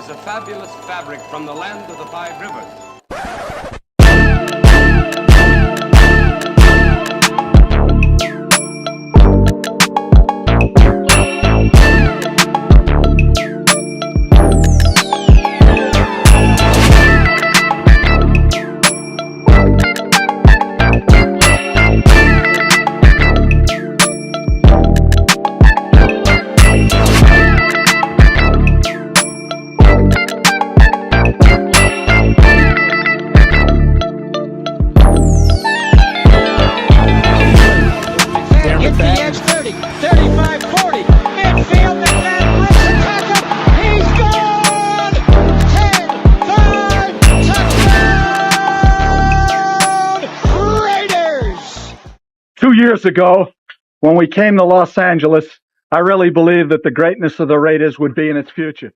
was a fabulous fabric from the land of the five rivers. Years ago, when we came to Los Angeles, I really believed that the greatness of the Raiders would be in its future.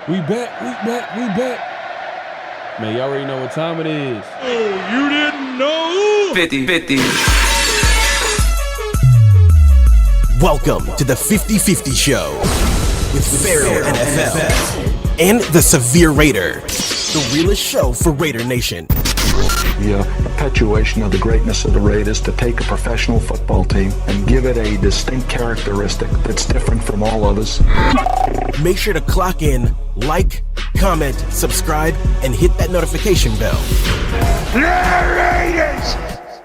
We back. Man, y'all already know what time it is. Oh, you didn't know? 50-50. Welcome to the 50-50 Show with PharoahNFL and the Severe Raider, the realest show for Raider Nation. The perpetuation of the greatness of the Raiders to take a professional football team and give it a distinct characteristic that's different from all others. Make sure to clock in, like, comment, subscribe, and hit that notification bell.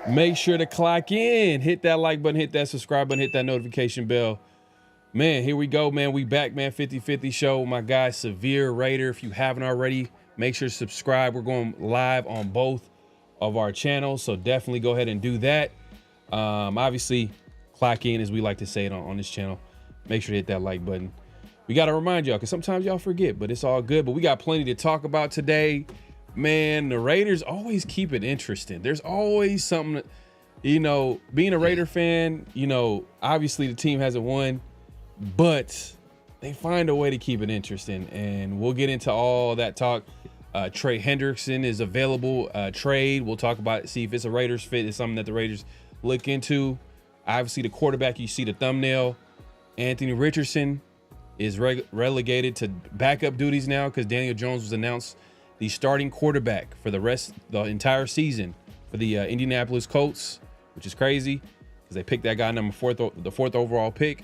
Make sure to clock in, hit that like button, hit that subscribe button, hit that notification bell. Man, here we go, man. We back, man. 50-50 Show. My guy, Severe Raider. If you haven't already, make sure to subscribe. We're going live on both of our channels, so definitely go ahead and do that. Obviously, clock in, as we like to say it on this channel. Make sure to hit that like button. We got to remind y'all, because sometimes y'all forget, but it's all good. But we got plenty to talk about today. Man, the Raiders always keep it interesting. There's always something that, you know, being a Raider fan, you know, obviously the team hasn't won, but they find a way to keep it interesting. And we'll get into all that talk. Trey Hendrickson is available. Trade. We'll talk about it, see if it's a Raiders fit. It's something that the Raiders look into. Obviously, the quarterback, you see the thumbnail. Anthony Richardson is relegated to backup duties now because Daniel Jones was announced the starting quarterback for the entire season for the Indianapolis Colts, which is crazy because they picked that guy the fourth overall pick.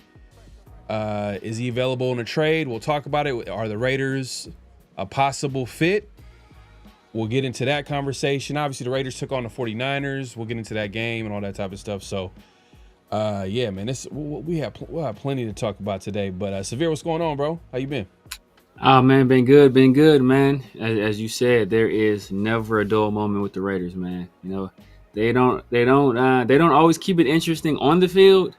Is he available in a trade? We'll talk about it. Are the Raiders a possible fit? we'll get into that conversation. Obviously, the Raiders took on the 49ers. We'll get into that game and all that type of stuff. So, yeah, man, we'll have plenty to talk about today. But Severe, what's going on, bro? How you been? Oh man, been good, man. As you said, there is never a dull moment with the Raiders, man. You know, they don't always keep it interesting on the field,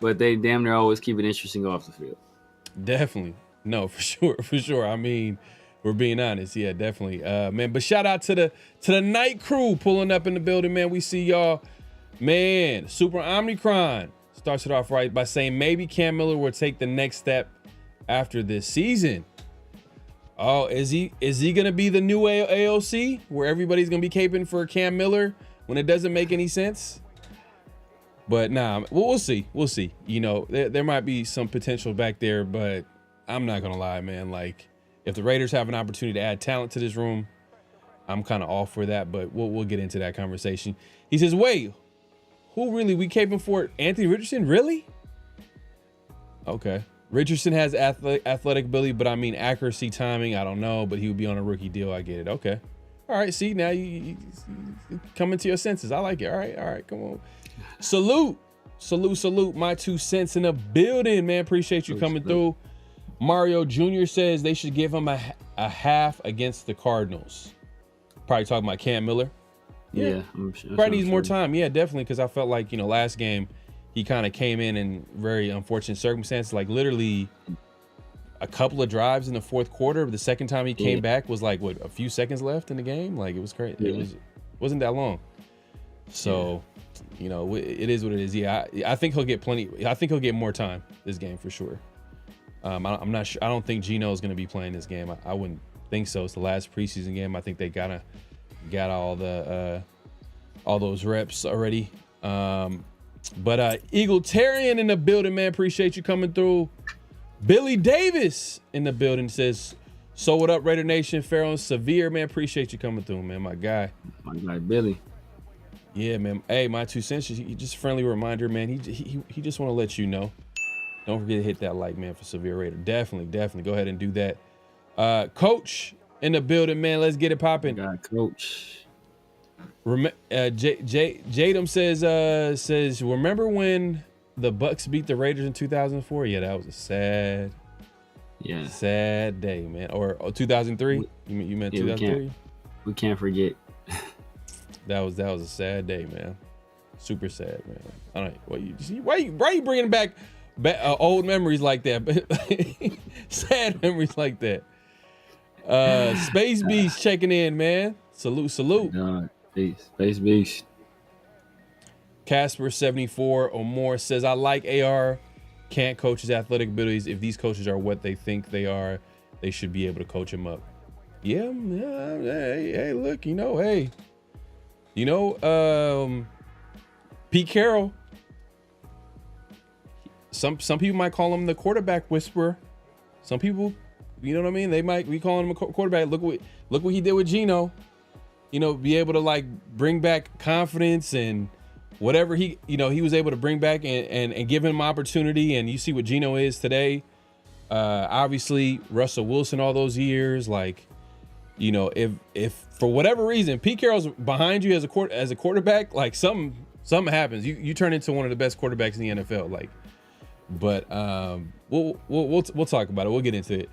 but they damn near always keep it interesting off the field. Definitely, no, for sure. I mean, we're being honest, yeah, definitely, man. But shout out to the night crew pulling up in the building, man. We see y'all, man. Super Omnicron starts it off right by saying maybe Cam Miller will take the next step after this season. Oh, is he gonna be the new AOC where everybody's gonna be caping for Cam Miller when it doesn't make any sense? But nah, we'll see. You know, there might be some potential back there, but I'm not gonna lie, man. Like, if the Raiders have an opportunity to add talent to this room, I'm kind of all for that. But we'll get into that conversation. He says, "Wait, who really we caping for? Anthony Richardson, really?" Okay. Richardson has athletic ability, but I mean accuracy, timing, I don't know, but he would be on a rookie deal. I get it. Okay. All right. See, now you coming to your senses. I like it. All right. Come on. Salute. My 2 cents in the building, man. Appreciate you coming through. Mario Jr. says they should give him a half against the Cardinals. Probably talking about Cam Miller. Yeah. I'm sure, probably needs more time. Yeah, definitely. Because I felt like, you know, last game, he kind of came in very unfortunate circumstances, like literally a couple of drives in the fourth quarter. The second time he came back was like, what, a few seconds left in the game? Like, it was crazy. Yeah. Wasn't that long. So, you know, it is what it is. Yeah, I think he'll get plenty. I think he'll get more time this game for sure. I'm not sure. I don't think Geno is going to be playing this game. I wouldn't think so. It's the last preseason game. I think they got all those reps already. But Eagletarian in the building, man. Appreciate you coming through. Billy Davis in the building says, "So what up, Raider Nation? Pharaoh and Severe, man. Appreciate you coming through, man. My guy." My guy Billy. Yeah, man. Hey, my 2 cents. Just a friendly reminder, man. He just want to let you know. Don't forget to hit that like, man, for Severe Raider. Definitely. Go ahead and do that. Coach in the building, man. Let's get it popping. Coach. Jadam says, remember when the Bucks beat the Raiders in 2004? Yeah, that was a sad day, man. Or 2003? You meant 2003? We can't forget. That was a sad day, man. Super sad, man. I don't. Why you bringing back old memories like that? Sad memories like that. Space Beast checking in, man. Salute. Space Beast. Casper 74 or more says, I like AR. Can't coach his athletic abilities. If these coaches are what they think they are, they should be able to coach him up. Yeah. Hey, look, Pete Carroll. Some people might call him the quarterback whisperer. Some people, you know what I mean? They might be calling him a quarterback. Look what he did with Geno. You know, be able to like bring back confidence and whatever he was able to bring back and give him opportunity. And you see what Geno is today. Obviously Russell Wilson all those years, like, you know, if for whatever reason Pete Carroll's behind you as a quarterback, like something happens, you turn into one of the best quarterbacks in the NFL. Like, but we'll talk about it. We'll get into it.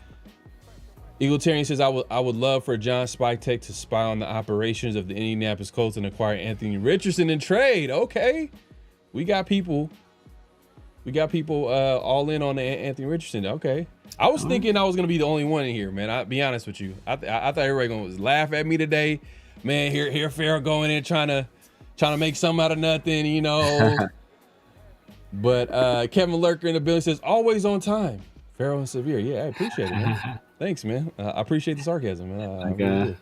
Eagletarian says, I would love for John Spytek to spy on the operations of the Indianapolis Colts and acquire Anthony Richardson in trade. Okay, we got people all in on Anthony Richardson. Okay, I was thinking I was gonna be the only one in here, man. I'll be honest with you. I thought everybody gonna laugh at me today, man. Here Pharaoh going in trying to make something out of nothing, you know. But Kevin Lurker in the building says, always on time. Pharaoh and Severe. Yeah, I appreciate it, man. Thanks, man. I appreciate the sarcasm, man.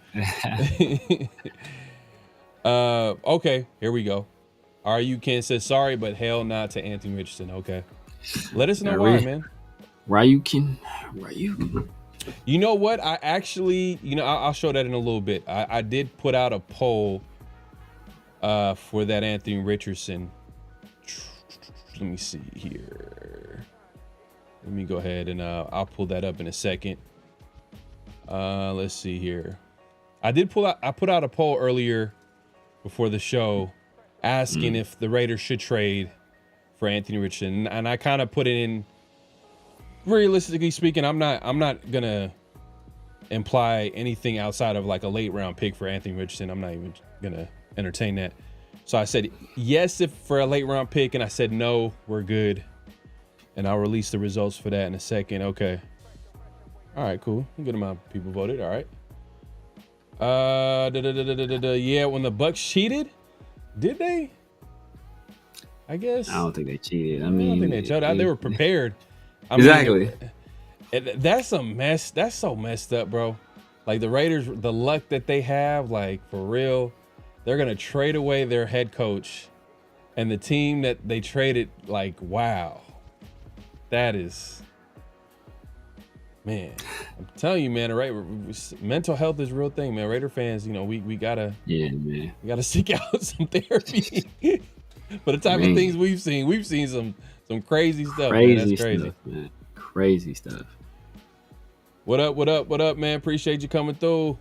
Okay, here we go. RU says, sorry, but hell not to Anthony Richardson. Okay. Let us know why, man. Ryukin. You know what? I actually, I'll show that in a little bit. I did put out a poll for that Anthony Richardson. Let me see here. Let me go ahead and I'll pull that up in a second. Let's see here. I put out a poll earlier before the show asking if the Raiders should trade for Anthony Richardson, and I kind of put it in. Realistically speaking, I'm not gonna imply anything outside of like a late round pick for Anthony Richardson. I'm not even gonna entertain that. So I said yes if for a late round pick, and I said no, we're good. And I'll release the results for that in a second. Okay. All right, cool. A good amount of people voted. All right. Yeah, when the Bucks cheated, did they? I guess. I don't think they cheated. I don't mean, think they cheated. They were prepared. Exactly. That's a mess. That's so messed up, bro. Like the Raiders, the luck that they have, like for real, they're gonna trade away their head coach, and the team that they traded, like, wow, that is, man. I'm telling you, man. Right, mental health is a real thing, man. Raider fans, you know, we gotta, man, we gotta seek out some therapy. For the type of things we've seen some crazy stuff. Man. That's crazy stuff, man. Crazy stuff. What up, man? Appreciate you coming through.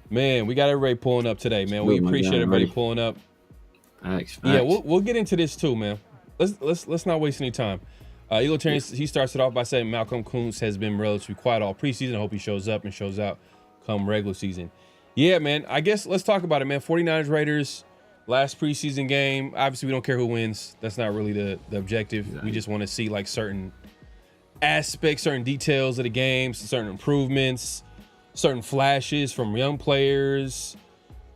Man, we got everybody pulling up today, man. We appreciate everybody pulling up. Facts. Yeah, we'll get into this too, man. Let's not waste any time. Elo Terrence, he starts it off by saying Malcolm Kuntz has been relatively quiet all preseason. I hope he shows up and shows out come regular season. Yeah, man. I guess let's talk about it, man. 49ers Raiders, last preseason game. Obviously, we don't care who wins. That's not really the objective. Exactly. We just want to see like certain aspects, certain details of the game, certain improvements, certain flashes from young players.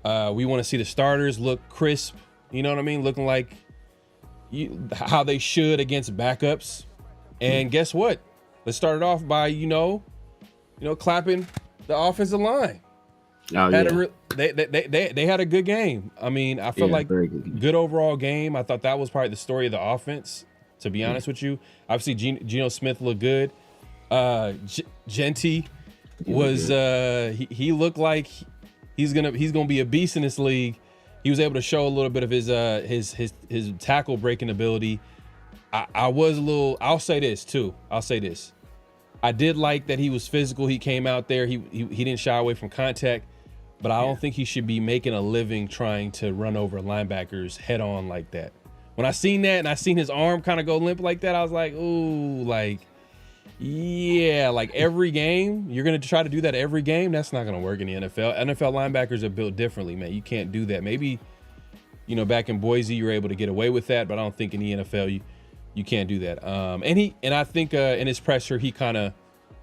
We want to see the starters look crisp. You know what I mean? Looking like how they should against backups. And guess what? Let's start it off by, clapping the offensive line. Oh, They had a good game. I mean, I felt like good overall game. I thought that was probably the story of the offense, to be honest with you. Obviously, Geno Smith looked good. Genty was he looked like he's gonna be a beast in this league. He was able to show a little bit of his tackle breaking ability. I'll say this. I did like that he was physical. He came out there. He didn't shy away from contact, but I don't think he should be making a living trying to run over linebackers head on like that. When I seen that and I seen his arm kind of go limp like that, I was like, ooh, like, yeah, like every game, you're going to try to do that every game? That's not going to work in the NFL. NFL linebackers are built differently, man. You can't do that. Maybe, back in Boise, you were able to get away with that, but I don't think in the NFL you can't do that. And I think in his presser, he kind of,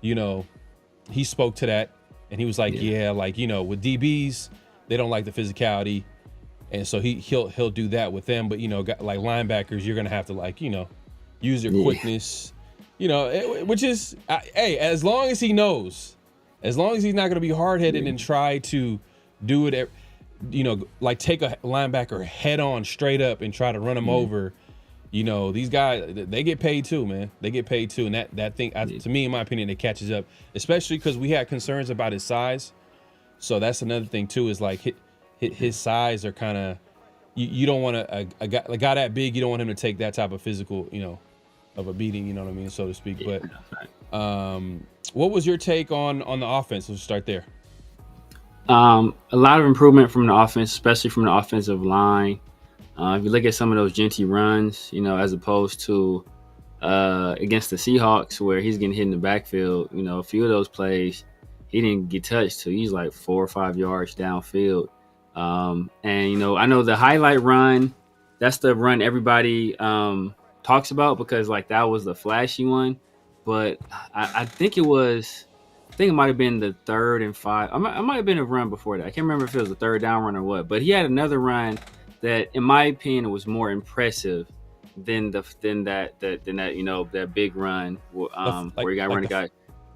he spoke to that, and he was like, with DBs, they don't like the physicality, and so he'll do that with them. But like linebackers, you're gonna have to use your quickness, which is hey, as long as he knows, as long as he's not gonna be hard headed and try to do it, like take a linebacker head on straight up and try to run him over. These guys, they get paid too, man. They get paid too. And that thing, to me, in my opinion, it catches up, especially because we had concerns about his size. So that's another thing too, is like his size are kind of, you don't want a guy that big, you don't want him to take that type of physical, of a beating, you know what I mean, so to speak. But what was your take on the offense? Let's start there. A lot of improvement from the offense, especially from the offensive line. If you look at some of those Genty runs, as opposed to against the Seahawks where he's getting hit in the backfield, a few of those plays, he didn't get touched till he's like 4 or 5 yards downfield. And, I know the highlight run, that's the run everybody talks about because like that was the flashy one. But I think it might have been the 3rd and 5. I might have been a run before that. I can't remember if it was a 3rd down run or what, but he had another run that, in my opinion, was more impressive than that big run where he got run a guy.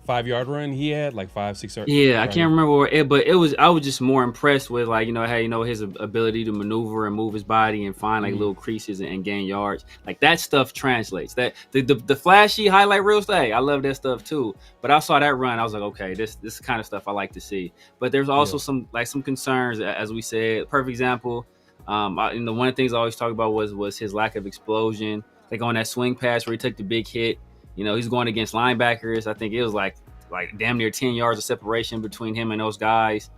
5-yard run he had, like 5-6 yards. Yeah, I can't remember where but it was. I was just more impressed with his ability to maneuver and move his body and find like little creases and gain yards. Like that stuff translates. That the flashy highlight reel stuff, I love that stuff too. But I saw that run, I was like, okay, this is kind of stuff I like to see. But there's also some concerns, as we said. Perfect example. One of the things I always talk about was his lack of explosion. Like on that swing pass where he took the big hit, he's going against linebackers. I think it was like like damn near 10 yards of separation between him and those guys.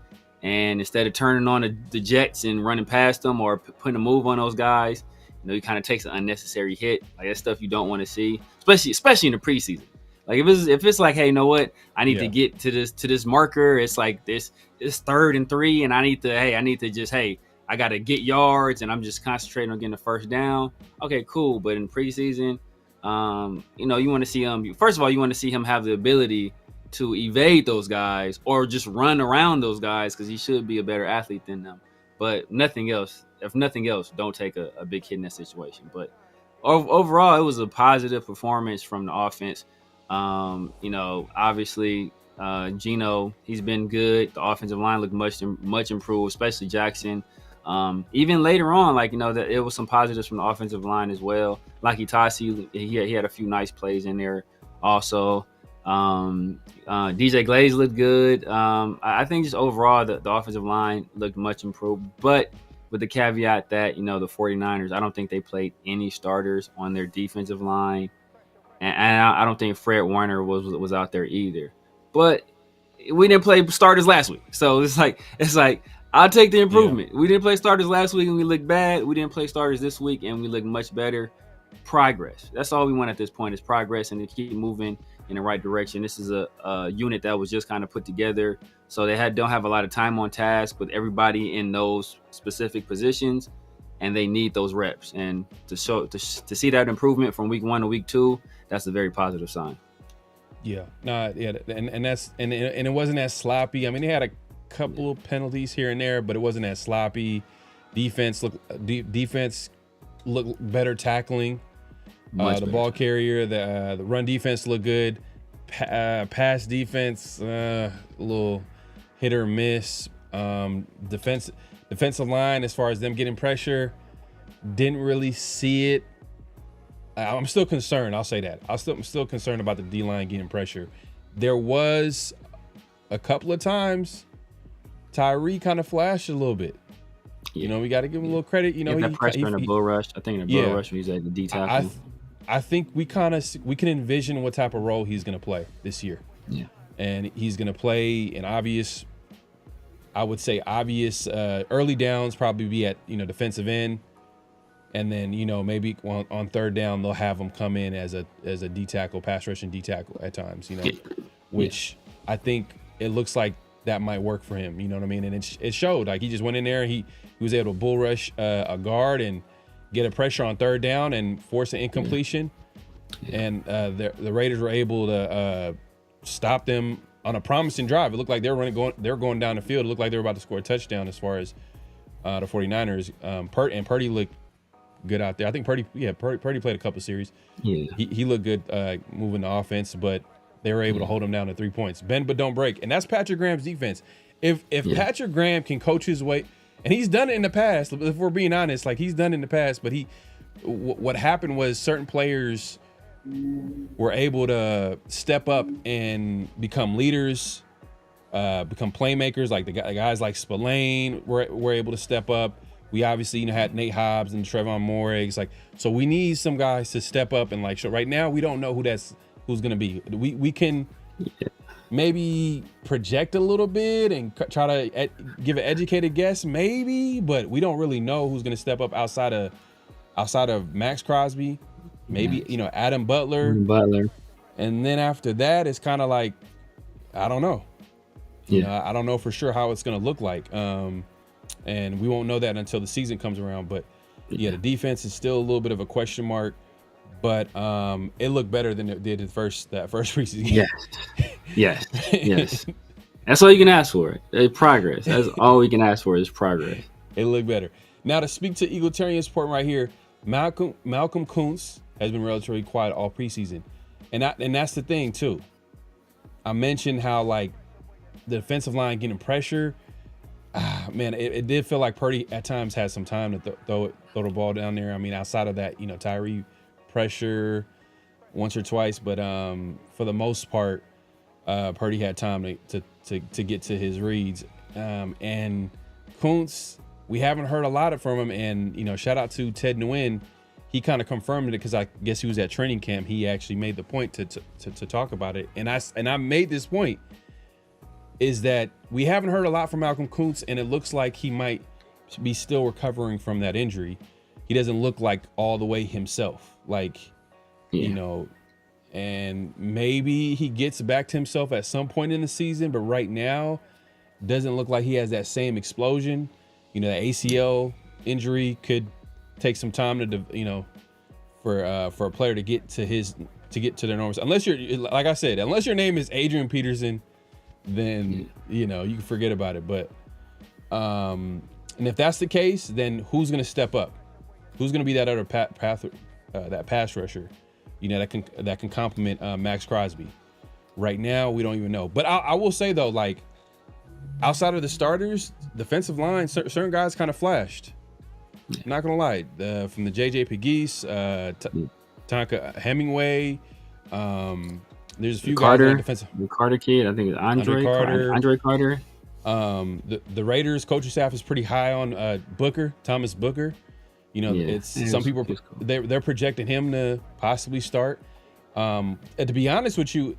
And instead of turning on the jets and running past them or putting a move on those guys, he kind of takes an unnecessary hit. Like, that's stuff you don't want to see, especially in the preseason. Like, if it's like, hey, you know what? I need to get to this marker. It's like this 3rd and 3, and I need to I got to get yards, and I'm just concentrating on getting the first down. Okay, cool. But in preseason, you want to see him. First of all, you want to see him have the ability to evade those guys or just run around those guys, because he should be a better athlete than them. But nothing else. If nothing else, don't take a big hit in that situation. But overall, it was a positive performance from the offense. Obviously, Geno, he's been good. The offensive line looked much improved, especially Jackson. Even later on, that it was some positives from the offensive line as well. Like Itasi, he had a few nice plays in there also. DJ Glaze looked good. I think just overall the offensive line looked much improved, but with the caveat that, the 49ers, I don't think they played any starters on their defensive line. And I don't think Fred Warner was out there either. But we didn't play starters last week. So it's like I'll take the improvement. Yeah. We didn't play starters last week and we looked bad. We didn't play starters this week and we looked much better. Progress. That's all we want at this point, is progress, and to keep moving in the right direction. This is a unit that was just kind of put together, so they don't have a lot of time on task with everybody in those specific positions, and they need those reps. And to see that improvement from week 1 to week 2, that's a very positive sign. Yeah, and it wasn't as sloppy. I mean, they had a couple of penalties here and there, but it wasn't as sloppy. Defense looked better tackling. The ball carrier, the run defense looked good. Pass defense, a little hit or miss. Defensive line, as far as them getting pressure, didn't really see it. I'm still concerned. I'll say that. I'm still concerned about the D-line getting pressure. There was a couple of times Tyree kind of flashed a little bit. Yeah. We got to give him a little credit. He got pressure in a bull rush. I think in a bull rush when he's at the D tackle. I think we can envision what type of role he's going to play this year. Yeah. And he's going to play an obvious early downs, probably be at, defensive end. And then, maybe on third down, they'll have him come in as a D tackle, pass rushing D tackle at times, which I think it looks like that might work for him. You know what I mean? And it showed. Like, he just went in there, he was able to bull rush a guard and get a pressure on third down and force an incompletion. Yeah. And the Raiders were able to stop them on a promising drive. It looked like they were going down the field. It looked like they were about to score a touchdown as far as the 49ers. Purdy looked good out there. I think Purdy played a couple series. Yeah. He looked good moving the offense, but they were able to hold him down to 3 points. Bend but don't break. And that's Patrick Graham's defense. If Patrick Graham can coach his way, and he's done it in the past, if we're being honest, he's done it in the past, but what happened was certain players were able to step up and become leaders, become playmakers, like the guys like Spillane were able to step up. We obviously had Nate Hobbs and Trevon Morris. So we need some guys to step up and show. Right now, we don't know who's going to be. We can maybe project a little bit and try to give an educated guess, maybe, but we don't really know who's going to step up outside of Max Crosby, maybe Adam Butler. And then after that, it's kind of like, I don't know. I don't know for sure how it's going to look like. And we won't know that until the season comes around. But the defense is still a little bit of a question mark. But it looked better than it did that first preseason game. Yes. That's all you can ask for. Progress. That's all we can ask for is progress. It looked better. Now, to speak to Egalitarian support right here, Malcolm Kuntz has been relatively quiet all preseason. And that's the thing, too. I mentioned how, the defensive line getting pressure. Man, it did feel like Purdy at times had some time to throw the ball down there. I mean, outside of that, Tyree pressure once or twice, but for the most part, Purdy had time to get to his reads. And Kuntz, we haven't heard a lot from him. And shout out to Ted Nguyen. he kind of confirmed it because I guess he was at training camp. He actually made the point to talk about it. And I made this point is that we haven't heard a lot from Malcolm Kuntz, and it looks like he might be still recovering from that injury. He doesn't look like all the way himself, you know, and maybe he gets back to himself at some point in the season, but right now doesn't look like he has that same explosion. You know, the ACL injury could take some time to, you know, for a player to get to their normal. Unless you're, like I said, unless your name is Adrian Peterson, then, you know, you can forget about it. But, and if that's the case, then who's going to step up? Who's going to be that other that pass rusher, you know, that can complement Max Crosby? Right now, we don't even know. But I will say though, like, outside of the starters, defensive line, certain guys kind of flashed. Not gonna lie, from the JJ Pegues, Tonka Hemingway. There's a few guys on defensive. The Carter kid, I think it's Andre Carter. The Raiders coaching staff is pretty high on Thomas Booker. You know, some people they're projecting him to possibly start. And to be honest with you,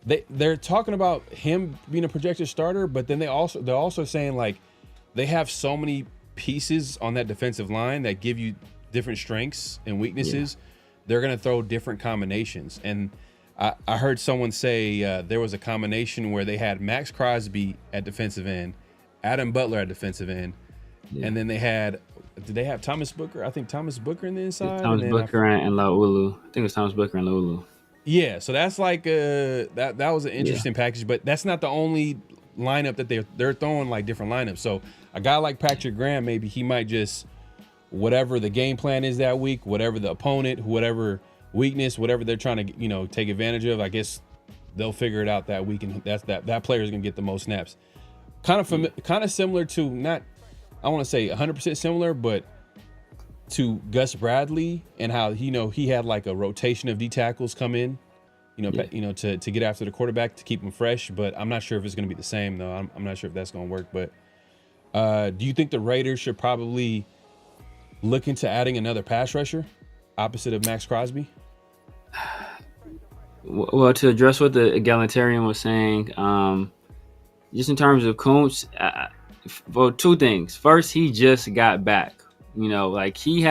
they're talking about him being a projected starter, but then they're also saying like they have so many pieces on that defensive line that give you different strengths and weaknesses. They're going to throw different combinations. And I heard someone say there was a combination where they had Max Crosby at defensive end, Adam Butler at defensive end, and then did they have Thomas Booker? I think Thomas Booker in the inside. Thomas Booker and Laulu. I think it was Thomas Booker and Laulu. Yeah, so that's like that was an interesting package, but that's not the only lineup that they're throwing, like different lineups. So a guy like Patrick Graham, maybe he might just, whatever the game plan is that week, whatever the opponent, whatever weakness, whatever they're trying to, you know, take advantage of, I guess they'll figure it out that week, and that player is gonna get the most snaps. Kind of similar to, not, I want to say 100% similar, but to Gus Bradley and how, you know, he had like a rotation of D tackles come in, you know, to get after the quarterback to keep him fresh. But I'm not sure if it's going to be the same though. I'm not sure if that's going to work. But do you think the Raiders should probably look into adding another pass rusher opposite of Max Crosby? Well, to address what the egalitarian was saying, just in terms of Kuntz, well, two things. First, he just got back. You know, like he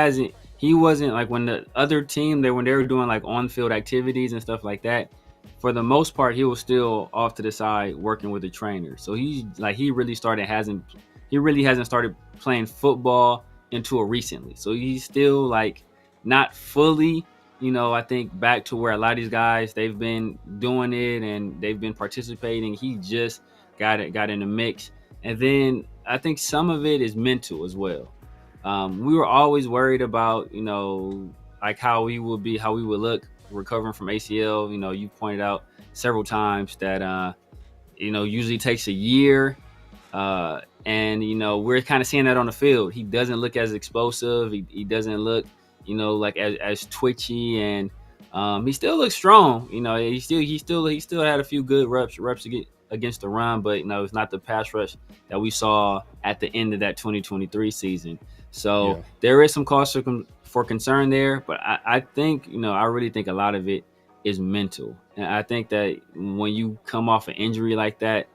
wasn't like when the other team, when they were doing like on-field activities and stuff like that, for the most part, he was still off to the side working with the trainer. So he really hasn't started playing football until recently. So he's still like not fully, you know, I think back to where a lot of these guys, they've been doing it and they've been participating. He just got in the mix. And then I think some of it is mental as well. We were always worried about, you know, like how we would look recovering from ACL. You know, you pointed out several times that, you know, usually takes a year. And, you know, we're kind of seeing that on the field. He doesn't look as explosive. He doesn't look, you know, like as twitchy, and he still looks strong. You know, he still had a few good reps to get against the run, but, you know, it's not the pass rush that we saw at the end of that 2023 season. So there is some cause for concern there, but I think, you know, I really think a lot of it is mental. And I think that when you come off an injury like that,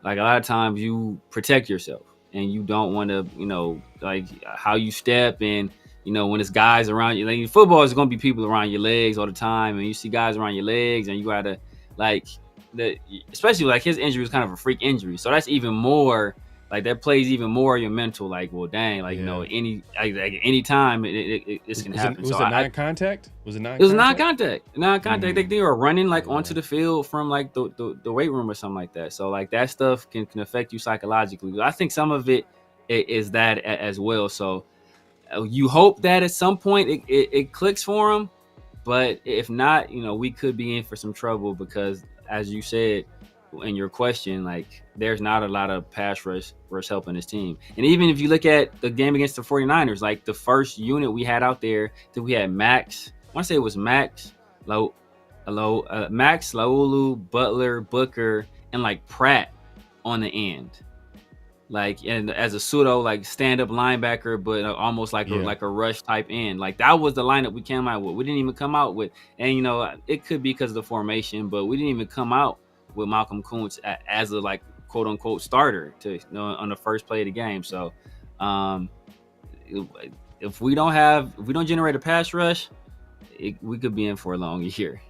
like a lot of times you protect yourself and you don't want to, you know, like how you step, and, you know, when it's guys around you, like football is going to be people around your legs all the time, and you see guys around your legs, and you got to like especially like his injury was kind of a freak injury. So that's even more, like that plays even more your mental, like, well, dang, like, you know, any time it's can happen. Was it non-contact? Was it non-contact? It was non-contact. Non-contact. They were running like onto the field from like the weight room or something like that. So like that stuff can affect you psychologically. I think some of it is that as well. So you hope that at some point it clicks for him, but if not, you know, we could be in for some trouble because, as you said in your question, like there's not a lot of pass rush helping his team. And even if you look at the game against the 49ers, like the first unit we had out there, that we had Max, I want to say it was Max, Laulu, Butler, Booker, and like Pratt on the end. like, and as a pseudo like stand up linebacker, but almost like a rush type end. Like that was the lineup we came out with. We didn't even come out with, and it could be because of the formation, but we didn't even come out with Malcolm Kuntz as a like quote unquote starter on the first play of the game. So if we don't generate a pass rush, we could be in for a long year.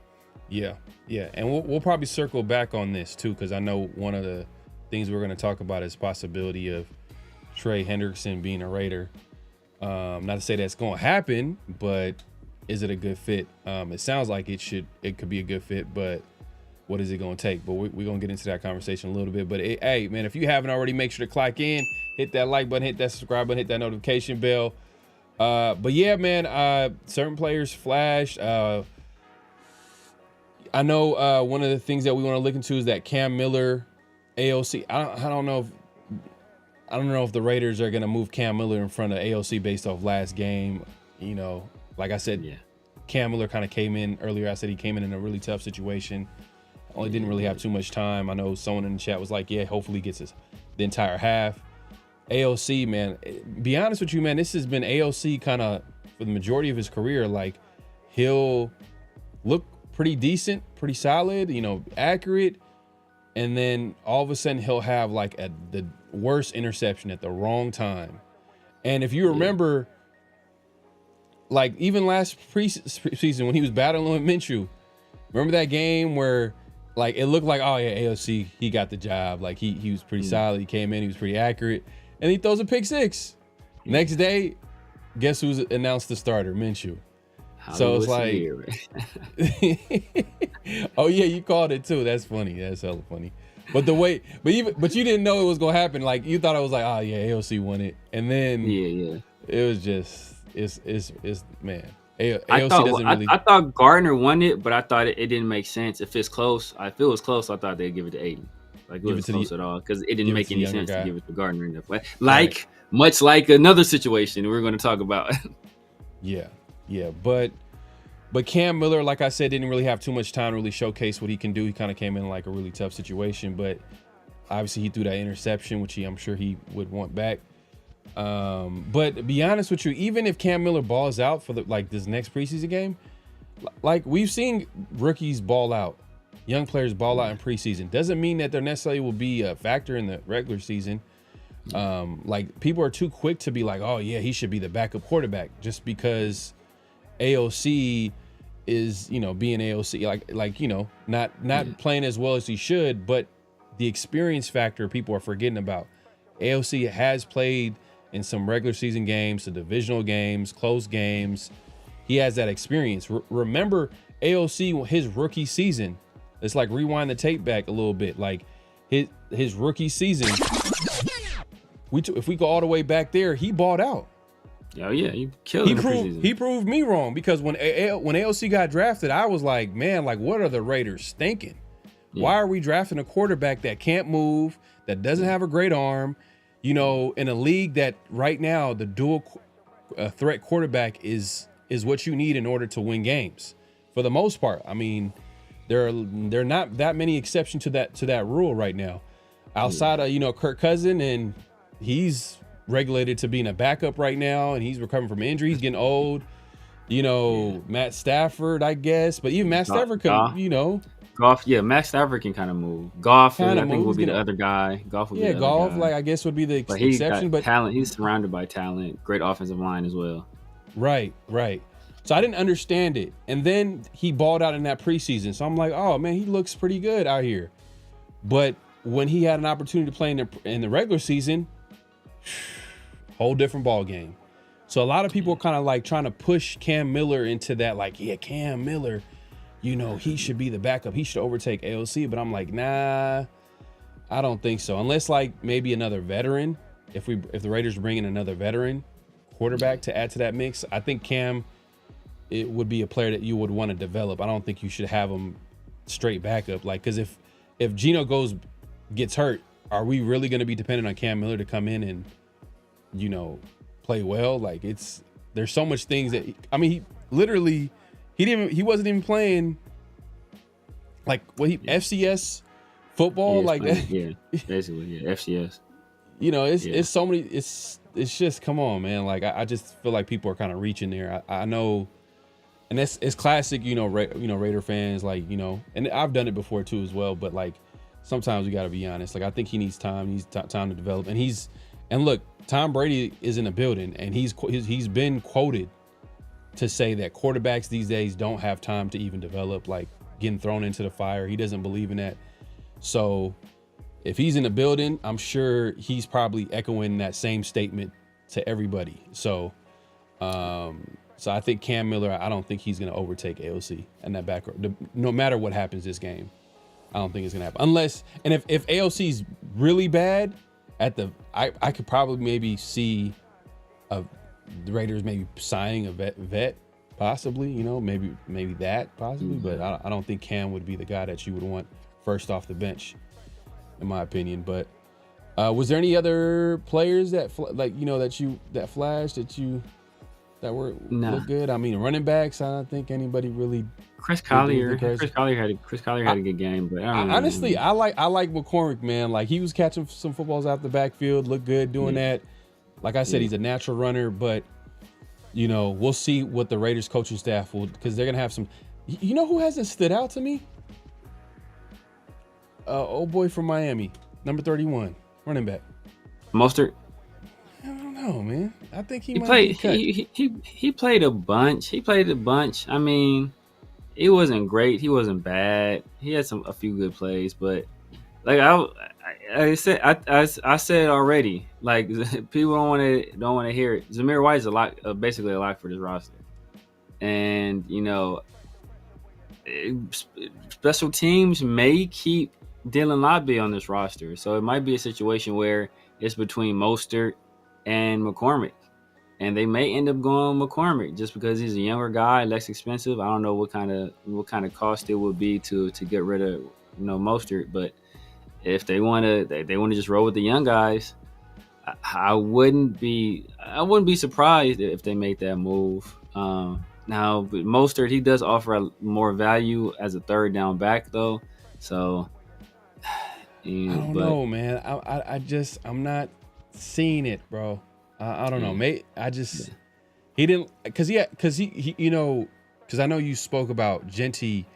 Yeah, and we'll probably circle back on this too, because I know one of the things we're going to talk about is possibility of Trey Hendrickson being a Raider. Not to say that's going to happen, but is it a good fit? It sounds like it could be a good fit, but what is it going to take? But we're going to get into that conversation a little bit. But hey, man, if you haven't already, make sure to clock in, hit that like button, hit that subscribe button, hit that notification bell. But yeah, man, certain players flashed. I know one of the things that we want to look into is that Cam Miller AOC. I don't know if the Raiders are going to move Cam Miller in front of AOC based off last game. Like I said, Cam Miller kind of came in earlier. I said he came in a really tough situation. Only didn't really have too much time. I know someone in the chat was like, yeah, hopefully he gets the entire half. AOC, man, be honest with you, man, this has been AOC kind of for the majority of his career. Like, he'll look pretty decent, pretty solid, accurate. And then all of a sudden he'll have like the worst interception at the wrong time. And if you remember, like even last preseason when he was battling with Minshew, remember that game where like it looked like, oh yeah, AOC, he got the job. Like he was pretty solid. He came in, he was pretty accurate, and he throws a pick six. Next day, guess who's announced the starter? Minshew. So it's like, oh yeah, you called it too. That's funny. That's hella funny. But you didn't know it was gonna happen. Like you thought it was like, oh yeah, AOC won it, and then it was just it's man. AOC doesn't really. I thought Gardner won it, but I thought it didn't make sense. If it's close, if it was close, I thought they'd give it to Aiden. Like it wasn't close at all because it didn't make any sense to give it to Gardner in that play. Much like another situation we're going to talk about. Yeah, but Cam Miller, like I said, didn't really have too much time to really showcase what he can do. He kind of came in like a really tough situation, but obviously he threw that interception, which I'm sure he would want back. But to be honest with you, even if Cam Miller balls out for this next preseason game, like we've seen rookies ball out, young players ball out in preseason, doesn't mean that there necessarily will be a factor in the regular season. Like people are too quick to be like, oh yeah, he should be the backup quarterback just because AOC is, being AOC, not playing as well as he should, but the experience factor people are forgetting about. AOC has played in some regular season games, the divisional games, close games. He has that experience. Remember AOC, his rookie season. Let's like rewind the tape back a little bit. Like his rookie season, if we go all the way back there, he balled out. Oh yeah, he killed him. He proved me wrong because when AOC got drafted, I was like, man, like what are the Raiders thinking? Yeah. Why are we drafting a quarterback that can't move, that doesn't have a great arm? In a league that right now the dual threat quarterback is what you need in order to win games. For the most part, I mean, there are not that many exceptions to that rule right now. Outside of Kirk Cousins, and he's regulated to being a backup right now, and he's recovering from injury. He's getting old. Matt Stafford, I guess, but even Matt Stafford can, Goff, yeah, Matt Stafford can kind of move. Goff, I think, will be the other guy. Goff, like I guess would be the exception. But talent, he's surrounded by talent. Great offensive line as well. Right. So I didn't understand it, and then he balled out in that preseason. So I'm like, oh man, he looks pretty good out here. But when he had an opportunity to play in the regular season, whole different ball game. So a lot of people are kind of like trying to push Cam Miller into that, like, yeah, Cam Miller, he should be the backup. He should overtake AOC. But I'm like, nah, I don't think so. Unless like maybe another veteran. If the Raiders bring in another veteran quarterback to add to that mix, I think Cam, it would be a player that you would want to develop. I don't think you should have him straight backup. Like, because if Geno gets hurt, are we really going to be dependent on Cam Miller to come in and play well? Like there's so much things that he literally. He wasn't even playing like FCS football like that. Yeah, basically, yeah, FCS. it's so many. It's just, come on, man. Like I just feel like people are kind of reaching there. I know, and it's classic. Raider fans, like, and I've done it before too as well. But like sometimes we got to be honest. Like I think he needs time. He needs time to develop. And look, Tom Brady is in the building, and he's been quoted to say that quarterbacks these days don't have time to even develop, like getting thrown into the fire. He doesn't believe in that. So if he's in the building, I'm sure he's probably echoing that same statement to everybody. So, so I think Cam Miller, I don't think he's going to overtake AOC in that background. No matter what happens this game, I don't think it's going to happen. Unless, and if AOC's really bad I could probably maybe see the Raiders maybe signing a vet possibly, maybe that possibly, but I don't think Cam would be the guy that you would want first off the bench, in my opinion. But was there any other players that flashed that look good? I mean, running backs, I don't think anybody really. Chris Collier had a good game, but honestly, I like McCormick, man. Like he was catching some footballs out the backfield, looked good doing that. Like I said, he's a natural runner, but we'll see what the Raiders coaching staff will, because they're gonna have some. You know who hasn't stood out to me? Old boy from Miami, number 31, running back. Mostert. I don't know, man. I think he played. He played a bunch. I mean, it wasn't great. He wasn't bad. He had a few good plays, but like I said already, like people don't want to hear it. Zamir White is basically a lock for this roster, and special teams may keep Dylan Lobby on this roster, so it might be a situation where it's between Mostert and McCormick, and they may end up going McCormick just because he's a younger guy, less expensive. I don't know what kind of cost it would be to get rid of Mostert, but if they want to just roll with the young guys, I wouldn't be surprised if they make that move. Now, but Mostert, he does offer more value as a third down back though, so I don't know, man. I'm not seeing it, bro. I don't know, mate. He didn't, because I know you spoke about Genty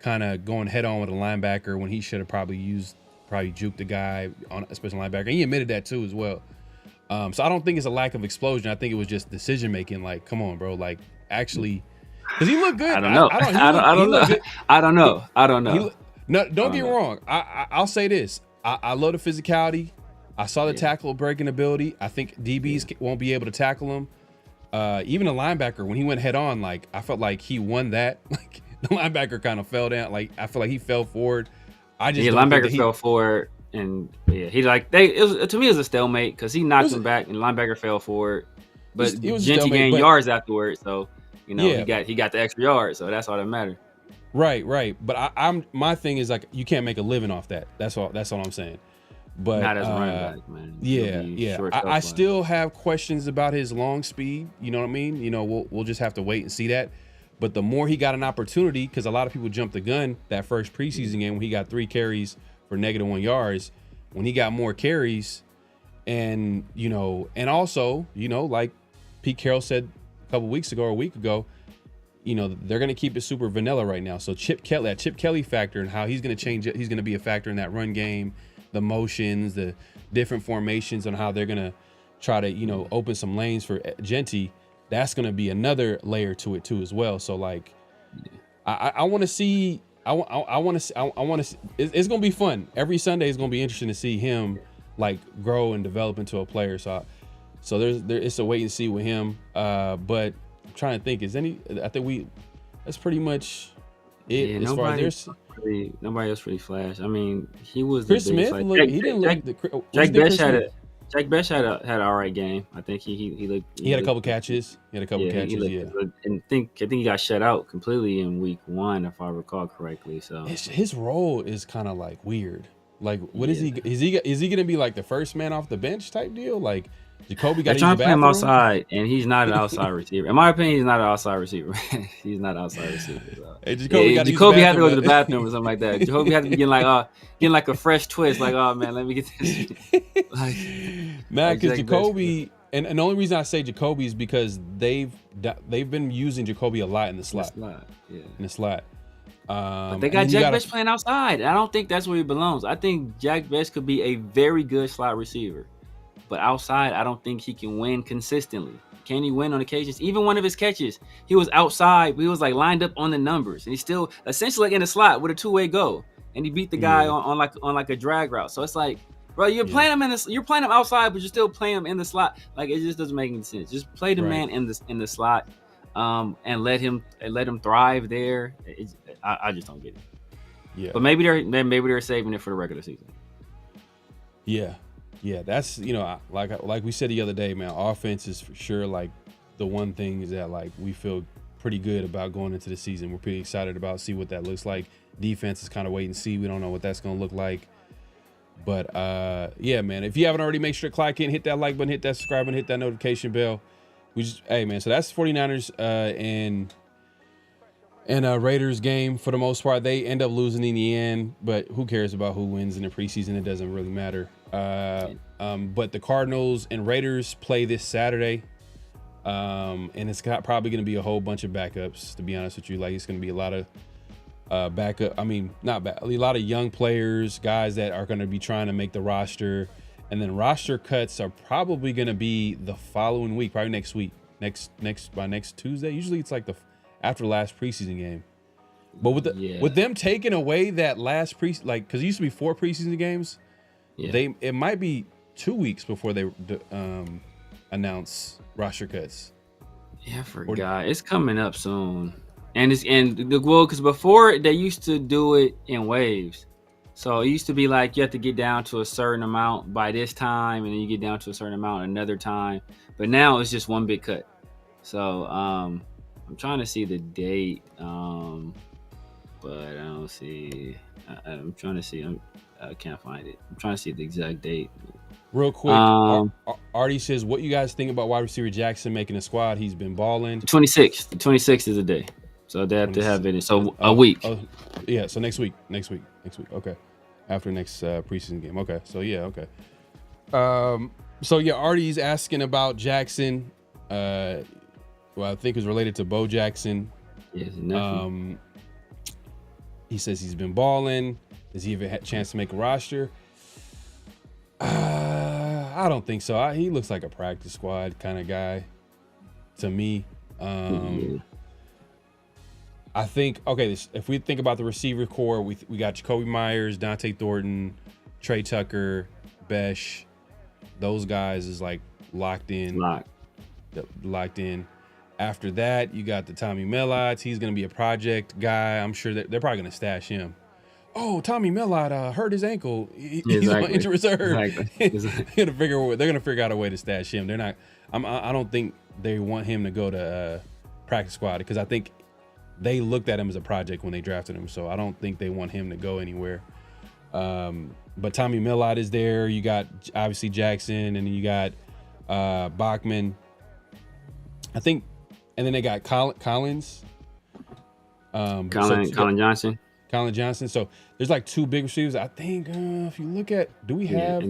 kind of going head on with a linebacker when he should have probably juked the guy on a special linebacker. And he admitted that too as well. So I don't think it's a lack of explosion. I think it was just decision making. Like, come on, bro. Like, actually, because he looked good. I don't know. I don't know. No, don't get me wrong. I'll say this. I love the physicality. I saw the tackle breaking ability. I think DBs won't be able to tackle him. Even a linebacker, when he went head on, like I felt like he won that. Like the linebacker kind of fell down. Like I feel like he fell forward. Linebacker fell forward, and to me it was a stalemate because he knocked him back, and linebacker fell forward. But Genty gained yards afterwards, so he got the extra yards, so that's all that mattered. Right. But my thing is, like, you can't make a living off that. That's all I'm saying. But not as a running back, man. Yeah. I still have questions about his long speed. You know what I mean? We'll just have to wait and see that. But the more he got an opportunity, because a lot of people jumped the gun that first preseason game when he got 3 carries for -1 yards. When he got more carries, and also, like Pete Carroll said a week ago, they're going to keep it super vanilla right now. So Chip Kelly factor and how he's going to change it. He's going to be a factor in that run game, the motions, the different formations, on how they're going to try to, open some lanes for Genty. That's going to be another layer to it too as well. So like, I want to see. I want to. It's going to be fun. Every Sunday is going to be interesting to see him like grow and develop into a player. So it's a wait and see with him. But I'm trying to think. That's pretty much it. Yeah, as far as nobody else really flashed. I mean, he was Chris Smith. He didn't look. Jack Bech had an all right game. I think he looked. He had a couple catches. And I think he got shut out completely in week 1, if I recall correctly. So his role is kind of like weird. Like, what is he? Is he going to be like the first man off the bench type deal? Like, Jacoby got They're to trying use to the play him bathroom. outside, and he's not an outside receiver. In my opinion, he's not an outside receiver. He's not an outside receiver. So. Hey, Jacoby got to Jacoby had to go to the bathroom. bathroom or something like that. Jacoby had to be getting like a fresh twist. Like, oh man, let me get this. Like, Man, because Jack Jacoby, and the only reason I say Jacoby is because they've been using Jacoby a lot in the slot. Yeah. In the slot. But they got Jack Best playing outside. I don't think that's where he belongs. I think Jack Best could be a very good slot receiver. But outside, I don't think he can win consistently. Can he win on occasions? Even one of his catches, he was outside. He was like lined up on the numbers, and he's still essentially like in the slot with a two-way go, and he beat the guy on like a drag route. So it's like, bro, you're playing him you're playing him outside, but you're still playing him in the slot. Like, it just doesn't make any sense. Just play the man in the slot, and let him thrive there. I just don't get it. Yeah. But maybe they're saving it for the regular season. Yeah. Yeah, that's, like we said the other day, man, offense is for sure like the one thing is that like we feel pretty good about going into the season. We're pretty excited about see what that looks like. Defense is kind of wait and see. We don't know what that's going to look like. But yeah, man, if you haven't already, make sure to click in, hit that like button, hit that subscribe button, hit that notification bell. Hey, man, so that's 49ers and Raiders game for the most part. They end up losing in the end, but who cares about who wins in the preseason? It doesn't really matter. But the Cardinals and Raiders play this Saturday, and it's probably going to be a whole bunch of backups. To be honest with you, like it's going to be a lot of backup. I mean, a lot of young players, guys that are going to be trying to make the roster, and then roster cuts are probably going to be the following week, probably next week, by next Tuesday. Usually it's like after the last preseason game. But with them taking away that last because it used to be 4 preseason games. Yeah. It might be 2 weeks before they announce roster cuts. Yeah, I forgot. It's coming up soon, because before they used to do it in waves. So it used to be like you have to get down to a certain amount by this time, and then you get down to a certain amount another time. But now it's just one big cut. So I'm trying to see the date, but I don't see. I'm trying to see. I can't find it. I'm trying to see the exact date. Real quick, Artie says, what you guys think about wide receiver Jackson making a squad? He's been balling. 26th. The 26th is a day. So they have to have it. So a week. Yeah, so next week. Okay. After next preseason game. Okay. So, yeah, okay. Artie's asking about Jackson. I think it's related to Bo Jackson. Yes, he says he's been balling. Does he even have a chance to make a roster? I don't think so. He looks like a practice squad kind of guy to me. I think, if we think about the receiver core, we got Jacoby Myers, Dante Thornton, Trey Tucker, Besh. Those guys is like locked in. Locked in. After that, you got the Tommy Mellots. He's going to be a project guy. I'm sure that they're probably going to stash him. Oh, Tommy Mellott hurt his ankle. He's on injury reserve. They're gonna figure out a way to stash him. They're not. I don't think they want him to go to practice squad because I think they looked at him as a project when they drafted him. So I don't think they want him to go anywhere. But Tommy Mellott is there. You got obviously Jackson, and then you got Bachman. I think, and then they got Collins. Colin Johnson. Colin Johnson. So there's like 2 big receivers. I think if you look at, do we have?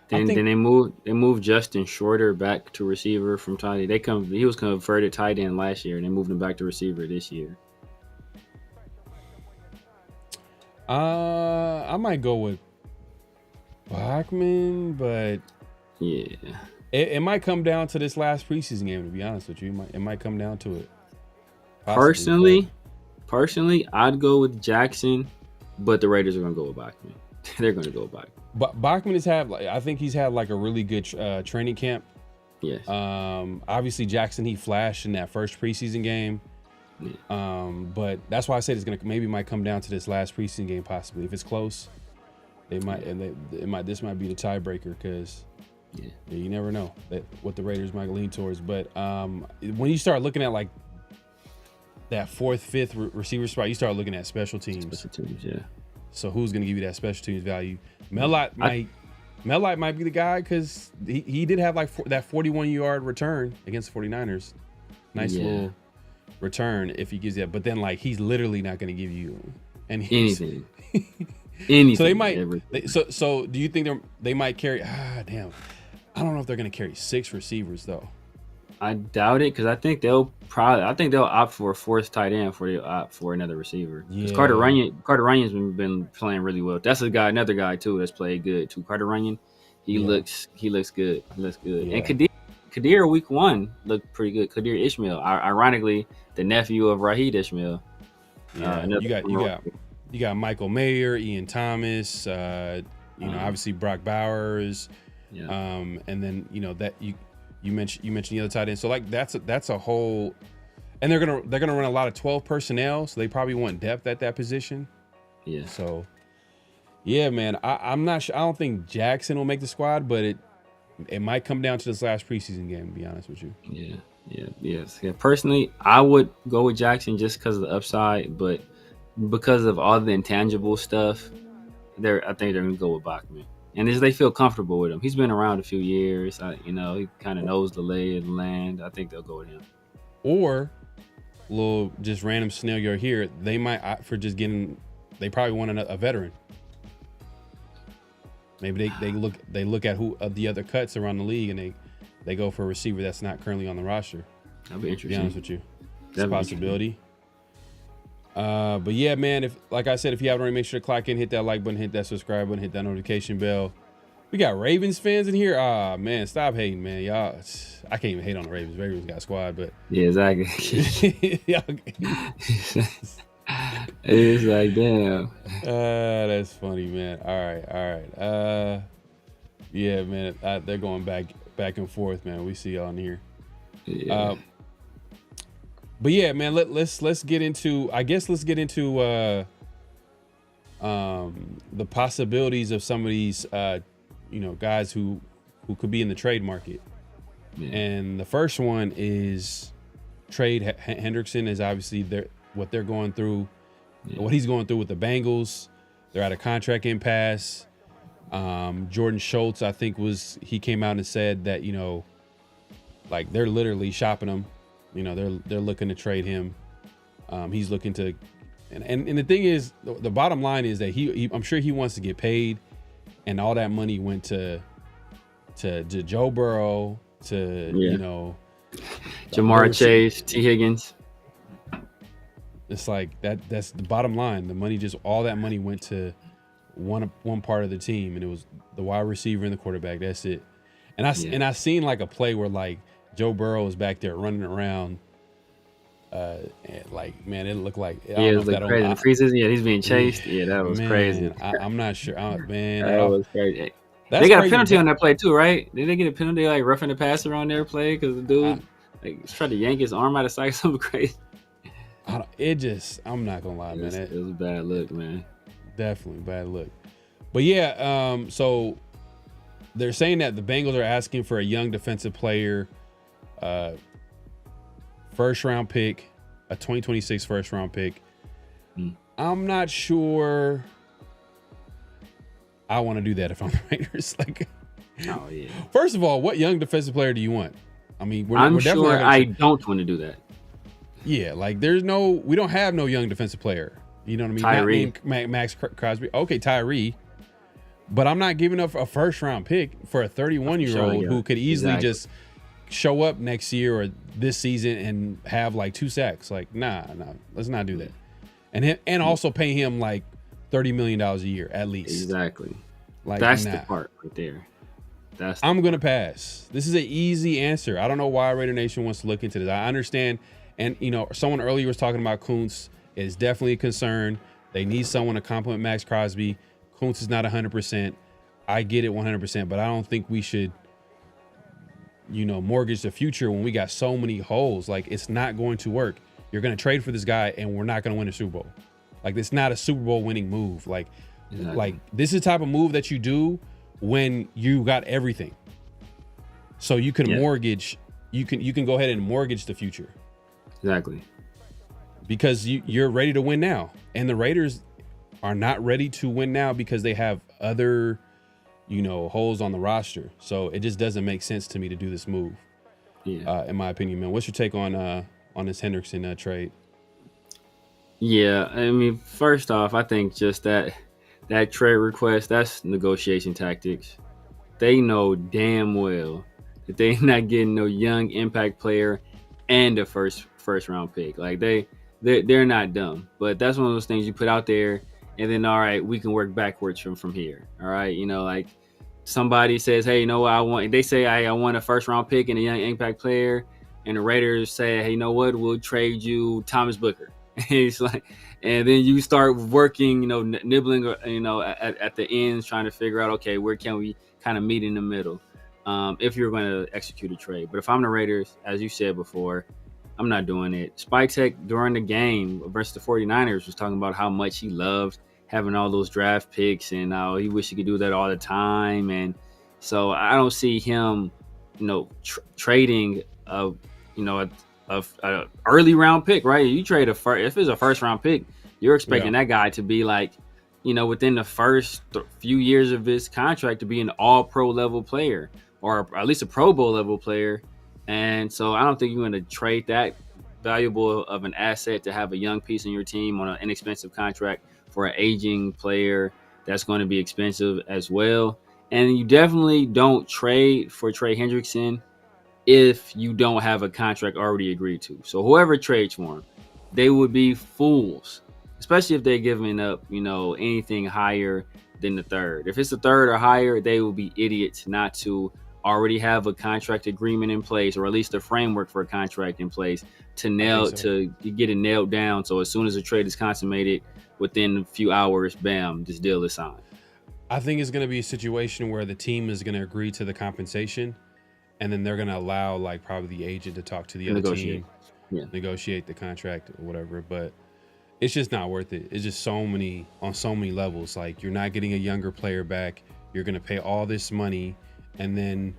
Then they moved Justin Shorter back to receiver from tight end. He was converted tight end last year, and they moved him back to receiver this year. I might go with Bachman, but yeah, it might come down to this last preseason game. To be honest with you, it might come down to it. Personally, I'd go with Jackson, but the Raiders are going to go with Bachman. They're going to go with Bachman. But Bachman I think he's had like a really good training camp. Yes. Obviously Jackson, he flashed in that first preseason game. Yeah. But that's why I said it might come down to this last preseason game possibly. If it's close, this might be the tiebreaker because you never know what the Raiders might lean towards. But when you start looking at like that 4th, 5th receiver spot, you start looking at special teams. Special teams, yeah. So who's going to give you that special teams value? Mellott might Melite might be the guy because he did have like that 41-yard return against the 49ers. Nice little return if he gives that. But then like he's literally not going to give you anything. Anything. So they might. So do you think they might carry? Damn. I don't know if they're going to carry 6 receivers though. I doubt it because I think they'll opt for a fourth tight end before they opt for another receiver. Because Carter Runyon's been playing really well. That's another guy too that's played good too. Carter Runyon, he looks good. Yeah. And Kadir week 1 looked pretty good. Kadir Ishmael, ironically the nephew of Raheed Ishmael. Yeah, you got Michael Mayer, Ian Thomas, obviously Brock Bowers, and then that you mentioned the other tight end. So like that's a whole, and they're gonna run a lot of 12 personnel, so they probably want depth at that position. Yeah. So yeah, man, I'm not sure. I don't think Jackson will make the squad, but it might come down to this last preseason game, to be honest with you. Yeah. Personally, I would go with Jackson just because of the upside, but because of all the intangible stuff, I think they're gonna go with Bachman. And they feel comfortable with him. He's been around a few years. He kind of knows the lay of the land. I think they'll go with him. Or, little just random scenario here, they might opt for just getting. They probably want a veteran. Maybe they look at who of the other cuts around the league and they go for a receiver that's not currently on the roster. That'd be interesting. To be honest with you, it's a possibility. But yeah, man, like I said, if you haven't already, make sure to clock in, hit that like button, hit that subscribe button, hit that notification bell. We got Ravens fans in here. Man, stop hating, man. Y'all, I can't even hate on the Ravens. Ravens got a squad, but yeah, exactly. It's like, damn. That's funny, man. All right. Yeah, man, they're going back and forth, man. We see y'all in here. Yeah. But yeah, man, let's get into the possibilities of some of these guys who could be in the trade market. Yeah. And the first one is Trey Hendrickson is obviously what they're going through, what he's going through with the Bengals. They're at a contract impasse. Jordan Schultz, I think he came out and said that, like they're literally shopping him. They're looking to trade him. He's looking to, and the thing is, the bottom line is that he I'm sure he wants to get paid, and all that money went to Joe Burrow, to Jamar Chase, T. Higgins. It's like that's the bottom line. The money, just all that money went to one part of the team, and it was the wide receiver and the quarterback. That's it. And I seen like a play where like Joe Burrow was back there running around. And like, man, it looked like it was like crazy. The preseason, he's being chased. Yeah, that was crazy. I'm not sure, man. That was crazy. They got a penalty on that play too, right? Did they get a penalty like roughing the passer on their play because the dude tried to yank his arm out of sight? Something crazy. I'm not gonna lie, man. It was a bad look, man. Definitely bad look. But yeah, so they're saying that the Bengals are asking for a young defensive player, first round pick, a 2026 first round pick. I'm not sure I want to do that if I'm the Raiders. Like, oh yeah. First of all, what young defensive player do you want? I mean, I'm sure I don't want to do that. Yeah, like we don't have no young defensive player. You know what I mean? Tyree. Max Crosby. Okay, Tyree. But I'm not giving up a first round pick for a 31-year-old who could easily just show up next year or this season and have like 2 sacks. Like, nah, let's not do that. And also pay him like $30 million a year at least. Exactly. Like, that's the part right there. I'm gonna pass. This is an easy answer. I don't know why Raider Nation wants to look into this. I understand. And someone earlier was talking about Kuntz. Is definitely a concern. They need someone to complement Max Crosby. Kuntz is not 100%. I get it 100%, but I don't think we should, mortgage the future when we got so many holes. Like, it's not going to work. You're going to trade for this guy, and we're not going to win a Super Bowl. Like, it's not a Super Bowl winning move. Like, this is the type of move that you do when you got everything. So you can mortgage. You can go ahead and mortgage the future. Exactly. Because you're ready to win now. And the Raiders are not ready to win now because they have other holes on the roster. So it just doesn't make sense to me to do this move. Yeah. In my opinion, man. What's your take on this Hendrickson trade? Yeah, I mean, first off, I think just that trade request, that's negotiation tactics. They know damn well that they're not getting no young impact player and a first round pick. Like they're not dumb, but that's one of those things you put out there, and then all right, we can work backwards from here. All right, like somebody says, hey, you know what, they say I want a first round pick and a young impact player, and the Raiders say, hey, you know what, we'll trade you Thomas Booker. It's like, and then you start working, nibbling, at the ends, trying to figure out, okay, where can we kind of meet in the middle, if you're going to execute a trade. But if I'm the Raiders, as you said before, I'm not doing it. Spytek during the game versus the 49ers was talking about how much he loved having all those draft picks and how he wished he could do that all the time. And so I don't see him, trading a early round pick, right? You trade if it's a first round pick, you're expecting that guy to be like, within the first few years of his contract to be an all pro level player or at least a Pro Bowl level player. And so I don't think you're going to trade that valuable of an asset to have a young piece on your team on an inexpensive contract for an aging player that's going to be expensive as well. And you definitely don't trade for Trey Hendrickson if you don't have a contract already agreed to. So whoever trades for him, they would be fools, especially if they're giving up, anything higher than the third. If it's the third or higher, they will be idiots not to already have a contract agreement in place, or at least a framework for a contract in place to get it nailed down. So as soon as the trade is consummated, within a few hours, bam, this deal is signed. I think it's going to be a situation where the team is going to agree to the compensation, and then they're going to allow probably the agent to talk to the other team, negotiate the contract or whatever. But it's just not worth it. It's just on so many levels. Like, you're not getting a younger player back. You're going to pay all this money, and then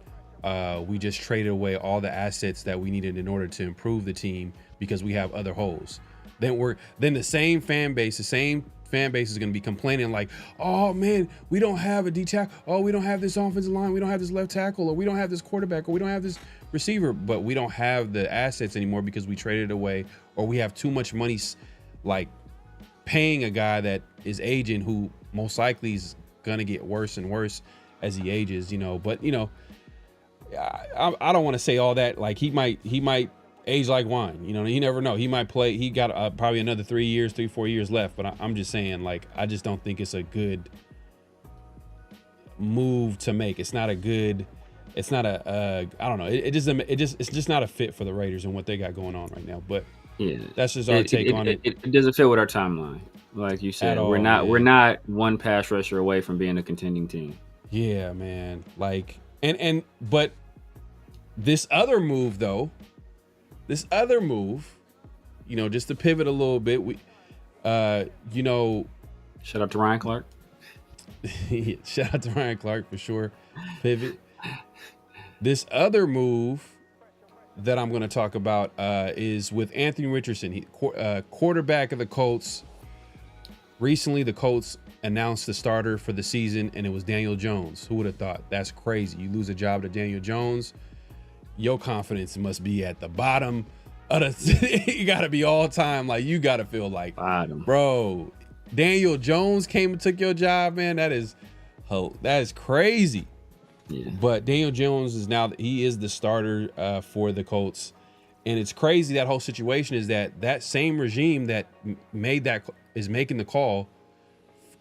we just traded away all the assets that we needed in order to improve the team because we have other holes. Then the same fan base is going to be complaining like, oh man, we don't have a D-tackle. Oh, we don't have this offensive line. We don't have this left tackle, or we don't have this quarterback, or we don't have this receiver. But we don't have the assets anymore because we traded away, or we have too much money, like paying a guy that is aging, who most likely is going to get worse and worse as he ages. But I don't want to say all that. Like, he might age like wine. You never know. He might play. He got probably another 3 years, 4 years left. But I'm just saying, like, I just don't think it's a good move to make. It's not a good. It's not a. I don't know. It's just not a fit for the Raiders and what they got going on right now. But yeah, that's just our take on it. It doesn't fit with our timeline, like you said. We're not one pass rusher away from being a contending team. Yeah, man. Like, but this other move though. This other move, just to pivot a little bit, shout out to Ryan Clark. Shout out to Ryan Clark for sure. Pivot. This other move that I'm going to talk about is with Anthony Richardson, quarterback of the Colts. Recently, the Colts announced the starter for the season, and it was Daniel Jones. Who would have thought? That's crazy. You lose a job to Daniel Jones, your confidence must be at the bottom of the. You got to be all time. Like, you got to feel like, bottom. Bro, Daniel Jones came and took your job, man. That is crazy. Yeah. But Daniel Jones is the starter for the Colts. And it's crazy, that whole situation is that same regime that is making the call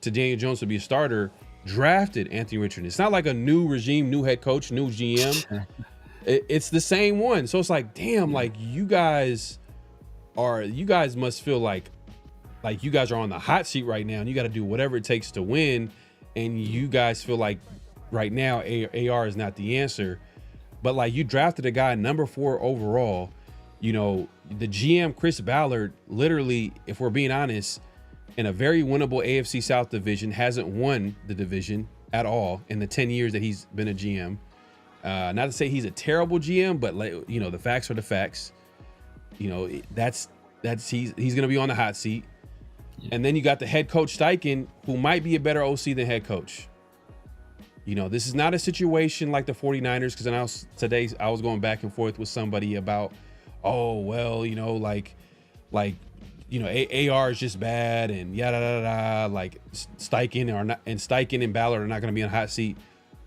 to Daniel Jones to be a starter drafted Anthony Richardson. It's not like a new regime, new head coach, new GM. It's the same one. So it's like, damn, like you guys must feel like you guys are on the hot seat right now, and you got to do whatever it takes to win. And you guys feel like right now AR is not the answer. But like, you drafted a guy number 4 overall. The GM Chris Ballard, literally, if we're being honest, in a very winnable AFC South division, hasn't won the division at all in the 10 years that he's been a GM. Not to say he's a terrible GM, but the facts are the facts. That's he's going to be on the hot seat. Yeah. And then you got the head coach Steichen, who might be a better OC than head coach. This is not a situation like the 49ers, because today I was going back and forth with somebody about, AR is just bad and yada yada yada. Like Steichen and Ballard are not going to be on hot seat.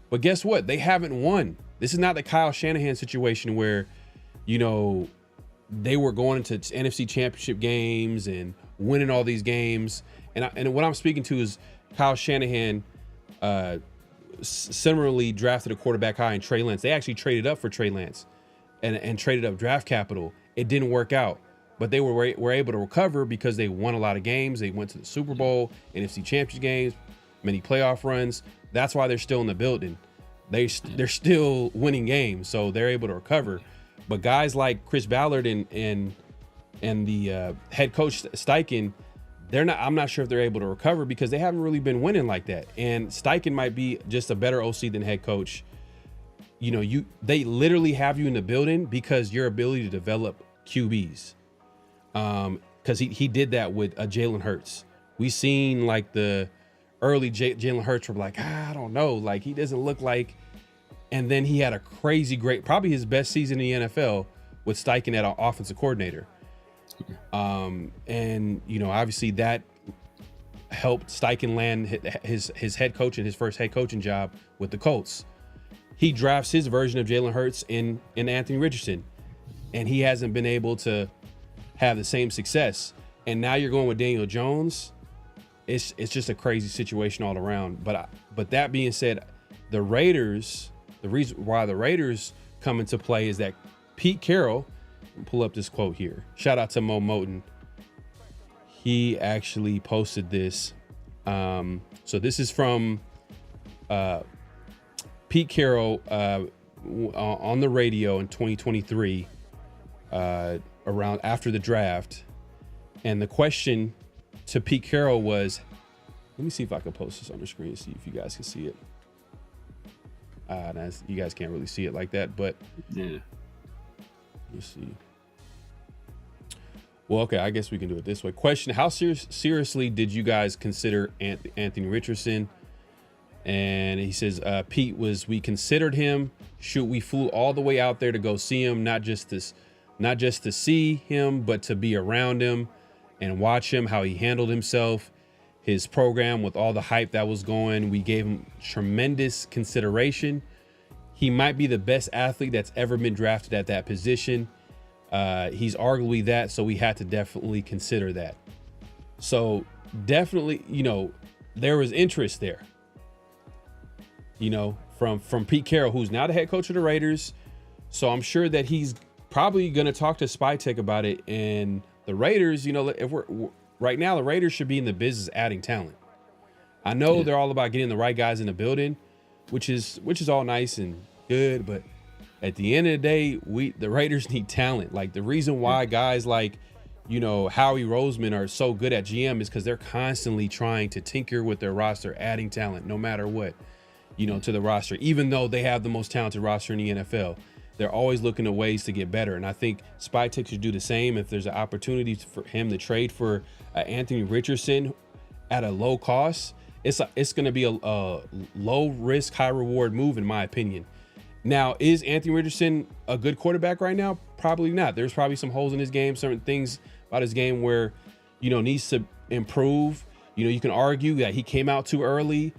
But guess what? They haven't won. This is not the Kyle Shanahan situation where, they were going into NFC Championship games and winning all these games. And what I'm speaking to is Kyle Shanahan similarly drafted a quarterback high in Trey Lance. They actually traded up for Trey Lance and traded up draft capital. It didn't work out, but they were able to recover because they won a lot of games. They went to the Super Bowl, NFC Championship games, many playoff runs. That's why they're still in the building. They're still winning games, so they're able to recover. But guys like Chris Ballard and the head coach Steichen, I'm not sure if they're able to recover because they haven't really been winning like that. And Steichen might be just a better OC than head coach. They literally have you in the building because your ability to develop QBs. Because he did that with Jalen Hurts. We seen like the early Jalen Hurts were like, I don't know, like he doesn't look like. And then he had a crazy great, probably his best season in the NFL with Steichen at offensive coordinator. Obviously that helped Steichen land his head coach and his first head coaching job with the Colts. He drafts his version of Jalen Hurts in Anthony Richardson, and he hasn't been able to have the same success. And now you're going with Daniel Jones. It's just a crazy situation all around. But that being said, the reason why the Raiders come into play is that Pete Carroll, pull up this quote here. Shout out to Mo Moten. He actually posted this. So this is from Pete Carroll on the radio in 2023, around after the draft. And the question to Pete Carroll was, let me see if I can post this on the screen and see if you guys can see it. You guys can't really see it like that, but yeah. Let's see. Well, okay, I guess we can do it this way. Question: how seriously did you guys consider Anthony Richardson? And he says, Pete, we considered him. Shoot, we flew all the way out there to go see him, not just to see him, but to be around him and watch him, how he handled himself, his program with all the hype that was going. We gave him tremendous consideration. He might be the best athlete that's ever been drafted at that position. He's arguably that, so we had to definitely consider that. So definitely, there was interest there. From Pete Carroll, who's now the head coach of the Raiders. So I'm sure that he's probably going to talk to SpyTech about it. And the Raiders, if right now, the Raiders should be in the business adding talent. I know they're all about getting the right guys in the building, which is all nice and good. But at the end of the day, the Raiders need talent. Like the reason why guys like, Howie Roseman are so good at GM is because they're constantly trying to tinker with their roster, adding talent, no matter what, to the roster. Even though they have the most talented roster in the NFL, they're always looking at ways to get better. And I think SpyTech should do the same. If there's an opportunity for him to trade for Anthony Richardson at a low cost, it's going to be a low risk, high reward move, in my opinion. Now, is Anthony Richardson a good quarterback right now? Probably not. There's probably some holes in his game, certain things about his game where, needs to improve. You can argue that he came out too early.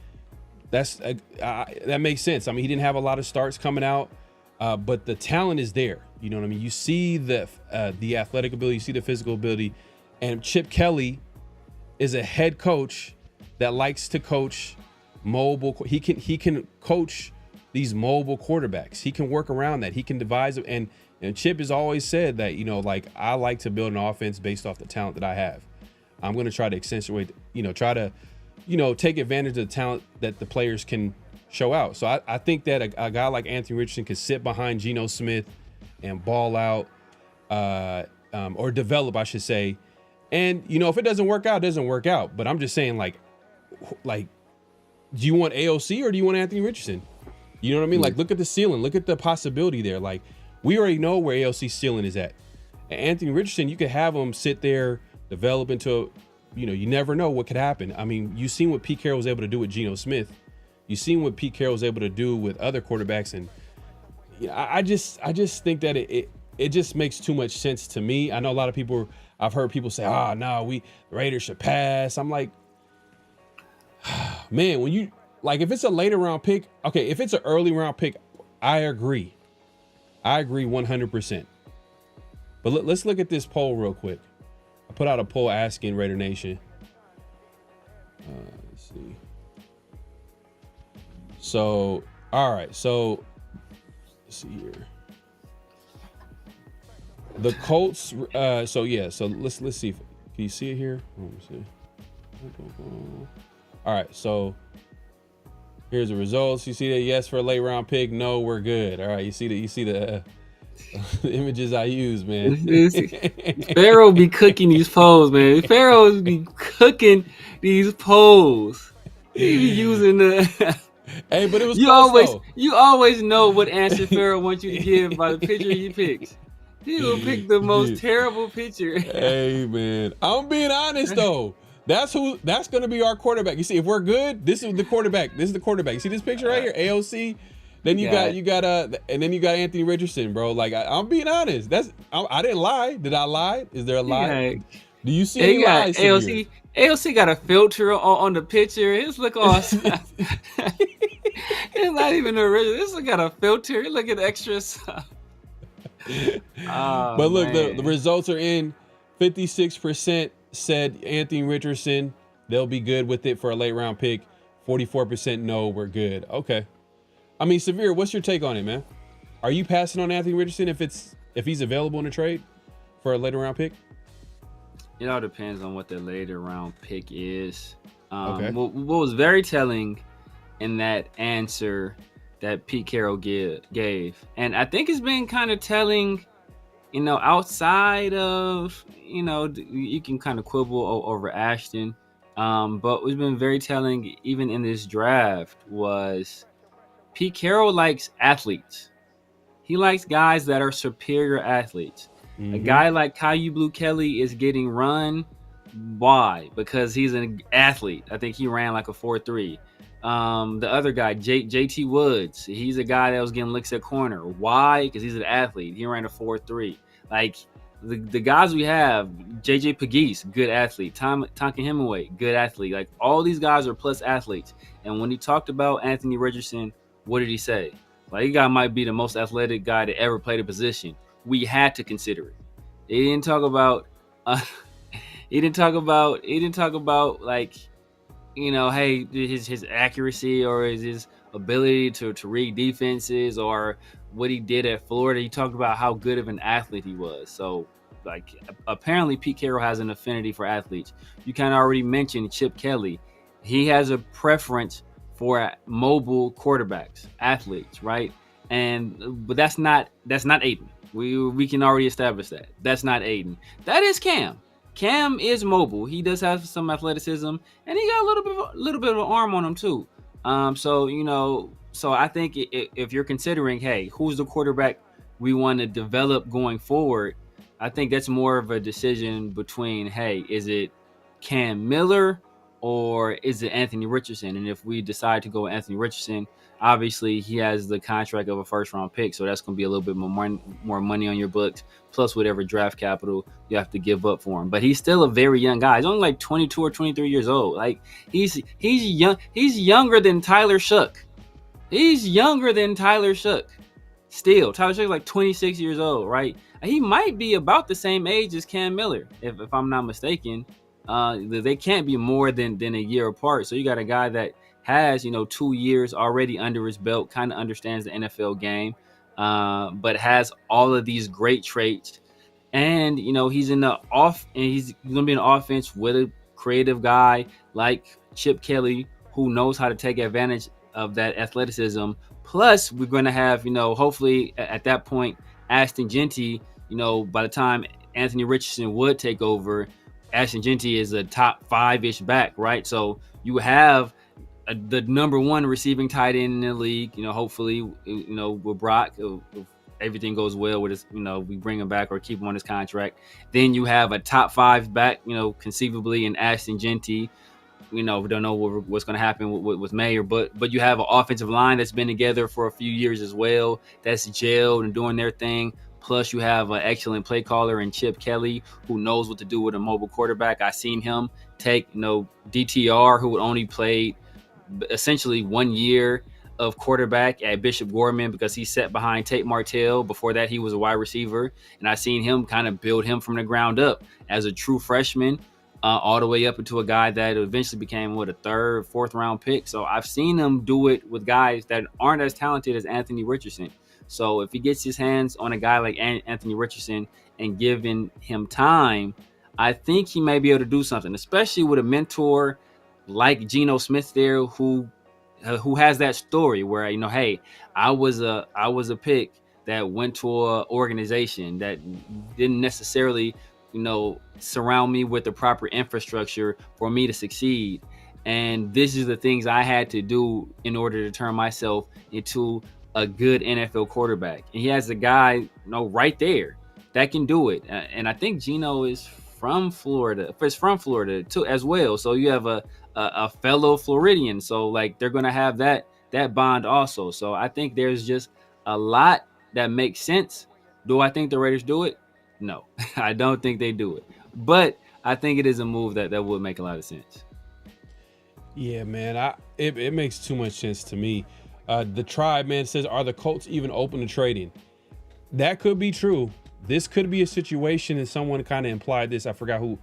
That makes sense. I mean, he didn't have a lot of starts coming out, but the talent is there. You know what I mean? You see the athletic ability, you see the physical ability, and Chip Kelly is a head coach that likes to coach mobile. He can coach these mobile quarterbacks. He can work around that. He can devise it. And Chip has always said that, I like to build an offense based off the talent that I have. I'm going to try to accentuate, take advantage of the talent that the players can show out. So I think that a guy like Anthony Richardson could sit behind Geno Smith and ball out, or develop, I should say. And, if it doesn't work out, it doesn't work out. But I'm just saying, like, do you want AOC or do you want Anthony Richardson? You know what I mean? Like, look at the ceiling. Look at the possibility there. Like, we already know where AOC's ceiling is at. And Anthony Richardson, you could have him sit there, develop into, you never know what could happen. I mean, you've seen what Pete Carroll was able to do with Geno Smith. You've seen what Pete Carroll was able to do with other quarterbacks, and I just think that it just makes too much sense to me. I know a lot of people. I've heard people say, no, the Raiders should pass. I'm like, man, when you like, if it's a later round pick, okay, if it's an early round pick, I agree 100%. But let's look at this poll real quick. I put out a poll asking Raider Nation. Let's see. So, all right. So, let's see here. The Colts. So let's see. Can you see it here? Let me see. All right. So here's the results. You see that? Yes for a late round pick. No, we're good. All right. You see the the images I use, man. Pharaoh be cooking these polls, man. Pharaoh be cooking these polls. He be using the. Hey, but it was you always know what answer Pharaoh wants you to give by the picture he picks. He will pick the most terrible picture. Hey, man, I'm being honest though. That's gonna be our quarterback. You see, if we're good, this is the quarterback. This is the quarterback. You see this picture right here, AOC. Then you got and then you got Anthony Richardson, bro. Like I'm being honest. I didn't lie. Did I lie? Is there a lie? Yeah. Do you see any lies? AOC got a filter on the picture. His look awesome. It's not even original. This one got a filter. Look at extra stuff. But look, the results are in. 56% said Anthony Richardson. They'll be good with it for a late round pick. 44% no, we're good. Okay. I mean, Severe, what's your take on it, man? Are you passing on Anthony Richardson if he's available in a trade for a later round pick? It all depends on what the later round pick is. Okay. What was very telling in that answer that Pete Carroll gave, and I think it's been kind of telling, outside of, you can kind of quibble over Ashton, but what's been very telling even in this draft was Pete Carroll likes athletes. He likes guys that are superior athletes. Mm-hmm. A guy like Caillou Blue Kelly is getting run. Why? Because he's an athlete. I think he ran like a 4.3. The other guy, JT Woods, he's a guy that was getting licks at corner. Why? Because he's an athlete. He ran a 4.3. Like the guys we have, JJ Pegues, good athlete. Tonkin Hemingway, good athlete. Like all these guys are plus athletes. And when he talked about Anthony Richardson, what did he say? Like, he guy might be the most athletic guy to ever play the position. We had to consider it. He didn't talk about like, hey, his accuracy or his ability to read defenses or what he did at Florida. He talked about how good of an athlete he was. So, like, apparently Pete Carroll has an affinity for athletes. You kind of already mentioned Chip Kelly. He has a preference for mobile quarterbacks, athletes, right? But that's not Aiden. We can already establish that. That's not Aiden. That is Cam. Cam is mobile. He does have some athleticism, and he got a little bit of an arm on him too. So I think if you're considering, hey, who's the quarterback we want to develop going forward, I think that's more of a decision between, hey, is it Cam Miller or is it Anthony Richardson? And if we decide to go with Anthony Richardson, obviously he has the contract of a first-round pick, so that's going to be a little bit more money on your books, plus whatever draft capital you have to give up for him. But he's still a very young guy. He's only like 22 or 23 years old. Like he's young. He's younger than Tyler Shook. Still, Tyler Shook's like 26 years old, right? He might be about the same age as Cam Miller, if I'm not mistaken. They can't be more than a year apart. So you got a guy that has, 2 years already under his belt, kind of understands the NFL game, but has all of these great traits. And, he's in the he's going to be an offense with a creative guy like Chip Kelly, who knows how to take advantage of that athleticism. Plus, we're going to have, hopefully at that point, Ashton Genty, by the time Anthony Richardson would take over, Ashton Genty is a top 5-ish back, right? So you have the number one receiving tight end in the league, hopefully, with Brock, if everything goes well with his, we bring him back or keep him on his contract. Then you have a top 5 back, conceivably in Ashton Genty. we don't know what's going to happen with Mayer, but you have an offensive line that's been together for a few years as well, that's gelled and doing their thing. Plus, you have an excellent play caller in Chip Kelly, who knows what to do with a mobile quarterback. I seen him take, DTR, who only played essentially 1 year of quarterback at Bishop Gorman because he sat behind Tate Martell. Before that, he was a wide receiver, and I seen him kind of build him from the ground up as a true freshman, all the way up into a guy that eventually became a third, fourth round pick. So I've seen him do it with guys that aren't as talented as Anthony Richardson. So if he gets his hands on a guy like Anthony Richardson and giving him time, I think he may be able to do something, especially with a mentor like Geno Smith there, who has that story where, hey, I was a pick that went to an organization that didn't necessarily, surround me with the proper infrastructure for me to succeed. And this is the things I had to do in order to turn myself into a good NFL quarterback. And he has a guy, right there that can do it. And I think Geno is from Florida. It's from Florida too, as well. So you have a fellow Floridian. So they're going to have that bond also. So I think there's just a lot that makes sense. Do I think the Raiders do it? No, I don't think they do it. But I think it is a move that would make a lot of sense. Yeah, man. It makes too much sense to me. The Tribe, man, says, are the Colts even open to trading? That could be true. This could be a situation, and someone kind of implied this. I forgot who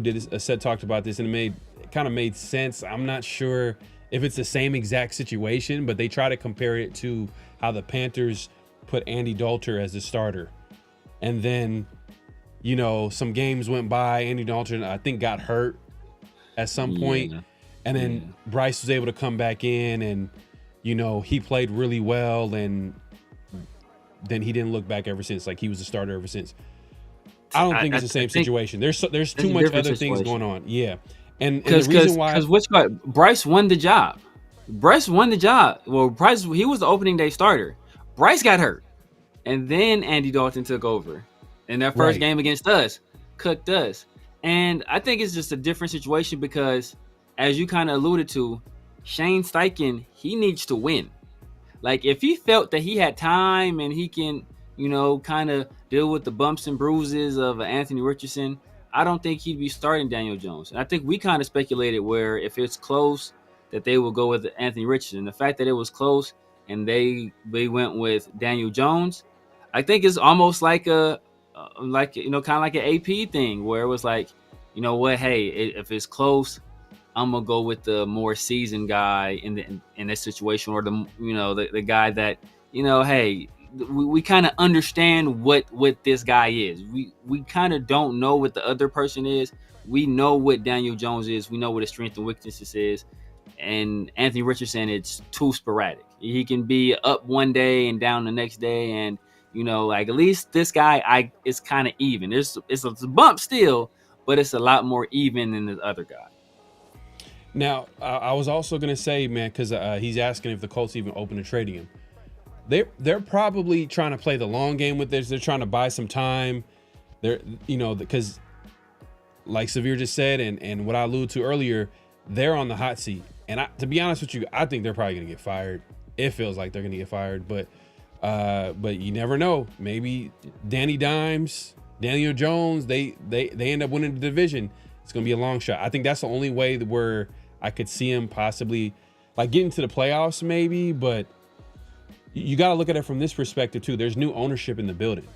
did this. Talked about this, and it kind of made sense. I'm not sure if it's the same exact situation, but they try to compare it to how the Panthers put Andy Dalton as the starter. And then, some games went by. Andy Dalton, I think, got hurt at some point. And then Bryce was able to come back in, and, he played really well. And then he didn't look back ever since. He was a starter ever since. I don't think it's the same situation. There's too much other things going on. Yeah. And the reason why, Bryce won the job. Well, Bryce, he was the opening day starter. Bryce got hurt, and then Andy Dalton took over. In their first game against us, cooked us. And I think it's just a different situation because, as you kind of alluded to, Shane Steichen, he needs to win. If he felt that he had time and he can, kind of deal with the bumps and bruises of Anthony Richardson, I don't think he'd be starting Daniel Jones. And I think we kind of speculated where if it's close, that they will go with Anthony Richardson. The fact that it was close and they went with Daniel Jones, I think it's almost like kind of like an AP thing where it was hey, if it's close, I'm gonna go with the more seasoned guy in this situation, or the guy that hey, we kind of understand what this guy is. We kind of don't know what the other person is. We know what Daniel Jones is. We know what his strength and weaknesses is. And Anthony Richardson, it's too sporadic. He can be up one day and down the next day, and at least this guy, it's kind of even. It's a bump still, but it's a lot more even than the other guy. Now, I was also going to say, man, because he's asking if the Colts even open to trading him. They're probably trying to play the long game with this. They're trying to buy some time. They're, because like Severe just said, and what I alluded to earlier, they're on the hot seat. And to be honest with you, I think they're probably going to get fired. It feels like they're going to get fired, but you never know. Maybe Danny Dimes, Daniel Jones, they end up winning the division. It's going to be a long shot. I think that's the only way where I could see him possibly getting to the playoffs maybe, but you got to look at it from this perspective too. There's new ownership in the building.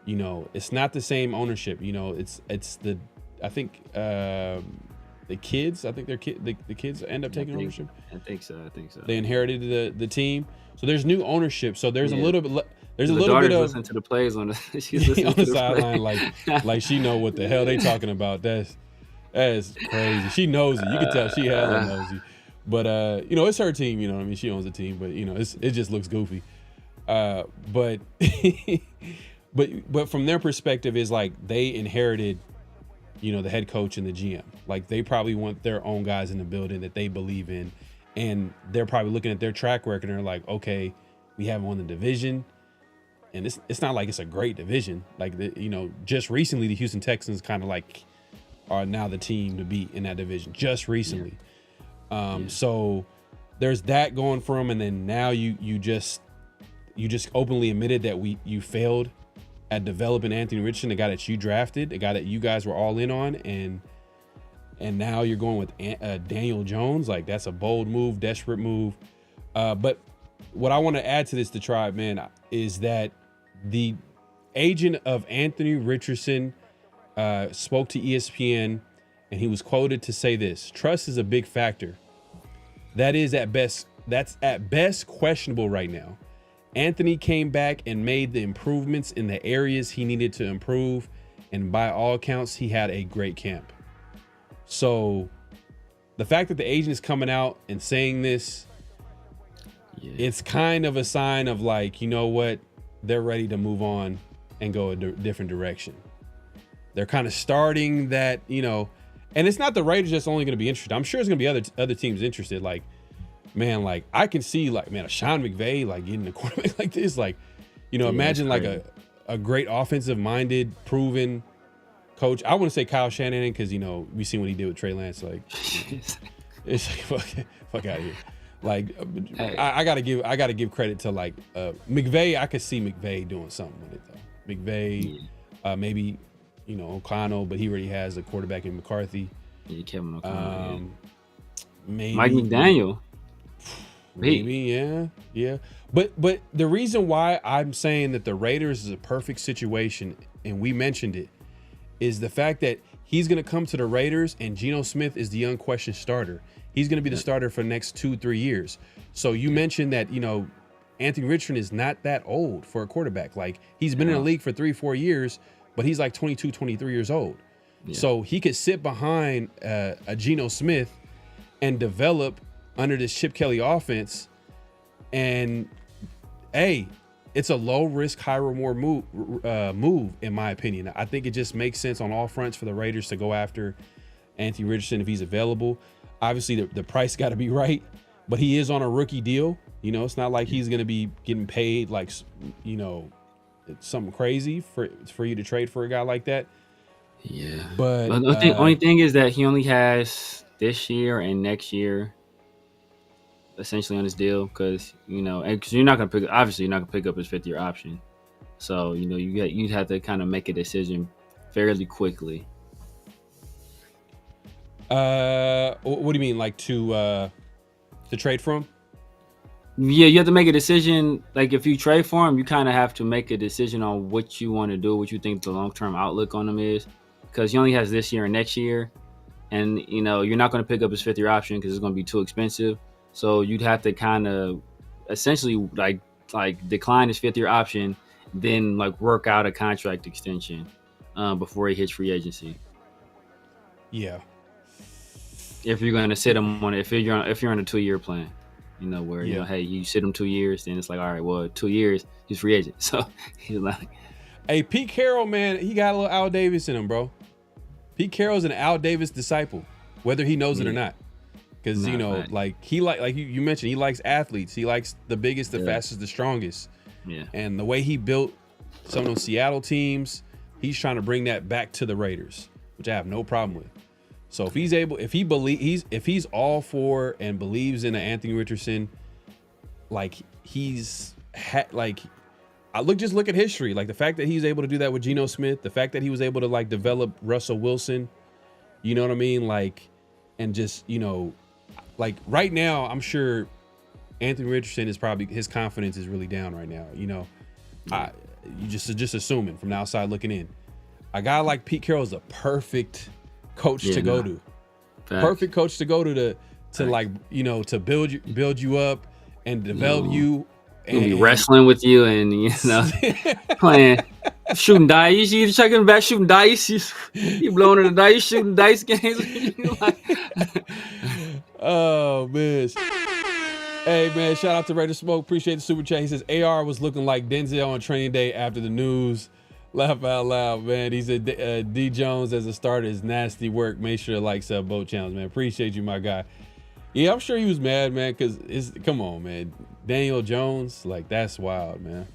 It's not the same ownership. It's the, I think the kids, the kids end up taking ownership. I think so. They inherited the team. So there's new ownership. So there's a little bit, there's a little bit of listen to the plays on the she's listening on to the sideline, like she know what the hell they talking about. That's crazy. She knows it. You can tell she hella knows it. But it's her team. You know what I mean? She owns the team. But it just looks goofy. But but from their perspective, is they inherited, the head coach and the GM. They probably want their own guys in the building that they believe in, and they're probably looking at their track record and they're like, okay, we haven't won the division. And it's not like it's a great division. Just recently, the Houston Texans kind of are now the team to beat in that division just recently. So there's that going for them, and then now you just openly admitted that you failed at developing Anthony Richardson, the guy that you drafted, the guy that you guys were all in on, and now you're going with Daniel Jones. Like, that's a bold move, desperate move. But what I want to add to this, the tribe, man, is that the agent of Anthony Richardson spoke to ESPN, and he was quoted to say this: "Trust is a big factor. That's at best questionable right now. Anthony came back and made the improvements in the areas he needed to improve, and by all accounts, he had a great camp." So the fact that the agent is coming out and saying this, it's kind of a sign of, like, you know what, they're ready to move on and go a different direction. They're kind of starting that, and it's not the Raiders that's only going to be interested. I'm sure there's going to be other teams interested. Like, man, like, I can see, like, man, a Sean McVay, like, getting a quarterback like this, like, imagine like a great offensive minded, proven coach. I wouldn't say Kyle Shanahan, because we seen what he did with Trey Lance. Like, it's like, fuck out of here. Like, I gotta give credit to, like, McVay. I could see McVay doing something with it though. McVay, maybe O'Connell, but he already has a quarterback in McCarthy. Yeah, Kevin O'Connell. Maybe Mike McDaniel. Maybe, yeah. But the reason why I'm saying that the Raiders is a perfect situation, and we mentioned it, is the fact that he's going to come to the Raiders and Geno Smith is the unquestioned starter. He's going to be the starter for the next 2-3 years. So you mentioned that, Anthony Richardson is not that old for a quarterback. Like, he's been in the league for 3-4 years, but he's like 22, 23 years old. Yeah. So he could sit behind a Geno Smith and develop under this Chip Kelly offense. And, hey, it's a low risk, high reward move, in my opinion. I think it just makes sense on all fronts for the Raiders to go after Anthony Richardson if he's available. Obviously, the price got to be right, but he is on a rookie deal. It's not like he's going to be getting paid like, something crazy for you to trade for a guy like that. Yeah. But the only thing is that he only has this year and next year essentially on his deal, because because you're not going to pick up his 5th-year option. So, you'd have to kind of make a decision fairly quickly. What do you mean, like to trade for him? Yeah, you have to make a decision. Like, if you trade for him, you kind of have to make a decision on what you want to do, what you think the long-term outlook on him is, because he only has this year and next year, and you're not going to pick up his 5th-year option because it's going to be too expensive. So you'd have to kind of essentially like decline his 5th-year option, then like work out a contract extension before he hits free agency. Yeah. If you're going to sit him on, if you're on a 2-year plan, where hey, you sit him 2 years, then it's like, all right, well, 2 years he's free agent. So he's like, hey, Pete Carroll, man, he got a little Al Davis in him, bro. Pete Carroll's an Al Davis disciple, whether he knows it or not. Because, like you mentioned, he likes athletes. He likes the biggest, the fastest, the strongest. Yeah. And the way he built some of those Seattle teams, he's trying to bring that back to the Raiders, which I have no problem with. So if he's all for and believes in Anthony Richardson, like just look at history. Like, the fact that he's able to do that with Geno Smith, the fact that he was able to like develop Russell Wilson, you know what I mean? Like, and just, like right now, I'm sure Anthony Richardson is probably, his confidence is really down right now. You just assuming from the outside looking in. A guy like Pete Carroll is a perfect coach to go to. Facts. Perfect coach to go to like, to build you up and develop you. And be wrestling with you and playing, shooting dice. You checking back, shooting dice. You blowing in the dice, shooting dice games. Oh man. Hey man, shout out to Raider Smoke. Appreciate the super chat. He says AR was looking like Denzel on training day after the news. Laugh out loud, man. He said D Jones as a starter is nasty work. Make sure to like sub both channels, man. Appreciate you, my guy. Yeah, I'm sure he was mad, man, because come on, man. Daniel Jones, like, that's wild, man.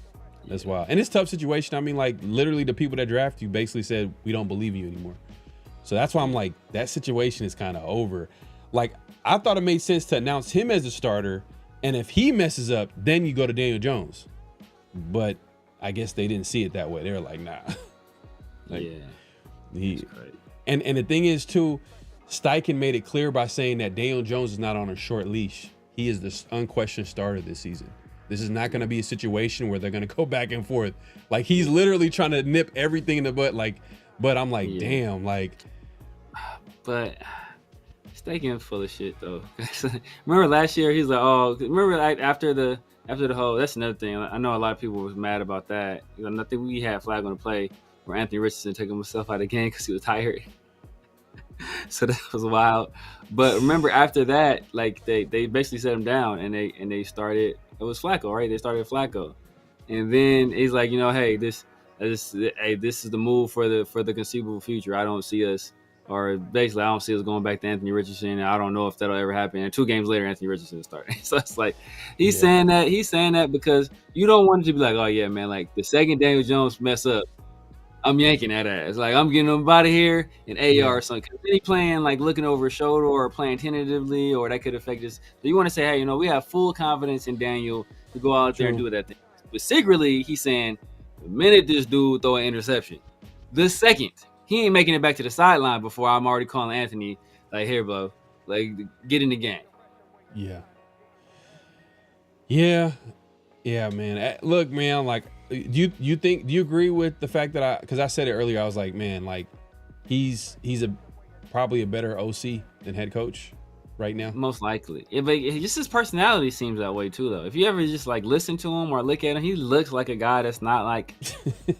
That's wild. And it's a tough situation. I mean, like, literally the people that draft you basically said, we don't believe you anymore. So that's why I'm like, that situation is kind of over. Like, I thought it made sense to announce him as a starter, and if he messes up, then you go to Daniel Jones. But I guess they didn't see it that way. They were like, nah. Like, and the thing is too, Steichen made it clear by saying that Daniel Jones is not on a short leash. He is the unquestioned starter this season. This is not going to be a situation where they're going to go back and forth. Like, he's literally trying to nip everything in the butt. Like, but I'm like, damn, like. But Steichen full of shit though. Remember last year he's like, oh, remember like after the whole. That's another thing. I know a lot of people was mad about that. I think we had flag on the play where Anthony Richardson took himself out of the game because he was tired. So that was wild. But remember after that, like they basically set him down and they started. It was Flacco, right? They started Flacco, and then he's like, you know, hey, this is the move for the conceivable future. I don't see us. Or basically, I don't see us going back to Anthony Richardson. And I don't know if that'll ever happen. And 2 games later, Anthony Richardson started. So it's like he's saying that. He's saying that because you don't want it to be like, oh yeah, man. Like the second Daniel Jones mess up, I'm yanking that ass. Like I'm getting him out of here in AR or something. Because he playing like looking over his shoulder or playing tentatively, or that could affect us. So you want to say, hey, you know, we have full confidence in Daniel to go out there and do that thing. But secretly, he's saying the minute this dude throw an interception, the second. He ain't making it back to the sideline before I'm already calling Anthony, like, here, bro, like, get in the game. Yeah, man. Look, man, like, do you agree with the fact that because I said it earlier, I was like, man, like, he's probably a better OC than head coach right now? Most likely. But just his personality seems that way too, though. If you ever just like listen to him or look at him, he looks like a guy that's not like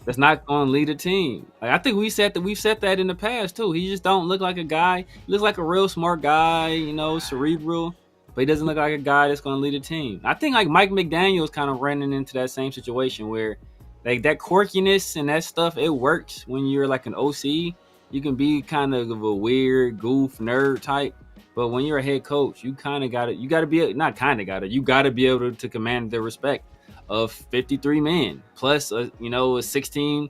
that's not going to lead a team. Like I think we've said that in the past too. He just don't look like a guy. He looks like a real smart guy, you know, cerebral, but he doesn't look like a guy that's going to lead a team. I think like Mike McDaniel's kind of running into that same situation where like that quirkiness and that stuff, it works when you're like an OC. You can be kind of a weird goof nerd type. But when you're a head coach, you gotta be able to command the respect of 53 men plus, 16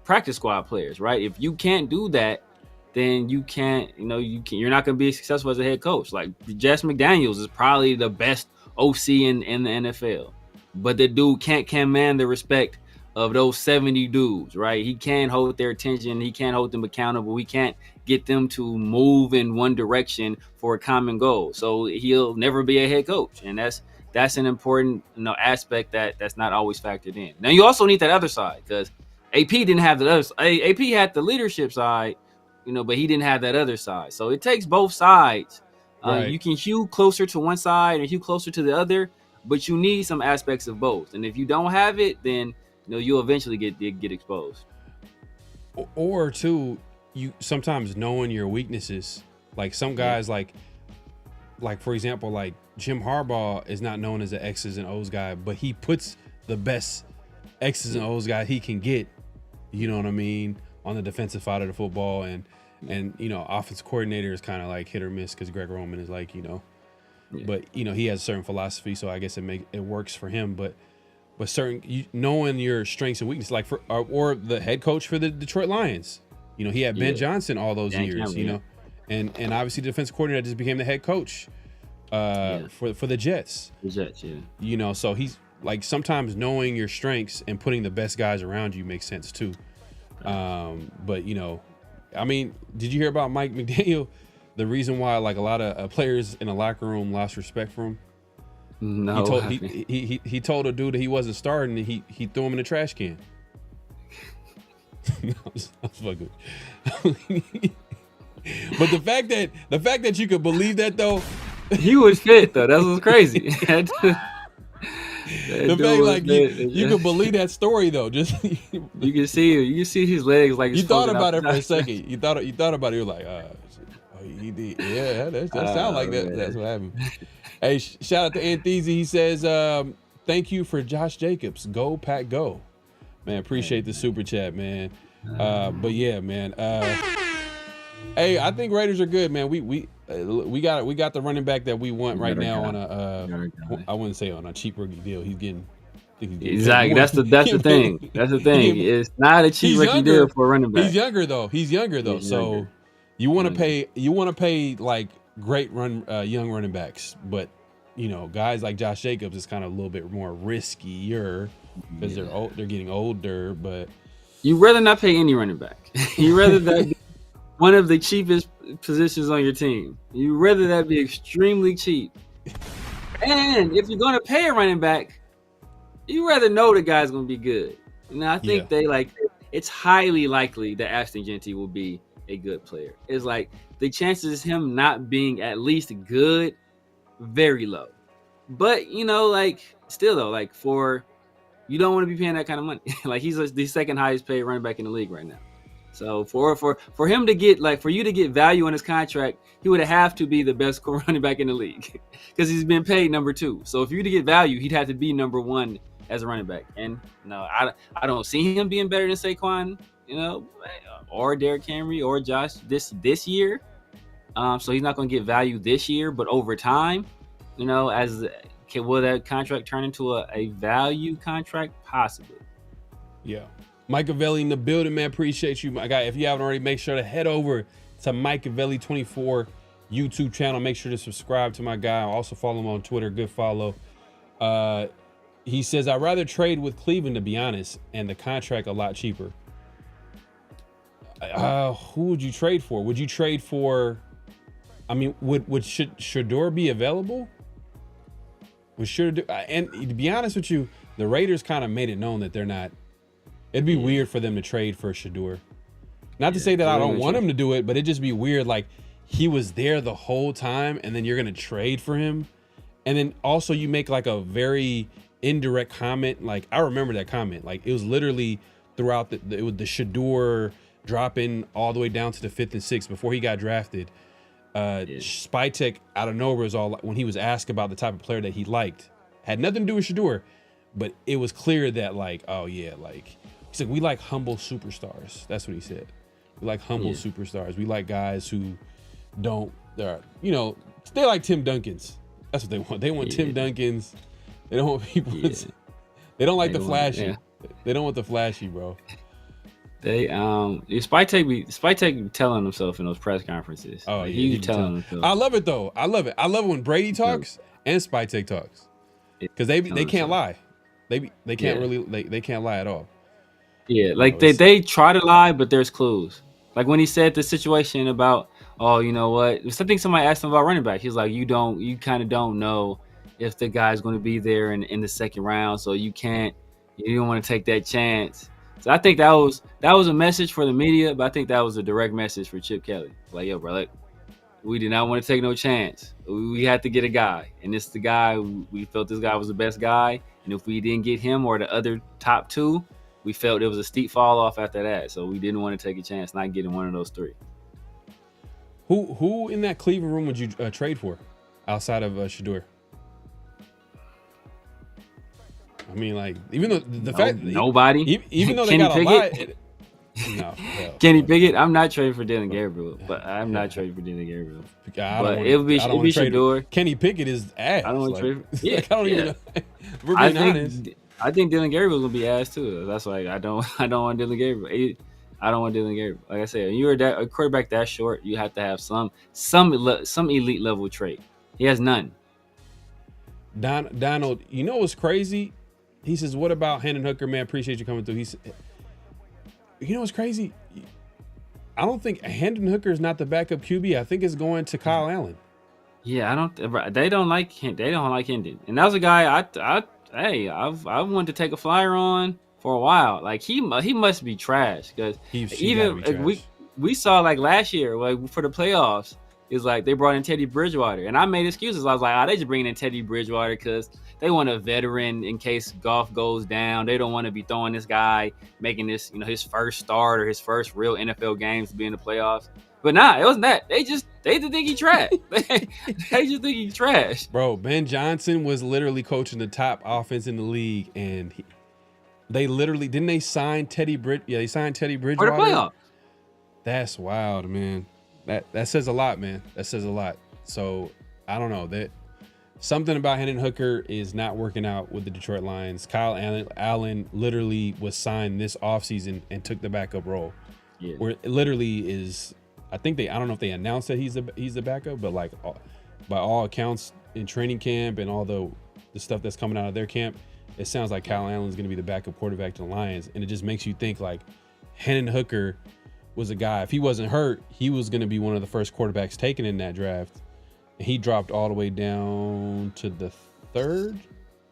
practice squad players, right? If you can't do that, then you're not gonna be successful as a head coach. Like Josh McDaniels is probably the best OC in the NFL, but the dude can't command the respect of those 70 dudes, right? He can't hold their attention. He can't hold them accountable. He can't get them to move in one direction for a common goal. So he'll never be a head coach. And that's an important aspect that's not always factored in. Now you also need that other side because AP didn't have the other side. AP had the leadership side, but he didn't have that other side. So it takes both sides. Right. You can hew closer to one side and hew closer to the other, but you need some aspects of both. And if you don't have it, then you'll eventually get exposed. Or two, you sometimes knowing your weaknesses. Like some guys, like for example, like Jim Harbaugh is not known as an X's and O's guy, but he puts the best X's and O's guy he can get. You know what I mean? On the defensive side of the football, and offensive coordinator is kind of like hit or miss because Greg Roman is like but he has a certain philosophy, so I guess it works for him, but certain knowing your strengths and weaknesses, like or the head coach for the Detroit Lions, he had Ben Johnson all those years, and obviously the defensive coordinator just became the head coach for the Jets. The Jets, so he's like sometimes knowing your strengths and putting the best guys around you makes sense too. But I mean, did you hear about Mike McDaniel? The reason why like a lot of players in the locker room lost respect for him. No, he told a dude that he wasn't starting, and he threw him in the trash can. I was fucking. But the fact that you could believe that though, he was fit though. That was crazy. The fact like you could believe that story though. Just you can see his legs like you thought about it for a second. You thought about it. You're like, he did. Yeah, that sounds like that. That's what happened. Hey, shout out to Anthony. He says, thank you for Josh Jacobs. Go Pack Go. Man, appreciate the super chat, man. But yeah, man. Hey, I think Raiders are good, man. We got the running back that we want right now on I wouldn't say on a cheap rookie deal. He's getting Exactly. That's the thing. That's the thing. It's not a cheap rookie deal for a running back. He's younger though. So you want to pay like great young running backs, but guys like Josh Jacobs is kind of a little bit more riskier because they're getting older. But you rather not pay any running back. You rather that be one of the cheapest positions on your team. You rather that be extremely cheap. And if you're going to pay a running back, you rather know the guy's going to be good. I think it's highly likely that Ashton Genty will be a good player. It's like the chances of him not being at least good, very low. But, still though, you don't want to be paying that kind of money. He's the second highest paid running back in the league right now. So for him to get for you to get value on his contract, he would have to be the best running back in the league because he's been paid number 2. So if you to get value, he'd have to be number 1 as a running back. And no, I don't see him being better than Saquon, or Derrick Henry or Josh this year. So he's not going to get value this year, but over time, will that contract turn into a value contract? Possibly. Yeah. Mikeavelli in the building, man. Appreciate you, my guy. If you haven't already, make sure to head over to Mikeavelli24 YouTube channel. Make sure to subscribe to my guy. Also follow him on Twitter. Good follow. He says, I'd rather trade with Cleveland, to be honest, and the contract a lot cheaper. Who would you trade for? Would you trade for, would Shedeur be available? And to be honest with you, the Raiders kind of made it known that they're not. It'd be weird for them to trade for Shedeur. Not to say that I don't want him to do it, but it'd just be weird. He was there the whole time, and then you're going to trade for him. And then also you make a very indirect comment. I remember that comment. It was literally throughout it was the Shedeur dropping all the way down to the 5th and 6th before he got drafted. Spytek out of nowhere was when he was asked about the type of player that he liked. Had nothing to do with Shedeur, but it was clear that he's like, we like humble superstars. That's what he said. We like humble superstars. We like guys who don't, they like Tim Duncans. That's what they want. They want Tim Duncans. They don't want people. They don't like the flashy. They don't want the flashy, bro. Spytek be telling himself in those press conferences. Oh, he's telling himself. I love it though. I love it. I love it when Brady talks and Spytek talks because they can't lie. They can't really they can't lie at all. Yeah, they try to lie, but there's clues. Like when he said the situation about, you know what? I think somebody asked him about running back. He's like, you kind of don't know if the guy's going to be there in the second round, so you don't want to take that chance. So I think that was a message for the media, but I think that was a direct message for Chip Kelly. Like, yo, bro, we did not want to take no chance. We had to get a guy, and it's the guy. We felt this guy was the best guy, and if we didn't get him or the other top 2, we felt it was a steep fall off after that. So we didn't want to take a chance not getting one of those 3. Who in that Cleveland room would you trade for outside of Shedeur? Even though the fact nobody, even though they Kenny got Pickett? a lot, Kenny Pickett. I'm not trading for Dylan Gabriel, but I'm not trading for Dylan Gabriel. But it would be Shedeur. Kenny Pickett is ass. I don't want to trade. I don't even. We're being honest. I think Dylan Gabriel's gonna be ass too. That's I don't want Dylan Gabriel. I don't want Dylan Gabriel. Like I said, you're a quarterback that short, you have to have some elite level trait. He has none. Donald, you know what's crazy? He says, "What about Hendon Hooker, man? Appreciate you coming through." He said, "You know what's crazy? I don't think Hendon Hooker is not the backup QB. I think it's going to Kyle Allen." Yeah, They don't like him. They don't like Hendon, and that was a guy I've wanted to take a flyer on for a while. He must be trash because we saw last year for the playoffs. It's they brought in Teddy Bridgewater, and I made excuses. I was like, they just bringing in Teddy Bridgewater because they want a veteran in case golf goes down. They don't want to be throwing this guy, making this his first start or his first real NFL games to be in the playoffs. But nah, it wasn't that. They just think he trash. They just think he's trash. Bro, Ben Johnson was literally coaching the top offense in the league, and they literally didn't they sign Teddy they signed Teddy Bridgewater for the playoffs. That's wild, man. That says a lot, man. That says a lot. So I don't know something about Hendon Hooker is not working out with the Detroit Lions. Kyle Allen literally was signed this offseason and took the backup role. Yeah. Where it literally is, I don't know if they announced that he's the backup, but like by all accounts in training camp and all the stuff that's coming out of their camp, it sounds like Kyle Allen's going to be the backup quarterback to the Lions. And it just makes you think like Hendon Hooker was a guy, if he wasn't hurt, he was going to be one of the first quarterbacks taken in that draft. And he dropped all the way down to the third.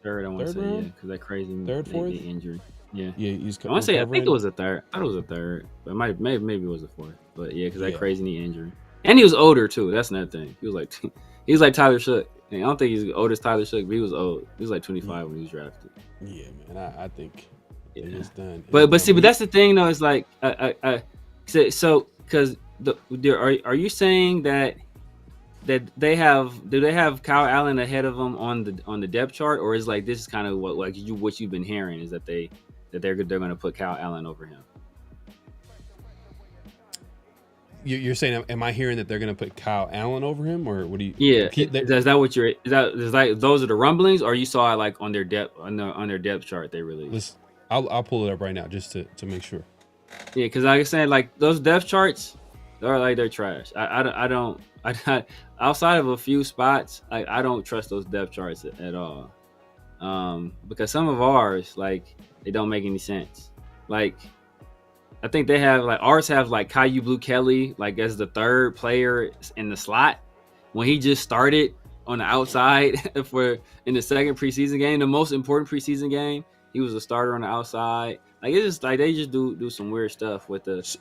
I want to say, round? yeah, because that crazy fourth injury. Yeah. He's I want to say, I think it was a third. I thought it was a third, but maybe it was a fourth. But yeah, because that crazy knee injury. And he was older too. That's another thing. He was like Tyler Shook. And I don't think he's old as Tyler Shook, but he was old. He was like 25 when he was drafted. Yeah, man. I think it was done. But that's the thing though. It's like so because are you saying that do they have Kyle Allen ahead of them on the depth chart, or is like this is kind of what you've been hearing is that they're going to put Kyle Allen over him? You're saying, am I hearing that they're going to put Kyle Allen over him, or what do you? Yeah, is that what is like those are the rumblings, or you saw it like on their depth chart they released? I'll pull it up right now just to make sure. Yeah, because like I said, like those depth charts, they're trash. I don't outside of a few spots, I don't trust those depth charts at all. Because some of ours, like, they don't make any sense. Like, I think they have ours have Caillou Blue Kelly as the third player in the slot when he just started on the outside in the second preseason game, the most important preseason game. He was a starter on the outside. It's just they just do some weird stuff with the.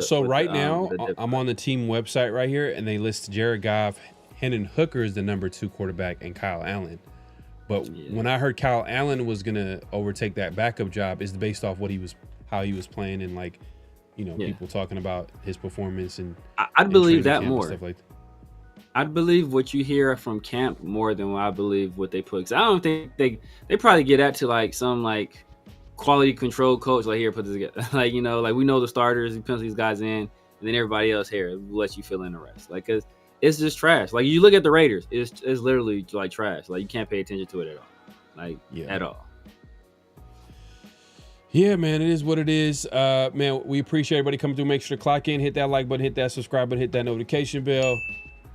So right now, I'm on the team website right here, and they list Jared Goff, Hendon Hooker is the number 2 quarterback, and Kyle Allen. But when I heard Kyle Allen was gonna overtake that backup job, is based off how he was playing, and people talking about his performance and. I'd believe that more. Stuff like that. I'd believe what you hear from camp more than what I believe what they put. 'Cause I don't think they probably get that to some quality control coach here put this together. We know the starters, he pencils these guys in, and then everybody else here lets you fill in the rest. 'Cause it's just trash. You look at the Raiders, it's literally trash. You can't pay attention to it at all. At all. Yeah, man, it is what it is. Man, we appreciate everybody coming through. Make sure to clock in, hit that like button, hit that subscribe button, hit that notification bell.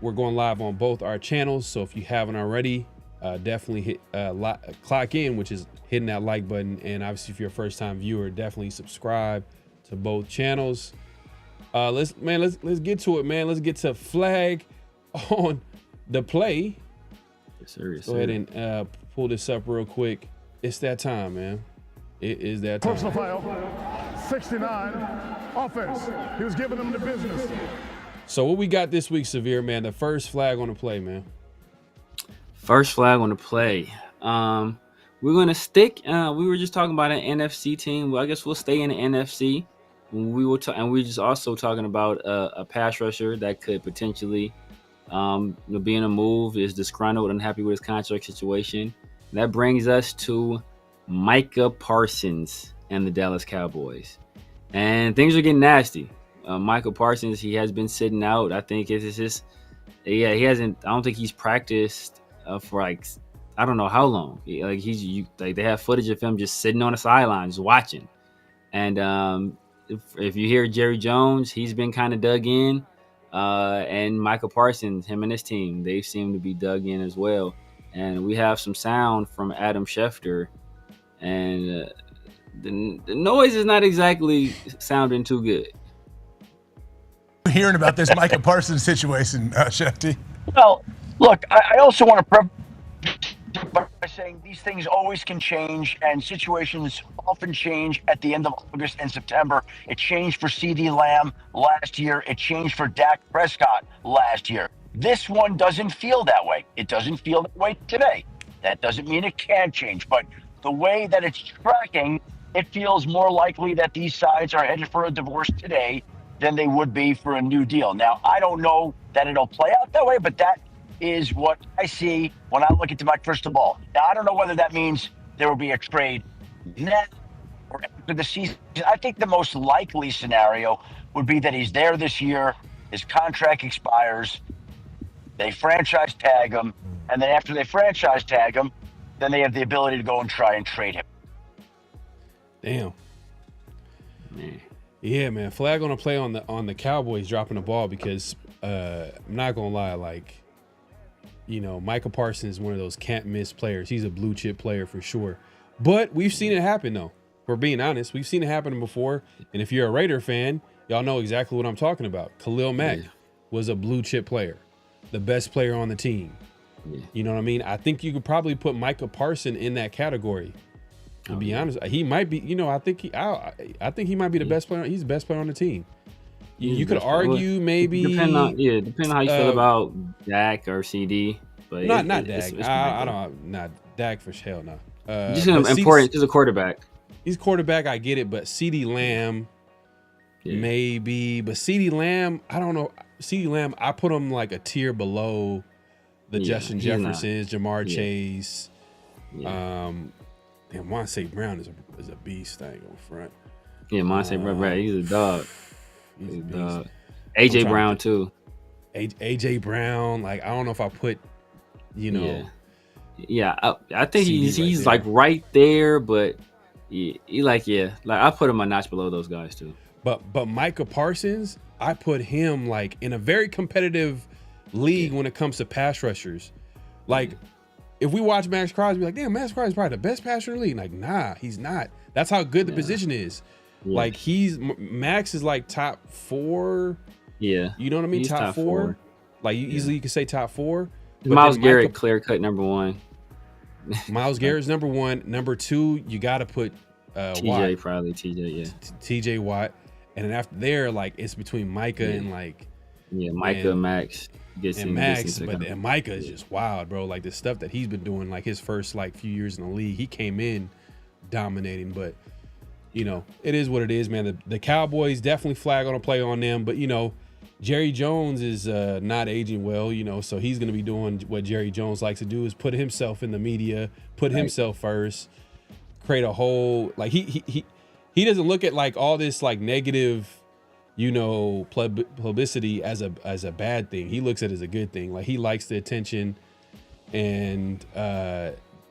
We're going live on both our channels, so if you haven't already, definitely hit clock in, which is hitting that like button. And obviously, if you're a first-time viewer, definitely subscribe to both channels. Let's get to it, man. Let's get to flag on the play. Yes, sir. Go ahead and pull this up real quick. It's that time, man. It is that time. Personal foul, 69, offense. He was giving them the business. So what we got this week, Severe, man? The first flag on the play, man. First flag on the play. We're gonna stick. We were just talking about an NFC team. Well, I guess we'll stay in the NFC. We will, and we're just also talking about a pass rusher that could potentially, be in a move, is disgruntled, unhappy with his contract situation. That brings us to Micah Parsons and the Dallas Cowboys, and things are getting nasty. Michael Parsons, he has been sitting out. I think it's just, he hasn't. I don't think he's practiced for I don't know how long. They have footage of him just sitting on the sidelines watching. And if you hear Jerry Jones, he's been kind of dug in. And Michael Parsons, him and his team, they seem to be dug in as well. And we have some sound from Adam Schefter, and the noise is not exactly sounding too good. Hearing about this Micah Parsons situation, Shefty? Well, look, I also want to by saying these things always can change, and situations often change at the end of August and September. It changed for CeeDee Lamb last year. It changed for Dak Prescott last year. This one doesn't feel that way. It doesn't feel that way today. That doesn't mean it can't change, but the way that it's tracking, it feels more likely that these sides are headed for a divorce today than they would be for a new deal. Now, I don't know that it'll play out that way, but that is what I see when I look into my crystal ball. Now, I don't know whether that means there will be a trade now or after the season. I think the most likely scenario would be that he's there this year, his contract expires, they franchise tag him, And then after they franchise tag him, then they have the ability to go and try and trade him. Damn. Man. Yeah, man. Flag on a play on the Cowboys dropping the ball because I'm not gonna lie, like, you know, Micah Parsons is one of those can't miss players. He's a blue chip player for sure. But we've seen it happen though. We're being honest. We've seen it happen before. And if you're a Raider fan, y'all know exactly what I'm talking about. Khalil Mack was a blue chip player, the best player on the team. Yeah. You know what I mean? I think you could probably put Micah Parsons in that category. To be honest, he might be. You know, I think he might be the best player. He's the best player on the team. You could argue maybe depending on how you feel about Dak or CD, but not Dak. I don't not Dak for hell no. Just important as a quarterback. He's quarterback. I get it, but CD Lamb maybe. But CD Lamb, I don't know. CD Lamb, I put him like a tier below the Justin Jeffersons, Jamar Chase. Yeah. And Monte Brown is a beast thing on front. Yeah, Monte Brown, he's a dog. He's a dog. AJ Brown too. AJ Brown, like I don't know if I put, you know. Yeah, I think he's like right there, but he I put him a notch below those guys too. But Micah Parsons, I put him like in a very competitive league when it comes to pass rushers. Like if we watch Max Crosby, like damn, Max Crosby's probably the best passer in the league. Like nah, he's not. That's how good the position is. Yeah. Like Max is like top 4. Yeah, you know what I mean. Top four. Like easily you could say top 4. Myles Garrett, clear cut number 1. Myles Garrett's number 1. Number 2, you got to put TJ Watt. Probably TJ. Yeah, TJ Watt. And then after there, like it's between Micah and like Micah, Max. And Micah is just wild, bro. Like the stuff that he's been doing, like his first like few years in the league, he came in dominating. But you know, it is what it is, man. The Cowboys definitely flag on a play on them, but you know, Jerry Jones is not aging well, you know, so he's gonna be doing what Jerry Jones likes to do is put himself in the media, put himself first, create a whole like he doesn't look at like all this like negative, you know, publicity as a bad thing. He looks at it as a good thing. Like he likes the attention and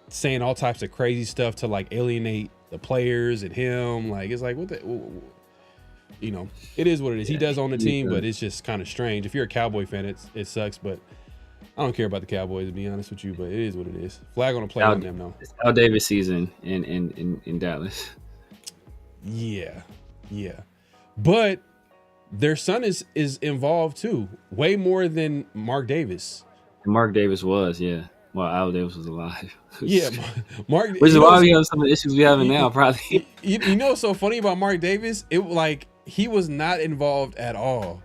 saying all types of crazy stuff to like alienate the players and him. Like it's like what the, you know, it is what it is. He does own the team, but it's just kind of strange. If you're a Cowboy fan, it sucks. But I don't care about the Cowboys to be honest with you. But it is what it is. Flag on a play on them though. It's Al Davis season in Dallas. Yeah. But their son is involved too, way more than Mark Davis. Mark Davis was, well, Al Davis was alive. Mark. Which is why we have some of the issues we have now, probably. You know what's so funny about Mark Davis? It like he was not involved at all,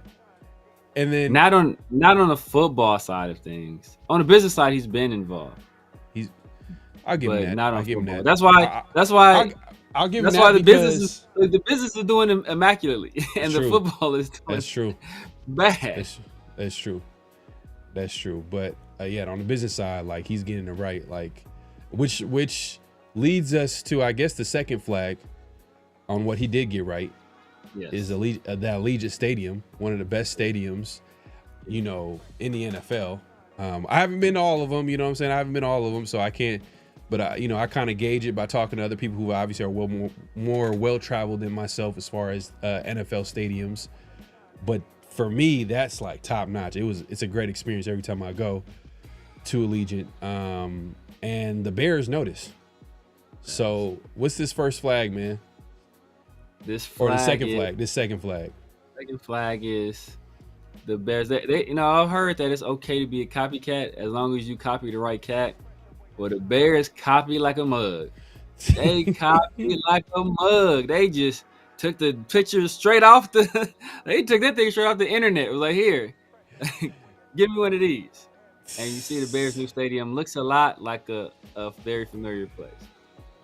and then not on the football side of things. On the business side, he's been involved. I'll give him that. Not on I'll give him football. that. That's why. I'll give him that's that why because the business is doing immaculately, and the football is doing that's true. Bad. That's true. But on the business side, like he's getting it right, like which leads us to I guess the second flag on what he did get right is the Allegiant Stadium, one of the best stadiums, you know, in the NFL. I haven't been to all of them, you know what I'm saying? I haven't been to all of them, so I can't. But I kind of gauge it by talking to other people who obviously are more well-traveled than myself as far as NFL stadiums. But for me, that's like top notch. It's a great experience every time I go to Allegiant. And the Bears notice. So what's this first flag, man? This second flag. Second flag is the Bears. They I've heard that it's okay to be a copycat as long as you copy the right cat. Well, the Bears copy like a mug. They copy like a mug. They just took the picture straight off they took that thing straight off the internet. It was like, here, give me one of these. And you see the Bears' new stadium looks a lot like a very familiar place.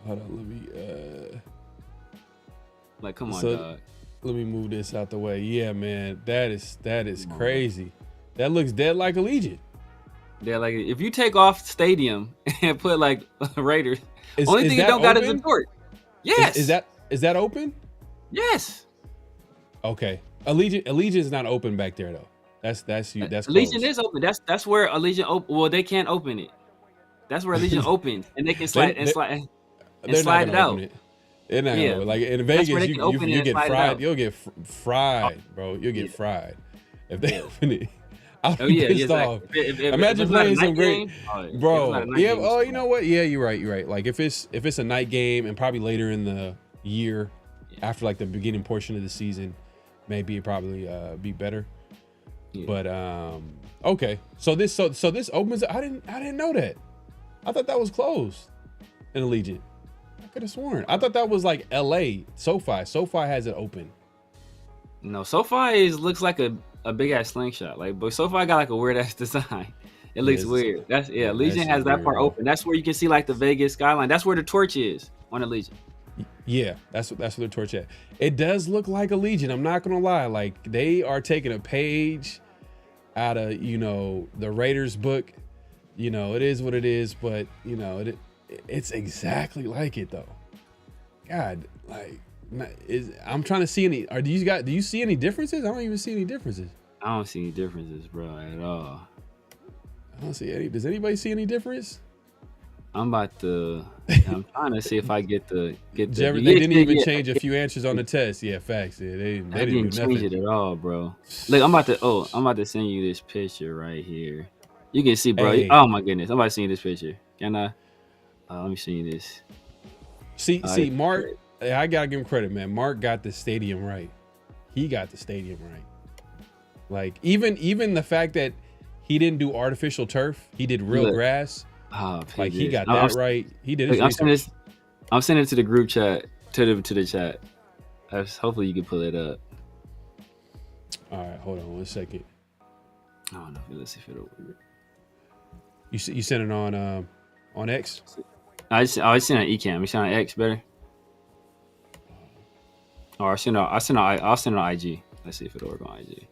Hold on, let me like, come on, dog. Let me move this out the way. Yeah, man, that is crazy. That looks dead like Allegiant. Yeah, like if you take off stadium and put like Raiders, only thing you don't got is the port. Yes. Is that open? Yes. Okay. Allegiant is not open back there though. That's you. That's Allegiant close. is open. That's where Allegiant well, they can't open it. That's where Allegiant opens, and they can slide They're slide not it gonna out. open it. They're not Yeah. gonna, like in That's where Vegas. they can open it You and get slide it fried. out. You'll get fried, bro. You'll get fried if they open it. I'll Oh be yeah, pissed yeah. off. If Imagine it's not a playing some night great, game, if it's bro. not a night Yeah. game, Oh, it's you know what? Yeah, you're right. You're right. Like if it's a night game and probably later in the year, after like the beginning portion of the season, maybe it probably be better. Yeah. But okay. So this opens. I didn't know that. I thought that was closed in Allegiant. I could have sworn. I thought that was like LA SoFi. SoFi has it open. No, SoFi looks like a big ass slingshot. Like, but SoFi got like a weird ass design. It looks weird. That's Allegiant has that part open. That's where you can see like the Vegas skyline. That's where the torch is on Allegiant. Yeah, that's where the torch at. It does look like Allegiant. I'm not gonna lie. Like they are taking a page out of the Raiders book. It is what it is, but it's exactly like it though. God, like I'm trying to see any. Do you see any differences? I don't even see any differences. I don't see any differences, bro, at all. I don't see any. Does anybody see any difference? I'm trying to see if I get the. They didn't even change a few answers on the test. Yeah, facts. Yeah, they didn't do change nothing. it at all, bro. Look, I'm about to send you this picture right here. You can see, bro. Hey. Oh my goodness, I'm about to send you this picture. Can I? Let me show you this. See, Mark. I gotta give him credit, man. Mark got the stadium right. He got the stadium right. Like even the fact that he didn't do artificial turf, he did real grass. Like he got that right. He did his research. I'm sending it to the group chat, to the chat. Hopefully you can pull it up. All right, hold on 1 second. I don't know. Let's see if it'll work. You sent it on X? I sent on Ecamm. You sent on X better? Or I'll send it on IG. Let's see if it'll work on IG.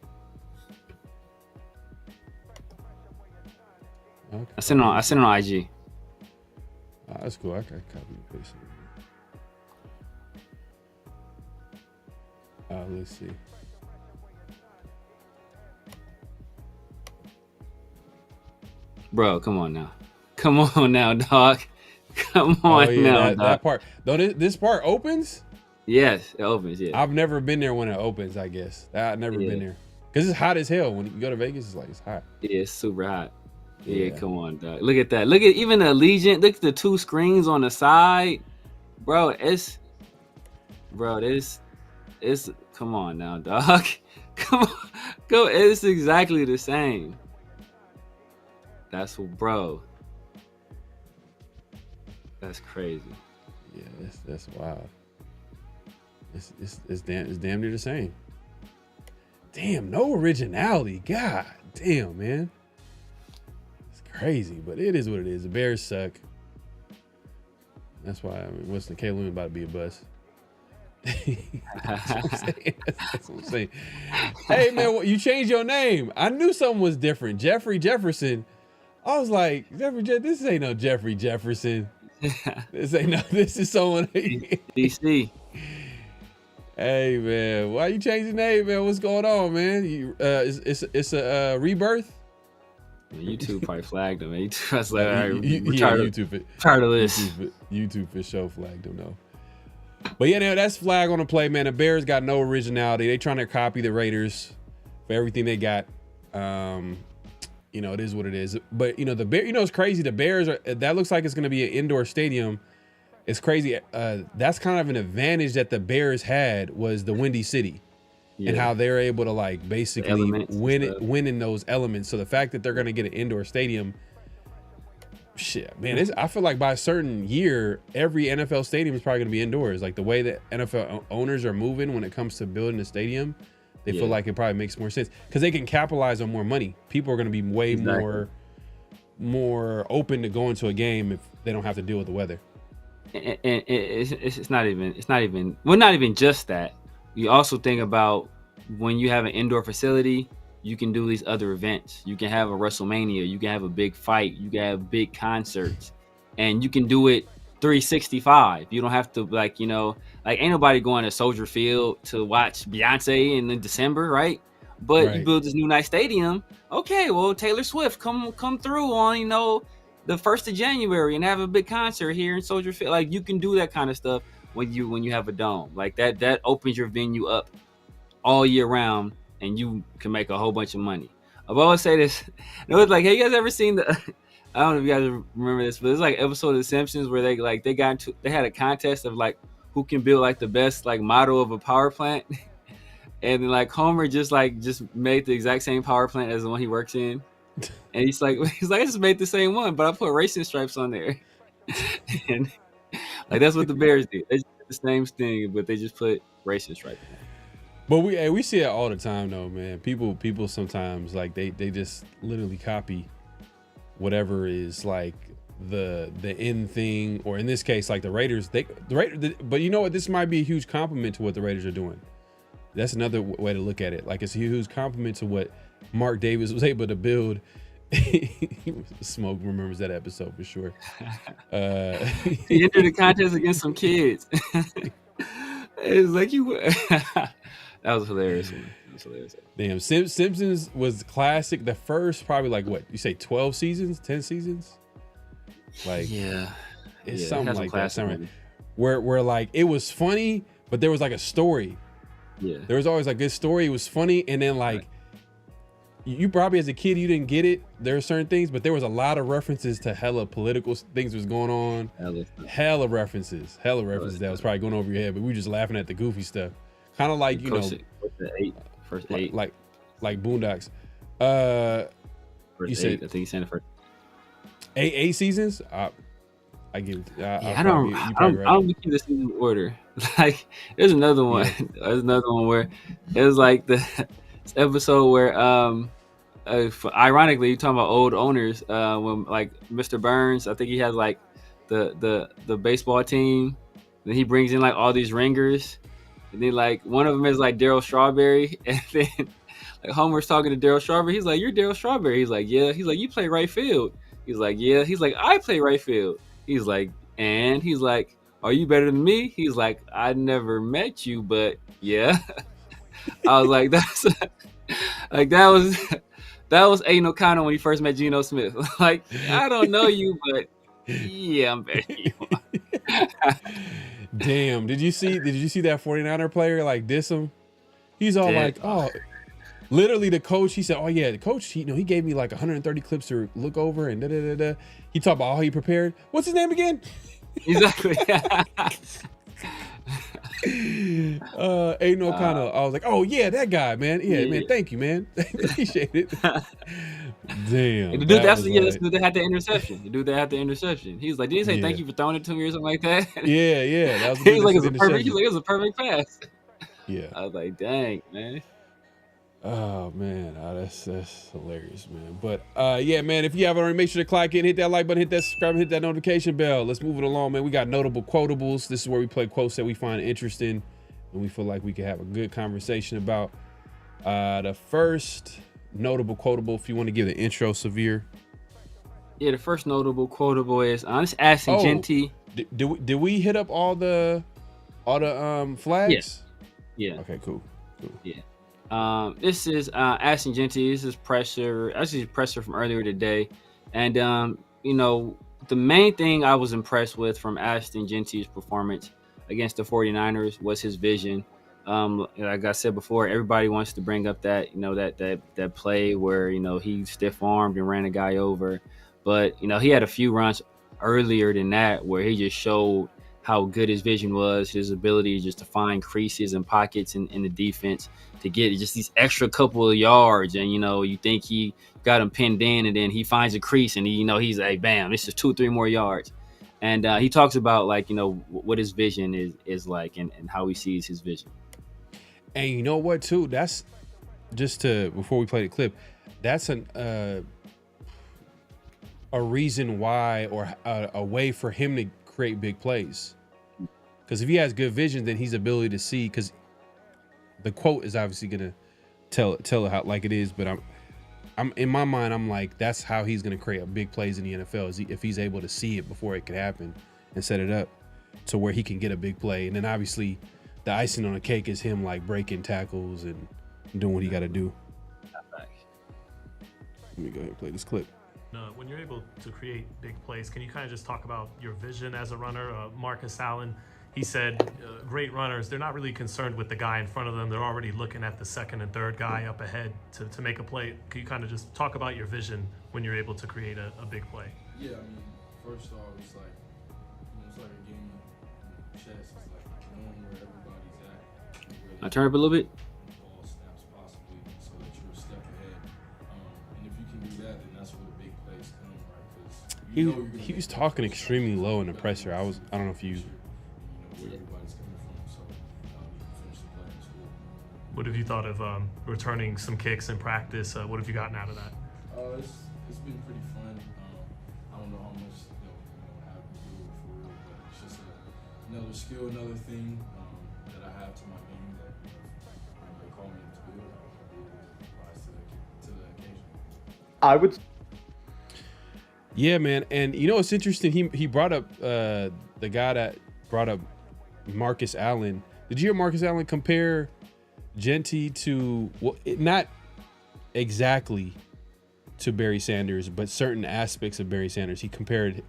Okay. I sent it on IG. That's cool. I can copy and paste it. Let's see. Bro, come on now. Come on now, dog. Come on now, dog. That part. Though this part opens? Yes, it opens, yeah. I've never been there when it opens, I guess. I've never been there. Because it's hot as hell. When you go to Vegas, it's hot. Yeah, it's super hot. Yeah, come on, dog. Look at that. Look at even the Allegiant. Look at the two screens on the side. Bro, this come on now, dog. Come on. Go, it's exactly the same. Bro. That's crazy. Yeah, that's wild. It's damn near the same. Damn, no originality. God damn, man. It's crazy, but it is what it is. The Bears suck. That's why Winston Caleb about to be a bust. That's what I'm saying. Hey man, you changed your name. I knew something was different. Jeffrey Jefferson. I was like, this ain't no Jeffrey Jefferson. This is someone. DC. Hey man, why you changing your name, man? What's going on, man? It's a rebirth. YouTube probably flagged him. Man. YouTube's like, all right, YouTube tired of this. YouTube for sure flagged him, though. But yeah, that's flag on the play, man. The Bears got no originality. They trying to copy the Raiders for everything they got. It is what it is. But the Bears, it's crazy. The Bears that looks like it's going to be an indoor stadium. It's crazy. That's kind of an advantage that the Bears had was the Windy City, and how they're able to basically win in those elements. So the fact that they're going to get an indoor stadium, shit, man. I feel like by a certain year, every NFL stadium is probably going to be indoors. Like the way that NFL owners are moving when it comes to building a stadium, they feel like it probably makes more sense because they can capitalize on more money. People are going to be way more open to going to a game if they don't have to deal with the weather. And it's not even just that. You also think about when you have an indoor facility, you can do these other events. You can have a WrestleMania, you can have a big fight, you can have big concerts, and you can do it 365. You don't have to ain't nobody going to Soldier Field to watch Beyonce in December, right? But you build this new nice stadium. Okay, well, Taylor Swift come through on, you know, the 1st of January and have a big concert here in Soldier Field. Like, you can do that kind of stuff when you have a dome. Like, that opens your venue up all year round, and you can make a whole bunch of money. I've always say this. It was like, hey, you guys ever seen the? I don't know if you guys remember this, but it's like an episode of The Simpsons where they had a contest of like who can build like the best like model of a power plant, and then like Homer just made the exact same power plant as the one he works in, and he's like I just made the same one, but I put racing stripes on there, and like that's what the Bears do. They just do the same thing, but they just put racing stripes on. But we see it all the time though, man. People sometimes like they just literally copy whatever is like the end thing, or in this case, like the Raiders. But you know what? This might be a huge compliment to what the Raiders are doing. That's another way to look at it. Like, it's a huge compliment to what Mark Davis was able to build. Smoke remembers that episode for sure. He entered the contest against some kids. It's like that was hilarious. Damn, Simpsons was classic. The first probably like what you say, 12 seasons, 10 seasons. Like, it's something like that. Something where like it was funny, but there was like a story. Yeah, there was always like this story. It was funny, and then like you probably as a kid you didn't get it. There are certain things, but there was a lot of references to hella political things was going on. Hella references that was probably going over your head, but we were just laughing at the goofy stuff. Kind of like, you know, first eight, like Boondocks. You said, I think you said the first eight seasons. I get it. I don't keep the season order. Like, there's another one. Yeah. There's another one where it was like the episode where ironically, you're talking about old owners. When like Mr. Burns, I think he has like the baseball team. Then he brings in like all these ringers. And then like one of them is like Darryl Strawberry, and then like Homer's talking to Darryl Strawberry. He's like, "You're Darryl Strawberry." He's like, "Yeah." He's like, "You play right field." He's like, "Yeah." He's like, "I play right field." He's like, "And?" He's like, "Are you better than me?" He's like, "I never met you, but yeah." I was like, "That's like that was Aiden O'Connell when he first met Geno Smith." Like, I don't know you, but yeah, I'm better than you. Damn, did you see that 49er player like diss him? He's all like, oh, literally the coach, he said, oh yeah, the coach, he gave me like 130 clips to look over and da-da-da-da. He talked about how he prepared. What's his name again? Exactly. Aiden O'Connell. I was like, oh yeah, that guy, man. Yeah, man, thank you, man. Appreciate it. Damn. The dude that had the interception. He's like, did he say thank you for throwing it to me or something like that? Yeah. That was he was like, it was a perfect pass. Yeah. I was like, dang, man. Oh man, that's hilarious, man. But yeah, man, if you haven't already, make sure to click in, hit that like button, hit that subscribe, and hit that notification bell. Let's move it along, man. We got notable quotables. This is where we play quotes that we find interesting and we feel like we can have a good conversation about. The first notable quotable, if you want to give the intro, Severe. Yeah, the first notable quotable is honest Ashton Genty. Did we hit up all the flags? Yeah. Okay, cool. Yeah. This is Ashton Genty. This is presser from earlier today. And the main thing I was impressed with from Ashton Genty's performance against the 49ers was his vision. Like I said before, everybody wants to bring up that that play where he stiff-armed and ran a guy over, but he had a few runs earlier than that where he just showed how good his vision was, his ability just to find creases and pockets in the defense to get just these extra couple of yards. And you think he got him pinned in, and then he finds a crease, and he's like, bam, this is 2-3 more yards. And he talks about what his vision is like and how he sees his vision. And you know what, too? That's just before we play the clip, that's a reason why, or a way for him to create big plays. Because if he has good vision, then he's ability to see. Because the quote is obviously gonna tell it how like it is. But I'm in my mind, I'm like, that's how he's gonna create big plays in the NFL. If he's able to see it before it could happen and set it up to where he can get a big play. And then obviously the icing on the cake is him like breaking tackles and doing what he got to do. Let me go ahead and play this clip. When you're able to create big plays, can you kind of just talk about your vision as a runner? Marcus Allen, he said great runners, they're not really concerned with the guy in front of them. They're already looking at the second and third guy up ahead to make a play. Can you kind of just talk about your vision when you're able to create a big play? Yeah, I mean, first off, it's like, it's like a game of chess. It's like knowing where everybody's at. I turn up a little bit. Ball snaps possibly so that you're a step ahead. And if you can do that, then that's where the big plays come, right? Because he was talking extremely low in the presser. I don't know if you. Where everybody's coming from, so you can finish the play in school. What have you thought of returning some kicks in practice? What have you gotten out of that? It's been pretty fun. I don't know how much have to do it for real, but it's just another skill, another thing that I have to my game that when they call me to do it, I'll be able to rise to the occasion. I would. Yeah, man, and it's interesting. He brought up the guy that brought up Marcus Allen. Did you hear Marcus Allen compare Genty to not exactly to Barry Sanders, but certain aspects of Barry Sanders? He compared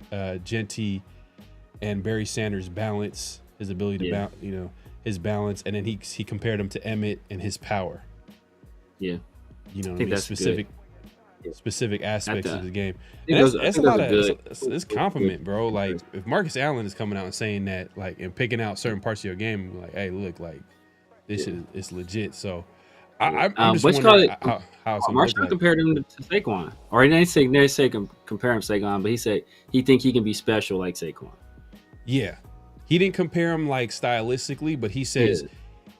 Genty and Barry Sanders' balance, his ability to his balance, and then he compared him to Emmett and his power. Yeah, I think that's specific aspects of the game. That's a lot of it's compliment, bro. Like if Marcus Allen is coming out and saying that, like, and picking out certain parts of your game, like, hey, look, like this is legit. So I'm just wondering how it's Marshall like. compared him to Saquon, or he didn't say compare him to Saquon, but he said he think he can be special like Saquon. Yeah, he didn't compare him like stylistically, but he says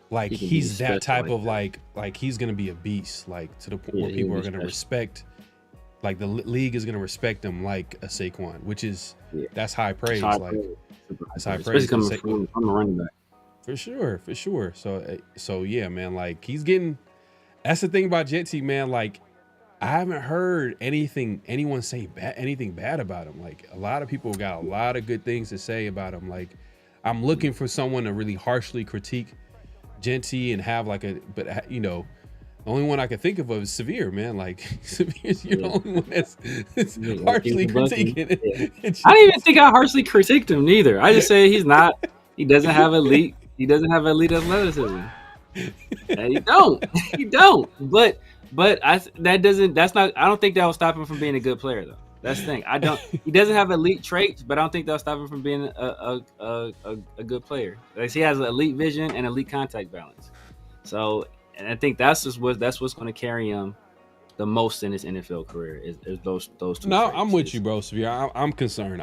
like he's that type of like he's gonna be a beast, like to the point where people are gonna respect. Like the league is gonna respect him like a Saquon, which is that's high praise. That's high praise, especially coming from a running back. For sure. So yeah, man. Like he's getting. That's the thing about Genty, man. Like I haven't heard anyone say anything bad about him. Like a lot of people got a lot of good things to say about him. Like I'm looking for someone to really harshly critique Genty and have like the only one I can think of is Severe, man. Like Severe's the only one that's harshly critiquing it. I didn't even think I harshly critiqued him neither. I just say he doesn't have elite athleticism. And he don't. But I don't think that will stop him from being a good player though. That's the thing. He doesn't have elite traits, but I don't think that'll stop him from being a good player. Like he has elite vision and elite contact balance. So, and I think that's what's going to carry him the most in his NFL career is those two. No, traits. I'm with you, bro. Severe. I'm concerned.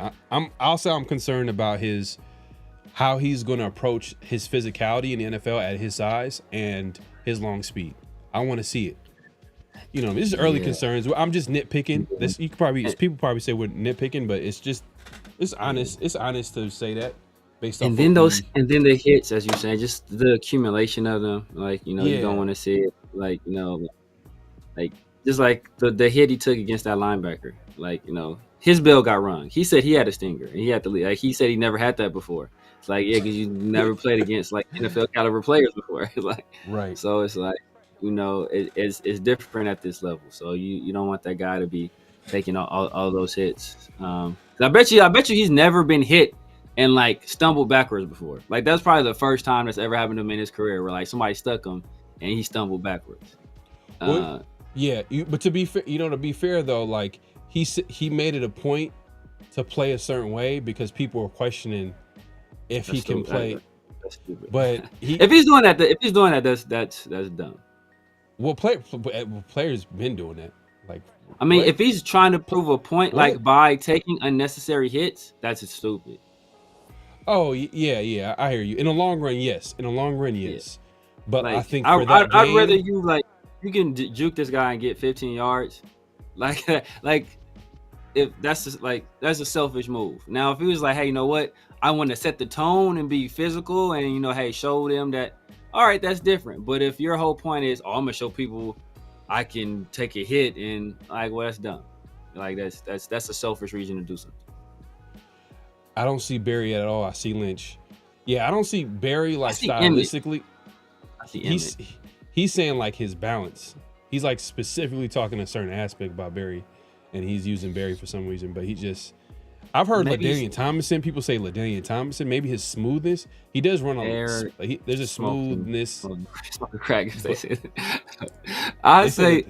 I'll say I'm concerned about how he's going to approach his physicality in the NFL at his size and his long speed. I want to see it. This is early concerns. I'm just nitpicking. This people probably say we're nitpicking, but it's honest. It's honest to say that based on. And then the hits, as you say, just the accumulation of them. Like you don't want to see it. Like like just like the hit he took against that linebacker. Like his bell got rung. He said he had a stinger and he had to leave. Like he said he never had that before. It's like because you never played against like NFL caliber players before. Like right. So it's like. It's different at this level. So you don't want that guy to be taking all those hits. I bet you he's never been hit and like stumbled backwards before. Like that's probably the first time that's ever happened to him in his career where like somebody stuck him and he stumbled backwards. But to be fair though, like he made it a point to play a certain way because people were questioning if he can play. That's stupid. But if he's doing that, that's dumb. Well, players been doing that. Like, I mean, if he's trying to prove a point, like by taking unnecessary hits, that's stupid. Oh yeah, I hear you. In the long run, yes. Yeah. But like, I think I'd rather you can juke this guy and get 15 yards, like if that's a selfish move. Now, if he was like, hey, you know what, I want to set the tone and be physical, and hey, show them that. All right, that's different. But if your whole point is, I'm gonna show people I can take a hit, and that's dumb. Like that's a selfish reason to do something. I don't see Barry at all. I see Lynch. Yeah, I don't see Barry like stylistically. I see Emmett. He's saying like his balance. he's like specifically talking a certain aspect about Barry, and he's using Barry for some reason. But he just, I've heard LaDainian Tomlinson. People say LaDainian Tomlinson. Maybe his smoothness. He does run on. There's a smoothness. Crack. I say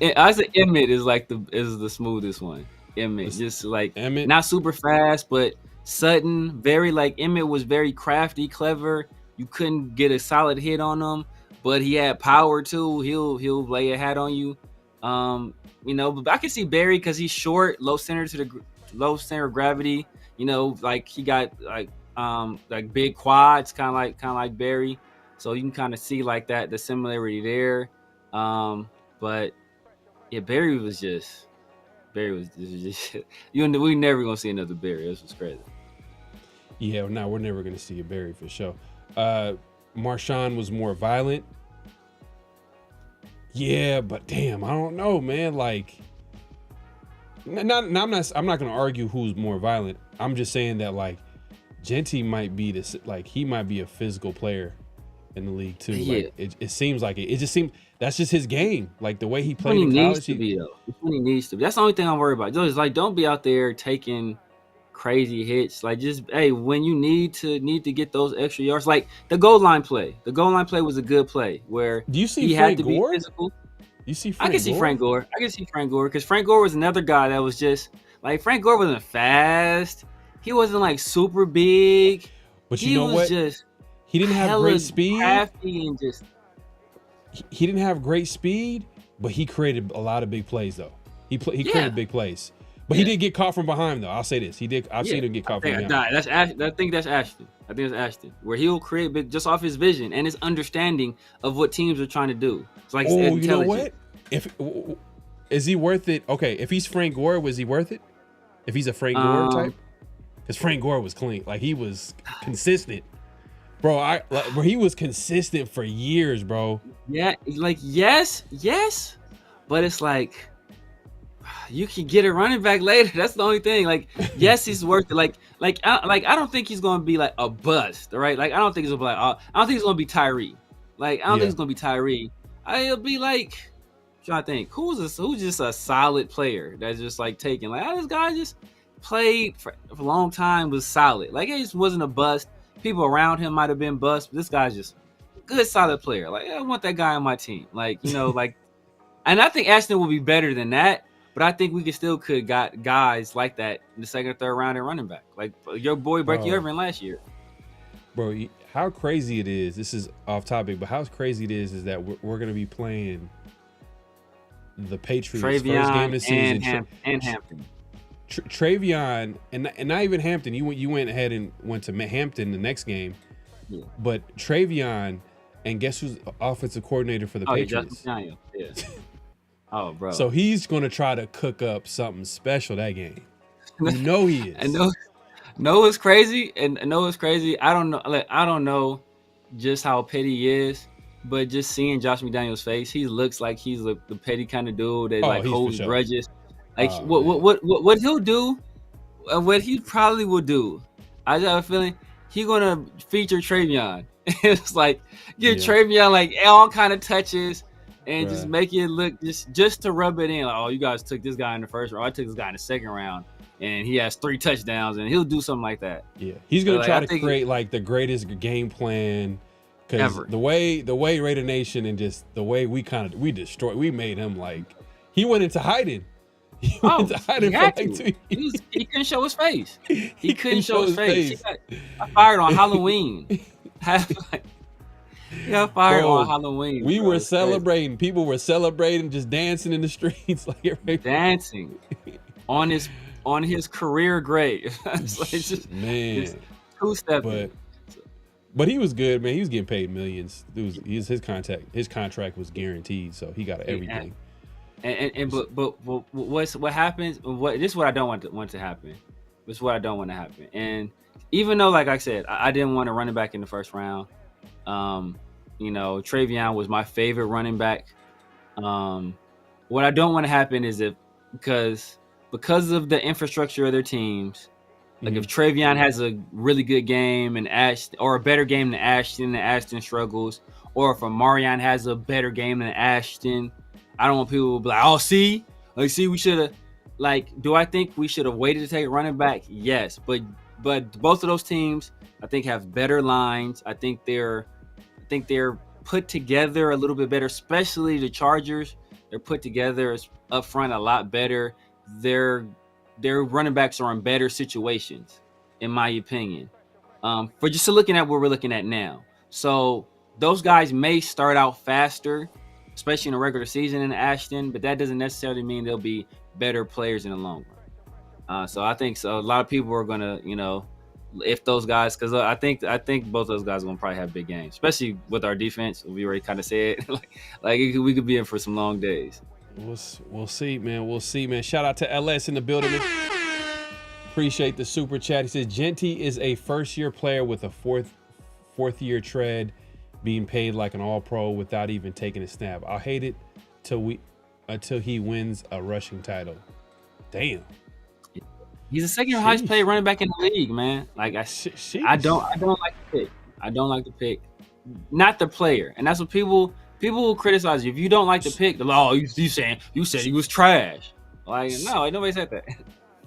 Emmett is the smoothest one. Emmett, just like Emmett, not super fast, but Sutton, very like Emmett was very crafty, clever. You couldn't get a solid hit on him, but he had power too. He'll lay a hat on you. But I can see Barry because he's short, low center of gravity. Like he got like big quads, kind of like Barry. So you can kind of see like that the similarity there. But yeah, Barry was just we never gonna see another Barry. This was crazy. Yeah, no, we're never gonna see a Barry for sure. Marshawn was more violent. Yeah, but damn, I don't know, man. Like, I'm not gonna argue who's more violent. I'm just saying that like, Genty might be this, like he might be a physical player in the league too. Yeah. Like, it seems like it. It just seems that's just his game. Like the way he played He in needs college. to be though. He needs to be. That's the only thing I'm worried about. Just like don't be out there taking crazy hits. Like just when you need to get those extra yards, like the goal line play. The goal line play was a good play where do you see he Frank had to Gore? be physical. You see I can see Frank Gore. I can see Frank Gore because Frank Gore was another guy that was just like Frank Gore wasn't fast. He wasn't like super big. But you know what? He didn't have great speed. Crafty and just he didn't have great speed, but he created a lot of big plays though. He created big plays. But he did get caught from behind though. I'll say this. He did. I've seen him get caught from behind. I think that's Ashton. I think it's Ashton, where he'll create big just off his vision and his understanding of what teams are trying to do. It's like you know what? Is he worth it? Okay, if he's Frank Gore, was he worth it? If he's a Frank Gore type, because Frank Gore was clean, like he was consistent, bro. He was consistent for years, bro. Yeah, like yes, but it's like you can get a running back later. That's the only thing. Like, yes, he's worth it. I don't think he's gonna be like a bust, right? Like, I don't think it's gonna be like, I don't think it's gonna be Tyree. Like, I don't think it's gonna be Tyree. It'll be like, I'm trying to think, who's just a solid player that's just like taking like, this guy just played for a long time, was solid. Like, he just wasn't a bust. People around him might have been bust, but this guy's just a good, solid player. Like, I want that guy on my team. Like, like, and I think Ashton will be better than that. But I think we could got guys like that in the second or third round and running back. Like your boy Brecky Irvin last year. Bro, how crazy it is. This is off topic, but how crazy it is that we're going to be playing the Patriots Travion first game of the season. And Hampton. Travion, and not even Hampton. You went ahead and went to Hampton the next game. Yeah. But Travion, and guess who's offensive coordinator for the Patriots? Yeah. Oh, bro. So he's going to try to cook up something special that game. You know he is. I know it's crazy. And I know it's crazy. I don't know. Like, I don't know just how petty he is, but just seeing Josh McDaniels' face, he looks like he's the petty kind of dude that holds grudges. Like what he'll do, what he probably will do. I just have a feeling he's going to feature Travion. It's like give Travion like all kind of touches. And just make it look just to rub it in. Like, oh, you guys took this guy in the first round. I took this guy in the second round, and he has 3 touchdowns, and he'll do something like that. Yeah, he's gonna try to create like the greatest game plan because the way Raider Nation and just the way we made him like he went into hiding. He went into hiding for like 2 years. He couldn't show his face. He couldn't show his face. He got fired on Halloween. Yeah, fired on Halloween. We were celebrating. People were celebrating, just dancing in the streets, like everybody. Dancing on his career grade. Man, 2-stepping. But he was good, man. He was getting paid millions. His contract was guaranteed, so he got everything. But what happens? This is what I don't want to happen. This is what I don't want to happen. And even though, like I said, I didn't want to run it back in the first round. Travion was my favorite running back. What I don't want to happen is because of the infrastructure of their teams, like if Travion has a really good game and or a better game than Ashton, and Ashton struggles, or if Marion has a better game than Ashton, I don't want people to be like, oh, see, we should have. Like, do I think we should have waited to take a running back? Yes, but both of those teams, I think, have better lines. I think they're put together a little bit better, especially the Chargers. They're put together up front a lot better. Their running backs are in better situations, in my opinion. For just looking at what we're looking at now. So those guys may start out faster, especially in a regular season in Ashton, but that doesn't necessarily mean they'll be better players in the long run. So I think a lot of people are gonna, if those guys, because I think both those guys are gonna probably have big games, especially with our defense. We already kind of said we could be in for some long days. We'll see, man. We'll see, man. Shout out to LS in the building. Appreciate the super chat. He says Genty is a first-year player with a fourth-year tread, being paid like an all-pro without even taking a snap. I'll hate it until he wins a rushing title. Damn. He's the second highest paid running back in the league, man. Like I don't like the pick. I don't like the pick. Not the player. And that's what people will criticize you. If you don't like the pick, they're like, oh, you said he was trash. Like, no, nobody said that.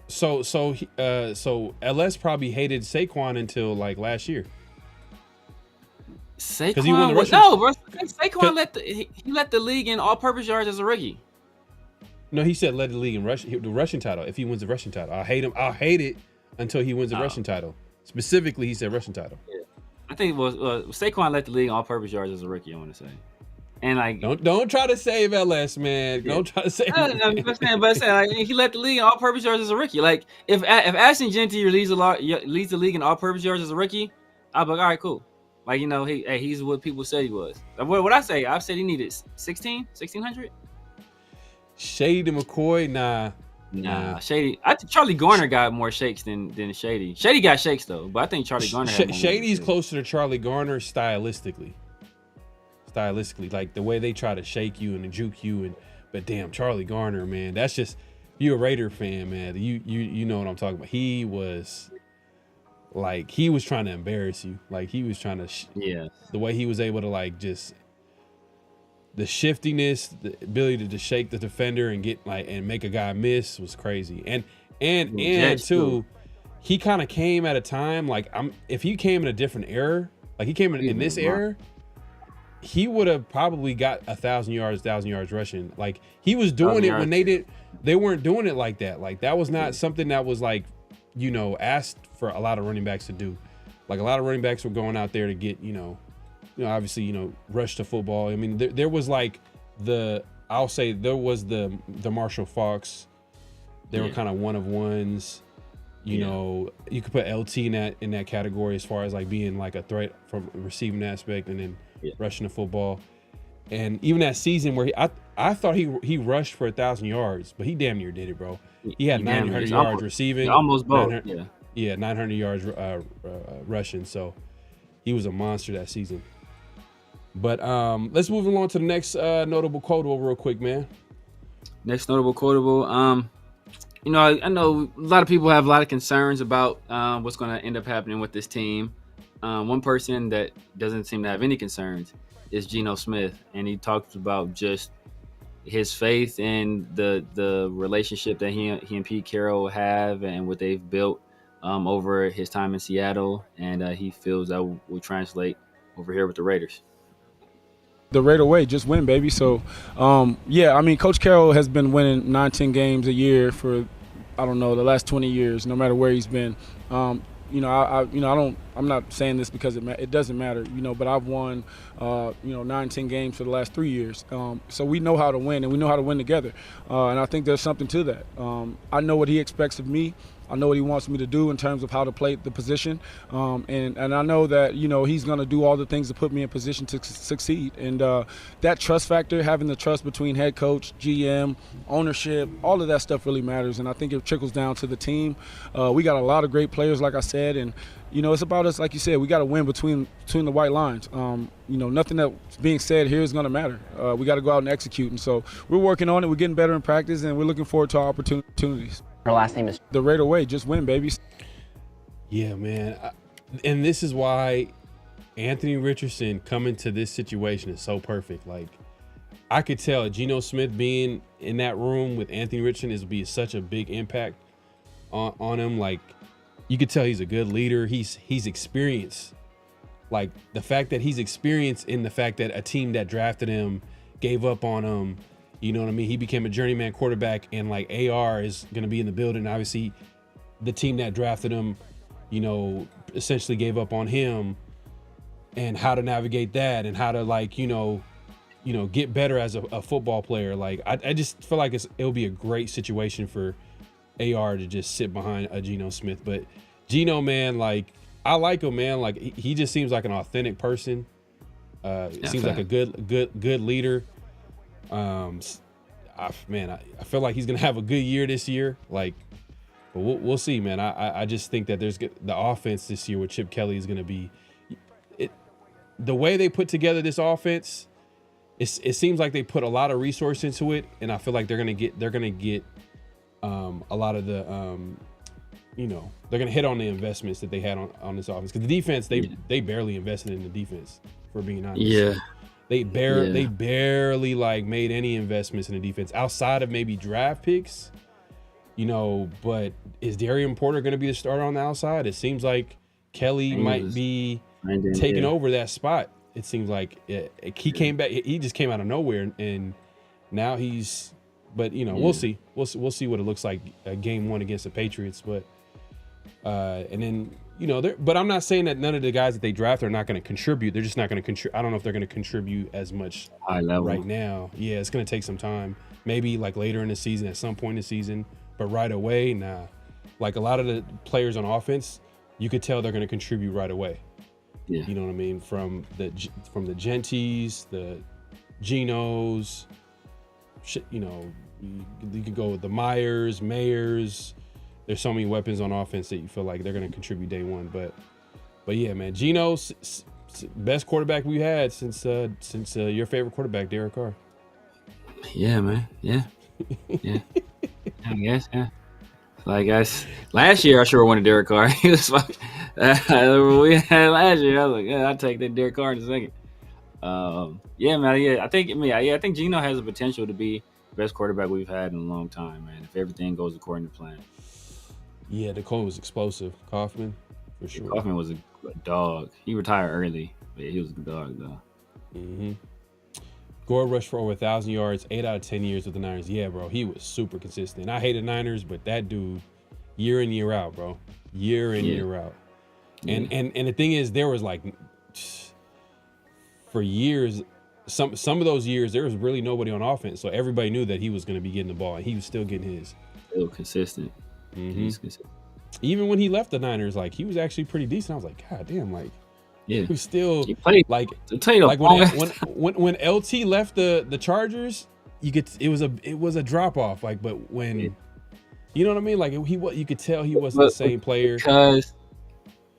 So LS probably hated Saquon until like last year. Saquon let the league in all-purpose yards as a rookie. No, he said let the league in the rushing title. If he wins the rushing title, I'll hate it until he wins the rushing title. Specifically, he said rushing title. Yeah. I think it was Saquon led the league in all-purpose yards as a rookie. I want to say, and like don't try to save LS, man. Yeah. Don't try to save. No, but like, he led the league in all-purpose yards as a rookie. Like if Ashton Genty leads the league in all-purpose yards as a rookie, I'll be like, all right, cool. Like, he's what people said he was. What I say? I said he needed 1,600. Shady McCoy, nah. Shady. I think Charlie Garner got more shakes than Shady. Shady got shakes though, but I think Charlie Garner. Shady's closer to Charlie Garner stylistically, like the way they try to shake you and juke you, but damn, Charlie Garner, man, that's just, you're a Raider fan, man. You know what I'm talking about. He was trying to embarrass you. Like he was trying to, the way he was able to like just. The shiftiness, the ability to shake the defender and get and make a guy miss was crazy. And too, he kind of came at a time if he came in a different era, like he came in this era, he would have probably got 1,000 yards rushing. Like he was doing it when they weren't doing it like that. Like that was not something that was asked for a lot of running backs to do. Like a lot of running backs were going out there to get, obviously, rush to football. I mean, there was there was the Marshall Faulks. They were kind of one of ones. You know, you could put LT in that category as far as being a threat from a receiving aspect and then rushing the football. And even that season where I thought he rushed for 1,000 yards, but he damn near did it, bro. He had 900 yards receiving, almost both. 900 yards rushing. So he was a monster that season. But let's move along to the next notable quotable real quick, man. Next notable quotable. I know a lot of people have a lot of concerns about what's going to end up happening with this team. One person that doesn't seem to have any concerns is Geno Smith, and he talked about just his faith in the relationship that he and Pete Carroll have and what they've built over his time in Seattle, and he feels that will translate over here with the Raiders. The Raider way, just win, baby. So, Coach Carroll has been winning 9-10 games a year for, I don't know, the last 20 years, no matter where he's been. I'm not saying this because it doesn't matter, but I've won, 9-10 games for the last 3 years. So we know how to win, and we know how to win together. And I think there's something to that. I know what he expects of me. I know what he wants me to do in terms of how to play the position. And I know that, he's going to do all the things to put me in position to succeed. And that trust factor, having the trust between head coach, GM, ownership, all of that stuff really matters. And I think it trickles down to the team. We got a lot of great players, like I said. And, it's about us, like you said, we got to win between the white lines. Nothing that's being said here is going to matter. We got to go out and execute. And so we're working on it. We're getting better in practice, and we're looking forward to our opportunities. Her last name is the Raider way. Just win, baby. Yeah, man. And this is why Anthony Richardson coming to this situation is so perfect. Like, I could tell Geno Smith being in that room with Anthony Richardson is be such a big impact on him. Like, you could tell he's a good leader. He's experienced. Like, the fact that he's experienced in the fact that a team that drafted him gave up on him, you know what I mean? He became a journeyman quarterback, and like AR is going to be in the building. Obviously, the team that drafted him, you know, essentially gave up on him, and how to navigate that and how to like, you know, get better as a football player. Like, I just feel like it'll be a great situation for AR to just sit behind a Geno Smith. But Geno, man, like, I like him, man. Like, he just seems like an authentic person. Seems like a good leader. I feel like he's gonna have a good year this year. Like, but we'll see, man. I just think that the offense this year with Chip Kelly is gonna be the way they put together this offense. It seems like they put a lot of resource into it, and I feel like they're gonna get a lot of the they're gonna hit on the investments that they had on this offense, because the defense they barely invested in the defense, for being honest. Yeah. They barely like made any investments in the defense outside of maybe draft picks, you know. But is Darian Porter going to be the starter on the outside? It seems like Kelly might be taking over that spot. It seems like he came back. He just came out of nowhere, and now he's. But you know, we'll see. We'll see what it looks like game 1 against the Patriots. But and then. You know, but I'm not saying that none of the guys that they draft are not going to contribute. They're just not going to contribute. I don't know if they're going to contribute as much right now. Yeah, it's going to take some time. Maybe like later in the season, at some point in the season. But right away, nah. Like, a lot of the players on offense, you could tell they're going to contribute right away. Yeah. You know what I mean? From the Genties, the Genos, you know, you could go with the Mayers. There's so many weapons on offense that you feel like they're going to contribute day one. But yeah, man, Geno's best quarterback we had since your favorite quarterback, Derek Carr. Yeah, man. Yeah. I guess, yeah. Like, last year I sure wanted Derek Carr. He was like, we had last year. I was like, yeah, I'll take that Derek Carr in a second. Yeah, man. Yeah, I think Geno has the potential to be the best quarterback we've had in a long time, man. If everything goes according to plan. Yeah, the Cole was explosive. Kaufman, for sure. Kaufman was a dog. He retired early, but he was a dog, though. Mm-hmm. Gore rushed for over 1,000 yards, 8 out of 10 years with the Niners. Yeah, bro, he was super consistent. I hated Niners, but that dude, year in, year out, bro. Year in, year out. And the thing is, there was like, for years, some of those years, there was really nobody on offense. So everybody knew that he was going to be getting the ball, and he was still getting his. Still consistent. Mm-hmm. Even when he left the Niners, like, he was actually pretty decent. I was like, God damn, like, yeah, he still like when LT left the Chargers, it was a drop off. Like, but when you know what I mean, like, you could tell he wasn't the same player, because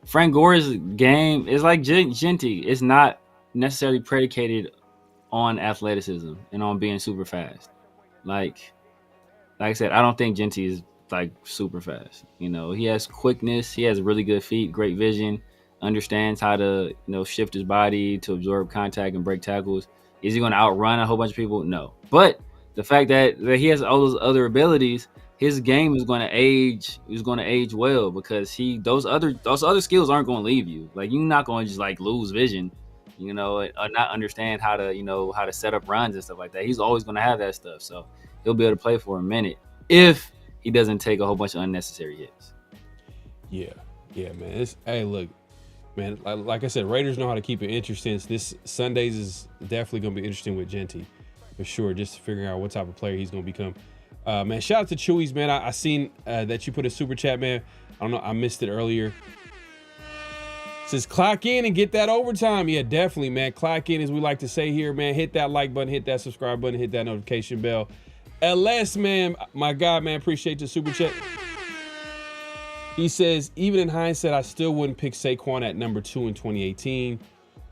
Frank Gore's game is like Genty. It's not necessarily predicated on athleticism and on being super fast. Like I said, I don't think Genty is like super fast. You know, he has quickness, he has really good feet, great vision, understands how to, shift his body to absorb contact and break tackles. Is he going to outrun a whole bunch of people? No. But the fact that he has all those other abilities, his game is going to age. Is going to age well, because those other skills aren't going to leave you. Like, you're not going to just like lose vision, or not understand how to set up runs and stuff like that. He's always going to have that stuff. So he'll be able to play for a minute if he doesn't take a whole bunch of unnecessary hits. Yeah, man. Hey, look, man. Like I said, Raiders know how to keep it interesting. This Sundays is definitely going to be interesting with Genty, for sure. Just figuring out what type of player he's going to become. Man, shout out to Chewy's, man. I seen that you put a super chat, man. I don't know, I missed it earlier. It says clock in and get that overtime. Yeah, definitely, man. Clock in, as we like to say here, man. Hit that like button, hit that subscribe button, hit that notification bell. LS, man, my God, man, appreciate the super chat. He says, even in hindsight, I still wouldn't pick Saquon at number 2 in 2018.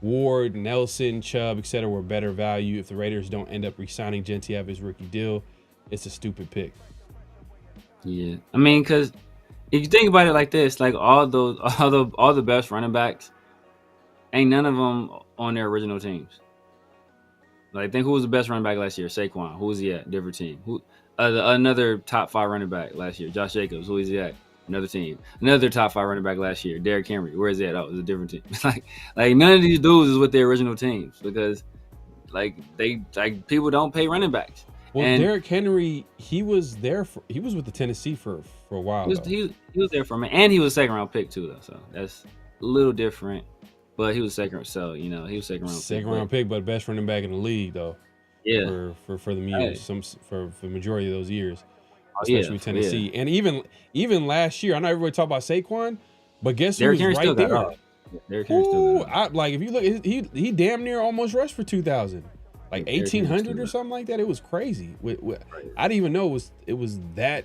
Ward, Nelson, Chubb, etc. were better value. If the Raiders don't end up re-signing Genty out of his rookie deal, it's a stupid pick. Yeah, I mean, because if you think about it like this, like all the best running backs, ain't none of them on their original teams. Like, think who was the best running back last year? Saquon. Who was he at? Different team. Who? Another top 5 running back last year. Josh Jacobs. Who is he at? Another team. Another top 5 running back last year. Derrick Henry. Where is he at? Oh, it was a different team. like none of these dudes is with their original teams because people don't pay running backs. Well, and Derrick Henry, he was with the Tennessee for a while. He was there for a minute, and he was a 2nd round pick too, though. So that's a little different. But he was second, so he was 2nd round pick, but best running back in the league though. Yeah, for the Mules, for the majority of those years, especially with Tennessee, and even last year. I know everybody talk about Saquon, but guess who was right there? Derrick Henry still like if you look, he damn near almost rushed for 2,000, like 1,800 or something like that. It was crazy. I didn't even know it was that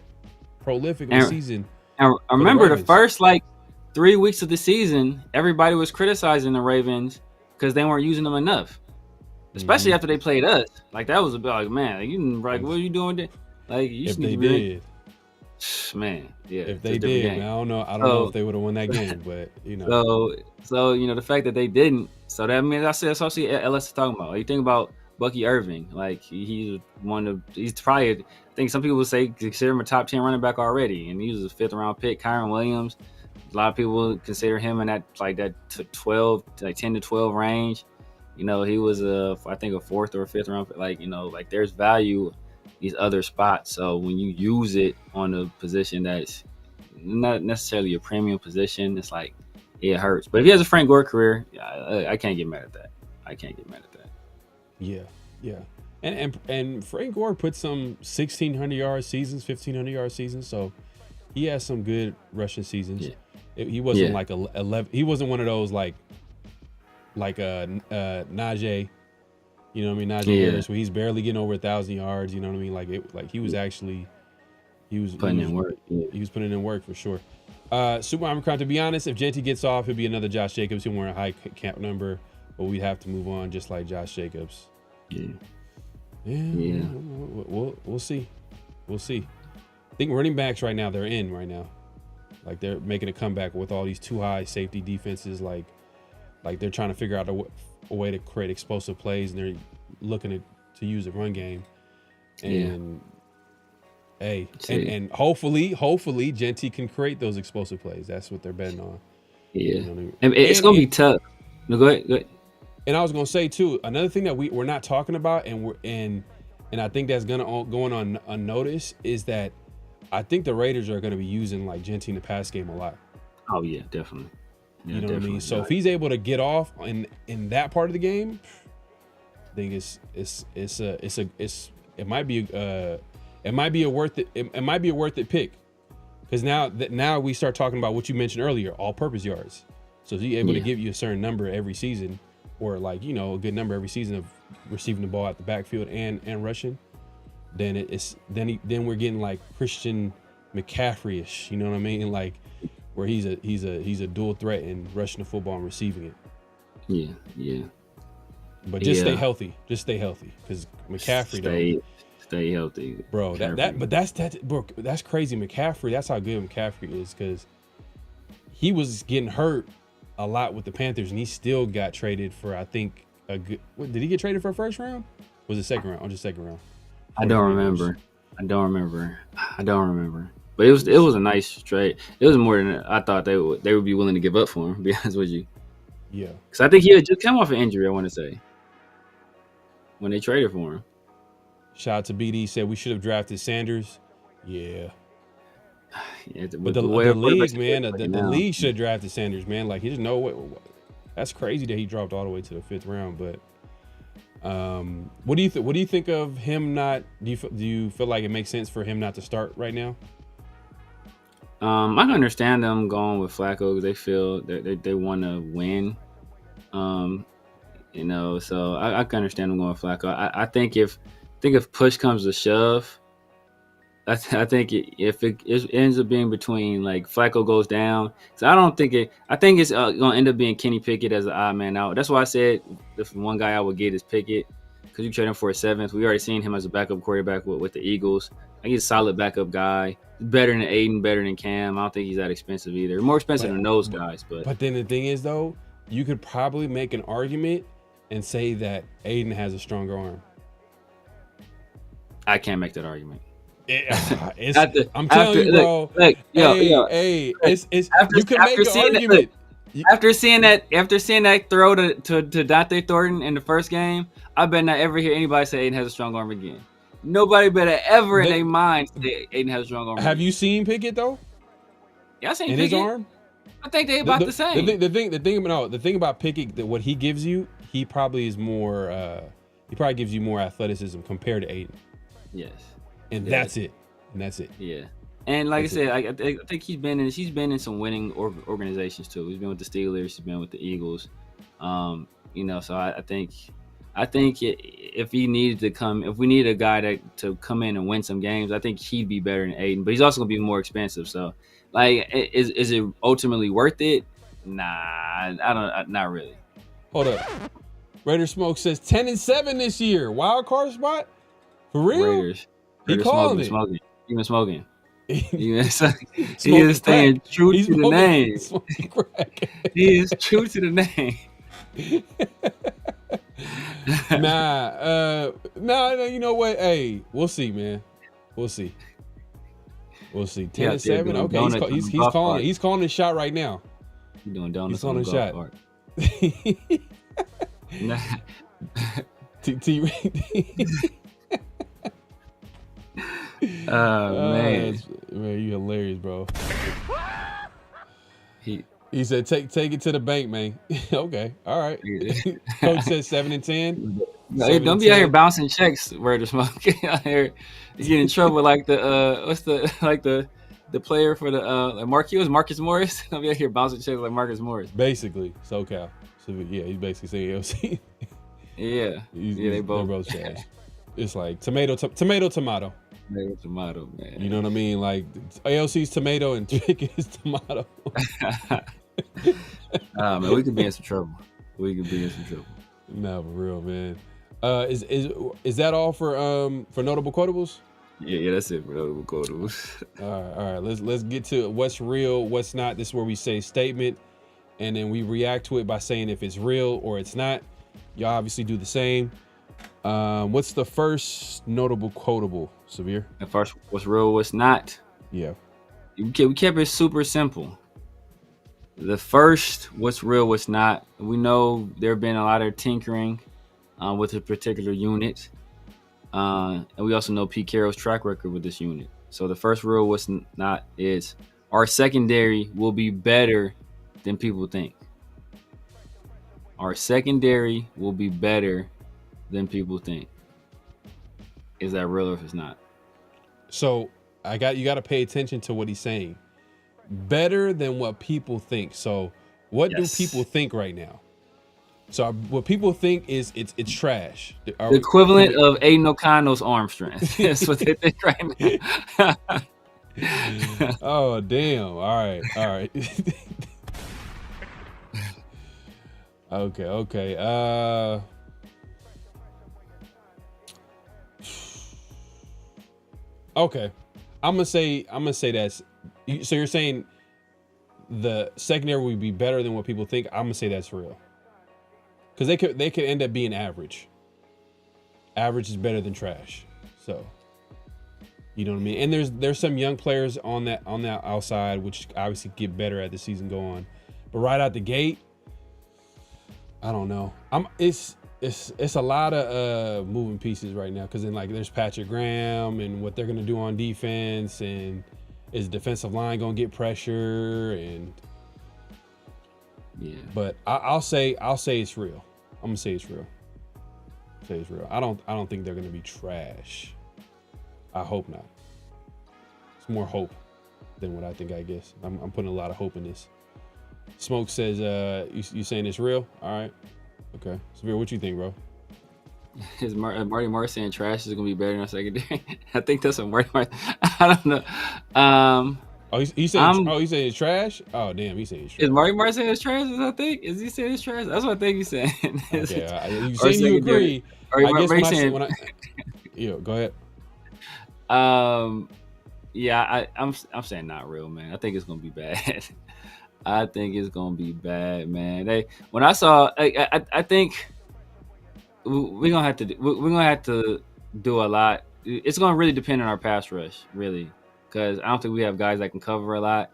prolific of a season. And I remember the first 3 weeks of the season, everybody was criticizing the Ravens because they weren't using them enough, especially after they played us. Like that was about man, what are you doing there? Like you if need they to be did, man, yeah. If they did, I don't know if they would have won that game, but So the fact that they didn't, so that means that's also LS is talking about. You think about Bucky Irving, like he's probably, I think some people would say consider him a top 10 running back already, and he was a 5th round pick. Kyron Williams. A lot of people consider him in that 12, 10 to 12 range. He was I think a 4th or 5th round. There's value these other spots. So when you use it on a position that's not necessarily a premium position, it's like it hurts. But if he has a Frank Gore career, I can't get mad at that. Yeah. And Frank Gore put some 1,600 yard seasons, 1,500 yard seasons. So he has some good rushing seasons. Yeah. He wasn't like 11. He wasn't one of those like Najee, you know what I mean? Najee Harris, where he's barely getting over 1,000 yards. You know what I mean? He was putting in work. Yeah. He was putting in work for sure. Super Omicron. To be honest, if Genty gets off, he'll be another Josh Jacobs. He'll wear a high camp number, but we'd have to move on just like Josh Jacobs. Yeah. We'll see. I think running backs right now, they're in right now. Like they're making a comeback with all these too high safety defenses. Like they're trying to figure out a way to create explosive plays, and they're looking to use the run game. And and hopefully Genty can create those explosive plays. That's what they're betting on. Yeah, you know what I mean? And it's gonna be tough. No, go ahead. And I was gonna say too, another thing that we're not talking about, and I think that's going on unnoticed, is that I think the Raiders are going to be using Genty in the pass game a lot. Oh yeah, definitely. Yeah, you know what I mean? So if he's able to get off in that part of the game, I think it might be a worth it pick, because now we start talking about what you mentioned earlier, all-purpose yards. So if he's able to give you a certain number every season, or a good number every season of receiving the ball at the backfield and rushing, then then we're getting like Christian McCaffrey-ish, you know what I mean? Where he's a dual threat in rushing the football and receiving it. Yeah. But just stay healthy. Because McCaffrey stay healthy, bro. That's crazy. McCaffrey. That's how good McCaffrey is, because he was getting hurt a lot with the Panthers, and he still got traded for, I think, a good. Did he get traded for a 1st round? Was it 2nd round? Or just 2nd round? I don't remember. But it was a nice trade. It was more than I thought they would be willing to give up for him, to be honest with you. Yeah. Because I think he had just come off an injury, I want to say, when they traded for him. Shout out to BD, said we should have drafted Sanders. Yeah. But the league, man, the league should have drafted Sanders, man. He just know that's crazy that he dropped all the way to the 5th round. But what do you think of him not? Do you feel like it makes sense for him not to start right now? I can understand them going with Flacco because they feel that they want to win. So I can understand them going with Flacco. I think if push comes to shove, I think if it ends up being between Flacco goes down, so I think it's gonna end up being Kenny Pickett as an odd man out. That's why I said if one guy I would get is Pickett, because you trade him for a 7th. We already seen him as a backup quarterback with the Eagles. I think he's a solid backup guy, better than Aiden, better than Cam. I don't think he's that expensive either. More expensive than those guys, but then the thing is though, you could probably make an argument and say that Aiden has a stronger arm? I can't make that argument. I'm telling you, bro. Hey, it's you can make an argument. After seeing that throw to Dante Thornton in the first game, I bet not ever hear anybody say Aiden has a strong arm again. Nobody better ever in their mind say Aiden has a strong arm. Have you seen Pickett though? Yeah, I seen Pickett. His arm. I think they about the same. The thing about Pickett, that what he gives you, he probably is more. He probably gives you more athleticism compared to Aiden. Yes. And that's it. Yeah. And like I said, I think he's been in some winning organizations too. He's been with the Steelers. He's been with the Eagles. So I think if he needed to come, if we need a guy to come in and win some games, I think he'd be better than Aiden. But he's also gonna be more expensive. So, like, is it ultimately worth it? Nah, I don't. Not really. Hold up. Raider Smoke says 10-7 this year. Wild card spot. For real? Raiders he calling it. He been smoking. He is staying true to the name. He is true to the name. Nah, you know what? Hey, we'll see, man. We'll see. 10-7. Okay, he's calling the shot right now. He's doing donuts. He's calling the shot. Man, you hilarious, bro. He said, "Take it to the bank, man." Okay, all right. Coach says 7-10. No, don't be out here bouncing checks, Raider Smoke. Out here, you get in trouble like the player for the Marcus Morris. Don't be out here bouncing checks like Marcus Morris. Basically, SoCal. So yeah, he's basically saying AOC. Yeah, they're both trash. It's like tomato. Tomato, man. You know what I mean? Like AOC's tomato and chicken is tomato. Man, we could be in some trouble. No, for real, man. Is that all for notable quotables? Yeah, that's it for notable quotables. All right. Let's get to what's real, what's not. This is where we say statement, and then we react to it by saying if it's real or it's not. Y'all obviously do the same. What's the first notable quotable, Severe? The first, what's real, what's not? Yeah. We kept it super simple. The first, what's real, what's not? We know there have been a lot of tinkering with a particular unit. And we also know Pete Carroll's track record with this unit. So the first real, what's not is our secondary will be better than people think. Our secondary will be better than people think. Is that real or if it's not? So you got to pay attention to what he's saying. Better than what people think. So what do people think right now? So what people think is it's trash. The equivalent of Aiden O'Connell's arm strength. That's what they think right now. Oh, damn. All right. Okay. Okay. I'm gonna say that's. So you're saying the secondary would be better than what people think? I'm gonna say that's real. Because they could end up being average. Average is better than trash. So you know what I mean? And there's some young players on that outside which obviously get better as the season go on. But right out the gate, I don't know. It's a lot of moving pieces right now because then like there's Patrick Graham and what they're gonna do on defense, and is defensive line gonna get pressure, and yeah. But I'll say it's real. I'm gonna say it's real. I don't think they're gonna be trash. I hope not. It's more hope than what I think. I guess I'm putting a lot of hope in this. Smoke says you saying it's real? All right. Okay. Severe, what you think, bro? Is Marty Morris saying trash is gonna be better than our secondary? I think that's what Marty Morris. I don't know. He's saying it's trash? Oh damn, he's saying it's trash. Is Marty Morris saying it's trash? I think. Is he saying it's trash? That's what I think he's saying. Okay, you saying you agree? I guess go ahead. Yeah, I'm saying not real, man. I think it's gonna be bad. I think it's gonna be bad, man. When I saw, I think we're gonna have to do a lot. It's gonna really depend on our pass rush, really, because I don't think we have guys that can cover a lot,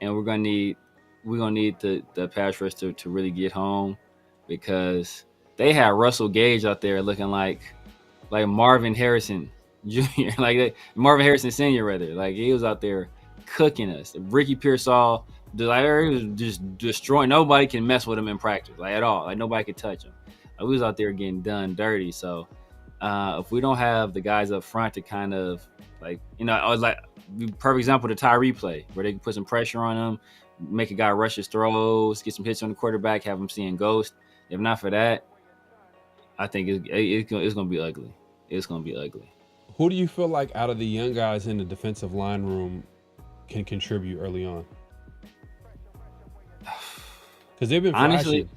and we're gonna need the pass rush to really get home, because they had Russell Gage out there looking like Marvin Harrison Jr. Marvin Harrison Sr. rather. Like, he was out there cooking us. Ricky Pearsall, he was just destroying. Nobody can mess with him in practice, at all. Nobody could touch him. We was out there getting done dirty. So if we don't have the guys up front to kind of perfect example, the Tyree play where they can put some pressure on him, make a guy rush his throws, get some hits on the quarterback, have him seeing ghost. If not for that, I think it's going to be ugly. It's going to be ugly. Who do you feel like out of the young guys in the defensive line room can contribute early on? Because they've been flashing.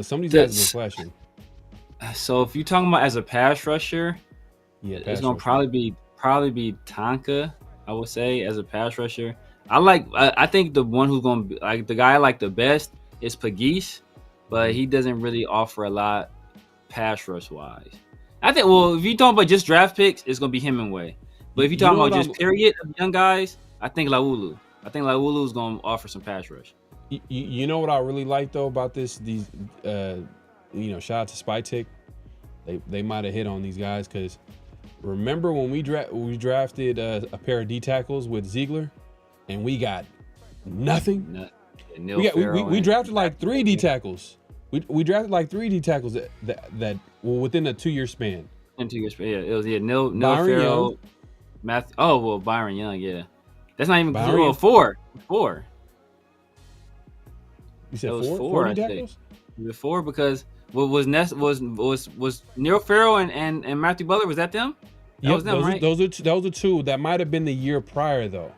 Some of these guys have been flashing. So if you're talking about as a pass rusher, it's going to probably be Tonka, I would say, as a pass rusher. I think the one who's going to be the guy I like the best is Pegues, but he doesn't really offer a lot pass rush wise. I think, if you're talking about just draft picks, it's going to be Hemingway. But if you're talking about just period of young guys, I think Laulu. I think Laulu is going to offer some pass rush. You know what I really like though about these shout out to Spy Tick. They might have hit on these guys, because remember when we drafted a pair of D tackles with Ziegler, and we got nothing. We drafted like 3 D tackles. We drafted like 3 D tackles that within a 2-year span. In 2 years, yeah, it was Neil Farrell, Matthew. Oh well, Byron Young, yeah. That's not even four. You said four D tackles? The 4 because was Neil Farrell and Matthew Butler, was that them? That was them, right? Those are 2. That might have been the year prior though.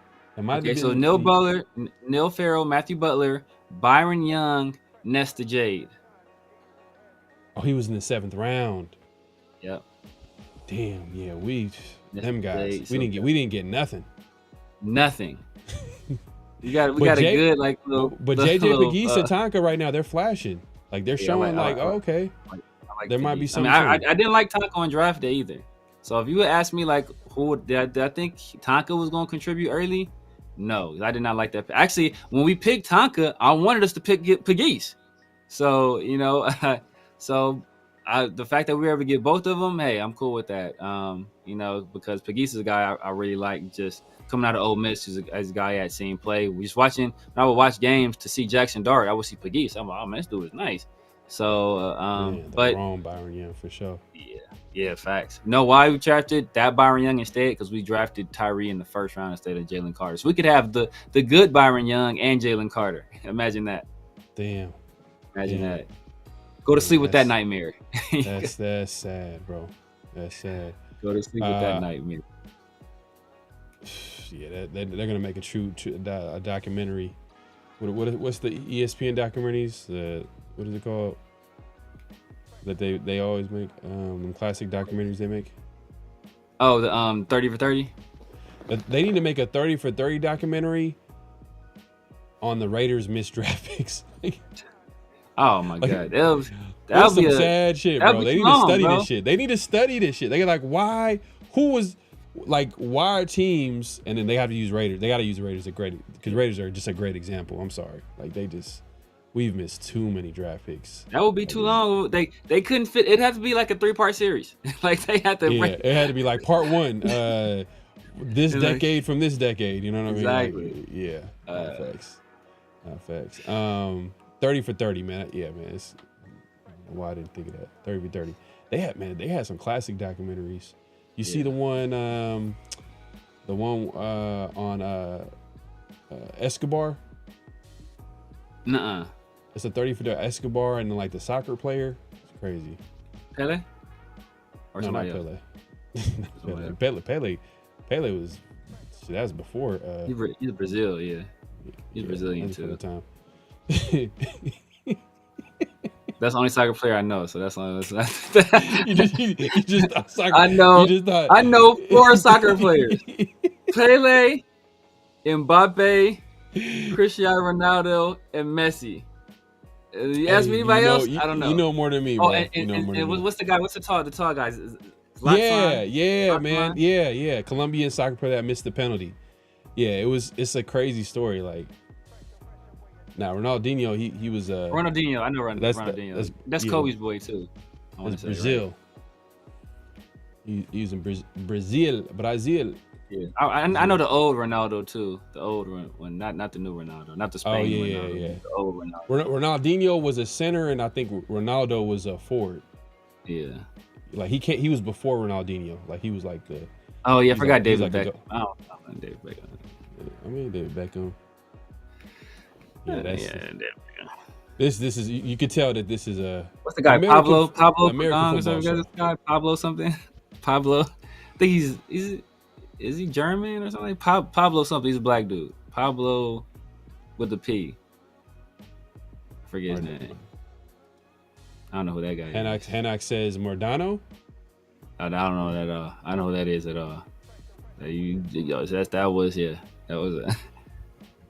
So Neil Farrell, Matthew Butler, Byron Young, Nesta Jade. Oh, he was in the 7th round. Yep. Damn, yeah, them guys. We didn't get nothing. Nothing. We got a good But JJ Pegues and Tonka right now, they're flashing. They're showing okay. There might be something. I didn't like Tonka on draft day either. So if you would ask me who did I think Tonka was going to contribute early? No, I did not like that. Actually, when we picked Tonka, I wanted us to pick Pegues. So the fact that we were able to get both of them, hey, I'm cool with that. Because Pegues is a guy I really like, just coming out of Ole Miss as a guy I had seen play. We just watching. When I would watch games to see Jackson Dart, I would see Pegues. I'm like, oh man, this dude is nice. So, but wrong Byron Young for sure. Yeah, facts. You know why we drafted that Byron Young instead? Because we drafted Tyree in the 1st round instead of Jalen Carter. So we could have the good Byron Young and Jalen Carter. Imagine that. Damn. Imagine that. Go to sleep with that nightmare. That's sad, bro. That's sad. Go to sleep with that nightmare. Yeah, they're gonna make a documentary. What's the ESPN documentaries? What is it called? That they always make classic documentaries they make. Oh, the 30 for 30. They need to make a 30 for 30 documentary on the Raiders' missed draft picks. Oh my God, that'll be some sad shit, bro. They need to study this shit. They need to study this shit. They get why are teams, and then they have to use Raiders. They got to use the Raiders because Raiders are just a great example. I'm sorry, we've missed too many draft picks. That would be too long. They couldn't fit. It had to be like a 3-part series. They had to. Yeah, it had to be like part 1. This decade from this decade. You know what I mean? Exactly. Facts. 30 for 30, man. Yeah, man. It's why I didn't think of that. 30 for 30. They had some classic documentaries. You see the one on Escobar? Nuh-uh. It's a 30 for the Escobar and then the soccer player. It's crazy. Pele? Or no, not Pele. Pele was that was before. He's Brazil, yeah. He's Brazilian too. Time. That's the only soccer player I know, so that's only. you just thought soccer. I know. I know 4 soccer players: Pele, Mbappe, Cristiano Ronaldo, and Messi. You ask me anybody else? I don't know. You know more than me, Oh, bro. and what's the guy? What's the tall guy? Yeah, man. Yeah. Colombian soccer player that missed the penalty. Yeah, it's a crazy story. Like, now Ronaldinho, he was Ronaldinho. I know Ronaldinho. That's Kobe's boy too. That's Brazil. Right? He was in Brazil. Yeah, I know the old Ronaldo too. The old one, not the new Ronaldo, not the Spain Ronaldo. Yeah. The old Ronaldo. Ronaldinho was a center, and I think Ronaldo was a forward. Yeah, like he was before Ronaldinho. Like he was like the. Oh yeah, I forgot David Beckham. I don't know David Beckham. I mean David Beckham. Yeah, David Beckham. This is you could tell that this is a. What's the guy? American Pablo something. Pablo. I think is he German or something? Pablo something. He's a black dude. Pablo with a P. I forget his name. I don't know who that guy is. Hanak says Mordano. I don't know that. I don't know who that is at all. That was it.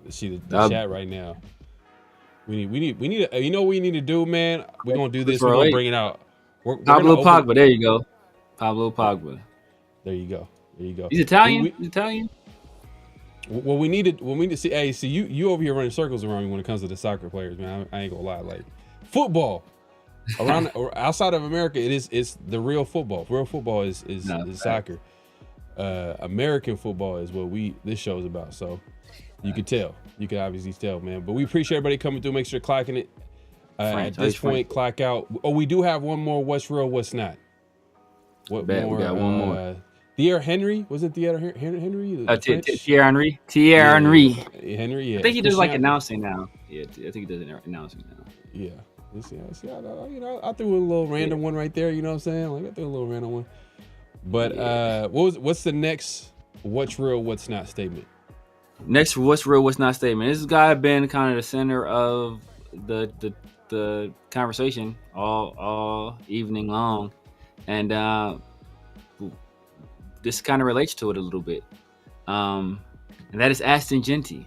See the chat right now. We need. You know what we need to do, man? We're gonna do this. We're gonna bring it out. Pablo Pogba. There you go. Pablo Pogba. There you go. He's Italian. He's Italian. Well, we need to see. Hey, see you over here running circles around me when it comes to the soccer players, man. I ain't gonna lie. Like football, around or outside of America, it's the real football. Real football is soccer. American football is what this show is about. So you could tell. You can obviously tell, man. But we appreciate everybody coming through. Make sure to clocking it. At this point, clock out. Oh, we do have one more. What's real? What's not? What more? We got one more. Thierry Henry, was it Thierry Henry? Thierry Henry. Henry, yeah. I think he does like announcing now. Yeah, I think he does announcing now. Yeah. I threw a little random one right there. You know what I'm saying? Like I threw a little random one. But what's the next? What's real? What's not statement? Next, what's real? What's not statement? This guy been kind of the center of the conversation all evening long, and this kind of relates to it a little bit. And that is Ashton Genty.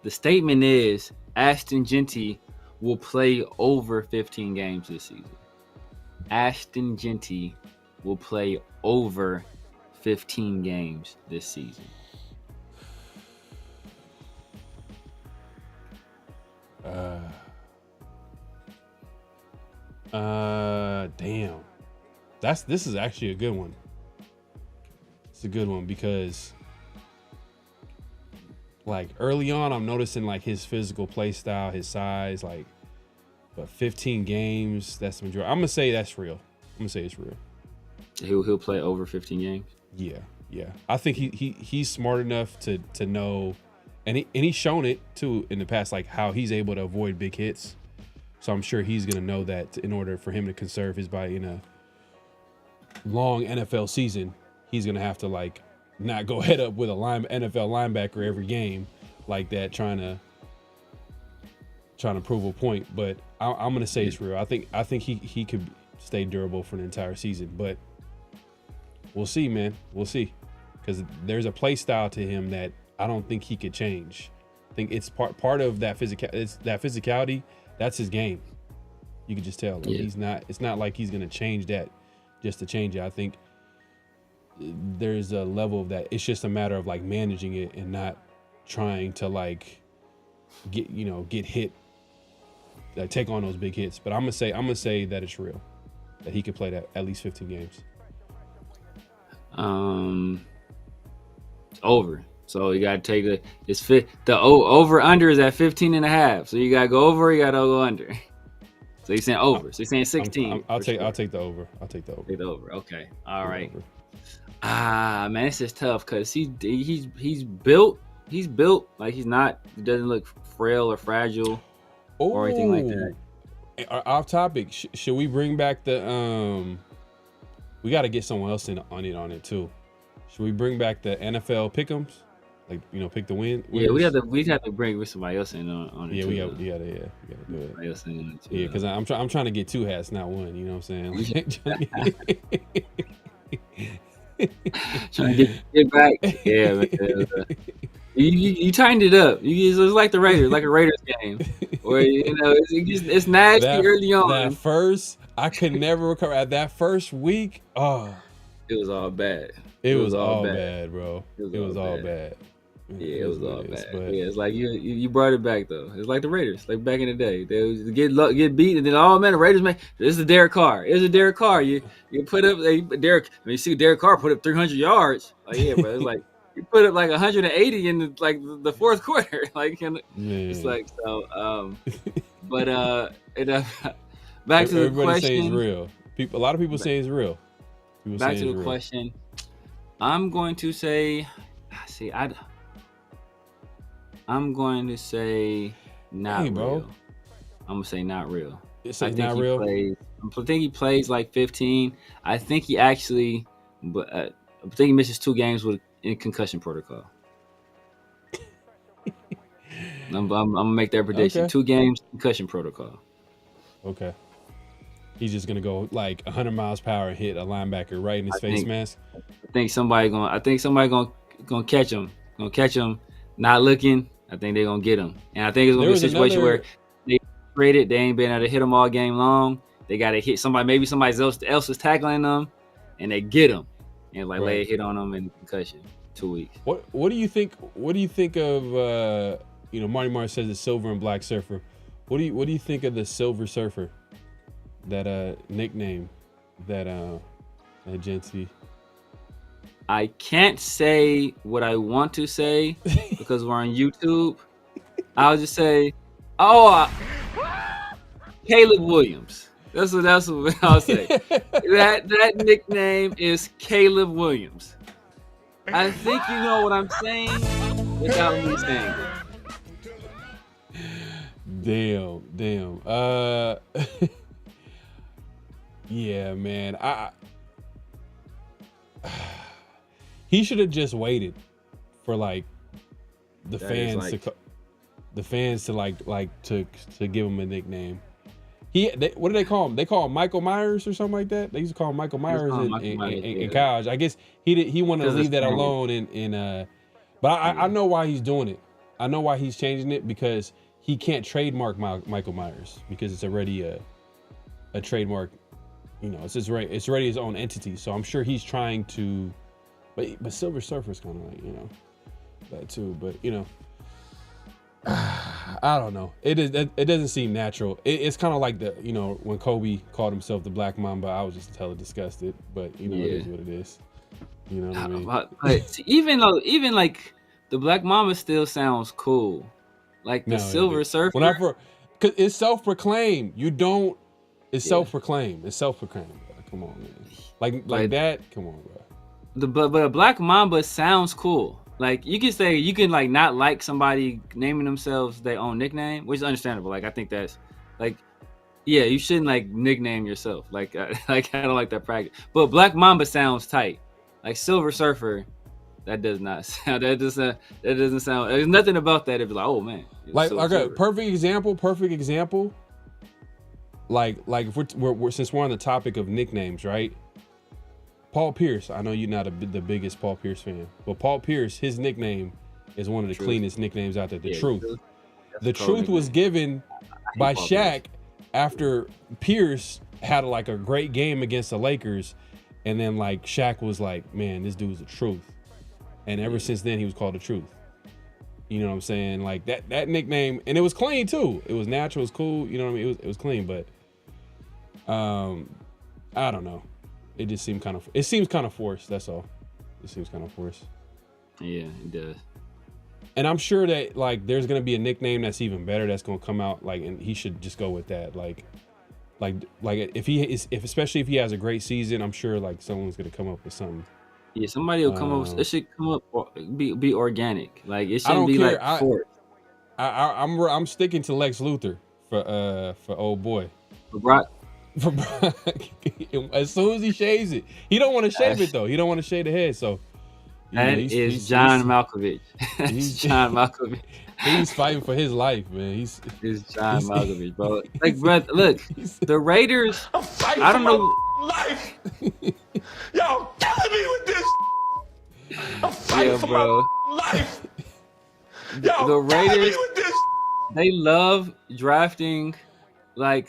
The statement is Ashton Genty will play over 15 games this season. Ashton Genty will play over 15 games this season. Damn. This is actually a good one. It's a good one because like early on I'm noticing like his physical play style, his size, like but 15 games, that's the majority. I'm gonna say that's real. I'm gonna say it's real. He'll play over 15 games? Yeah. I think he's smart enough to know, and he's shown it too in the past, like how he's able to avoid big hits. So I'm sure he's gonna know that in order for him to conserve his body in a long NFL season, he's gonna have to like not go head up with a NFL linebacker every game like that, trying to prove a point. But I'm gonna say it's real. I think he could stay durable for an entire season, but we'll see, man. We'll see, because there's a play style to him that I don't think he could change. I think it's part of that physicality. That's his game. You can just tell. Like, he's not. It's not like he's gonna change that just to change it. I think there's a level of that. It's just a matter of like managing it and not trying to like get hit, like take on those big hits. But I'm gonna say that it's real, that he could play that at least 15 games. Over. So you gotta take the over under is at 15.5. So you gotta go over, you gotta go under. So you're saying over. So you're saying 16. I'll take the over. Take the over. Okay. All right. Man, this is tough because he's built like he doesn't look frail or fragile or anything like that. Off topic. Should we bring back the we got to get someone else on it too. Should we bring back the NFL pick'ems? Like, pick the win. Yeah, we have to bring somebody else in on it. Yeah, too, we gotta do it. Somebody else in on it too, yeah, because I'm trying to get two hats, not one. You know what I'm saying? Trying to get back. Yeah, man. You tightened it up. It's like the Raiders, like a Raiders game Where it's nasty early on. That first, I could never recover. At that first week, it was all bad. It was all bad, bro. It was all bad. Yeah, it was all bad. But yeah, it's like you brought it back though. It's like the Raiders, like back in the day. They would get beat, and then man, the Raiders this is Derek Carr. It's a Derek Carr. You put up you see Derek Carr put up 300 yards. Like yeah, but it's like you put up like 180 in the fourth quarter. Like it's like so. But back to the everybody question. Say it's real. A lot of people say it's real. Back to the question. I'm going to say, I'm going to say not real. I'm gonna say not real. I think not real. I think he plays like 15. I think he actually, I think he misses 2 games in concussion protocol. I'm gonna make that prediction. Okay. 2 games concussion protocol. Okay. He's just gonna go like 100 miles per hour and hit a linebacker right in his face mask. I think somebody gonna catch him. Gonna catch him, not looking. I think they're gonna get him, and I think it's gonna be a situation where they traded. They ain't been able to hit him all game long. They got to hit somebody. Maybe somebody else is tackling them, and they get him, and lay a hit on them and concussion. 2 weeks. What do you think? What do you think of? Marty Marr says the silver and black surfer. What do you think of the silver surfer? That nickname that Gency. I can't say what I want to say because we're on YouTube. I'll just say, Caleb Williams. That's what I'll say. that nickname is Caleb Williams. I think you know what I'm saying without me saying it. Damn. Yeah, man. He should have just waited for the fans to give him a nickname. What do they call him? They call him Michael Myers or something like that. They used to call him Michael Myers in college. I guess he wanted to leave that alone. But I know why he's doing it. I know why he's changing it because he can't trademark Michael Myers because it's already a trademark. It's already his own entity. So I'm sure he's trying to. But Silver Surfer's kind of that too. But I don't know. It doesn't seem natural. It's kind of like when Kobe called himself the Black Mamba. I was just hella disgusted. But it is what it is. You know what I mean? But even the Black Mamba still sounds cool. Like the Silver Surfer. Because it's self-proclaimed. It's self-proclaimed. It's self-proclaimed. Come on, man. Like that. Come on, bro. But a Black Mamba sounds cool. Like you can not like somebody naming themselves their own nickname, which is understandable. Like I think that's you shouldn't nickname yourself. I don't like that practice. But Black Mamba sounds tight. Like Silver Surfer, that does not sound. That doesn't sound. There's nothing about that. It'd be like, oh man. Like a perfect example. Like if we're since we're on the topic of nicknames, right? Paul Pierce. I know you're not the biggest Paul Pierce fan, but Paul Pierce, his nickname is one of the cleanest nicknames out there. The Truth. The Truth was given by Shaq after Pierce had a great game against the Lakers, and then Shaq was like, man, this dude's the Truth, and ever since then he was called the Truth. You know what I'm saying? Like that nickname, and it was clean too. It was natural. It was cool. You know what I mean? It was clean, but I don't know. It just seemed it seems kind of forced. That's all. It seems kind of forced. Yeah, it does. And I'm sure that there's gonna be a nickname that's even better that's gonna come out and he should just go with that. Especially if he has a great season, I'm sure someone's gonna come up with something. Yeah, somebody will come up. It should come up be organic. It shouldn't be forced. I'm sticking to Lex Luthor for old boy. For Brock. As soon as he shaves it, he don't want to shave it though. He don't want to shave the head. So he's John Malkovich. He's John Malkovich. He's fighting for his life, man. He's John Malkovich, bro. Bro, look, the Raiders. I don't know. Life. Y'all killing me with this. I'm fighting for my life. Y'all the Raiders. Killing me with this. they love drafting like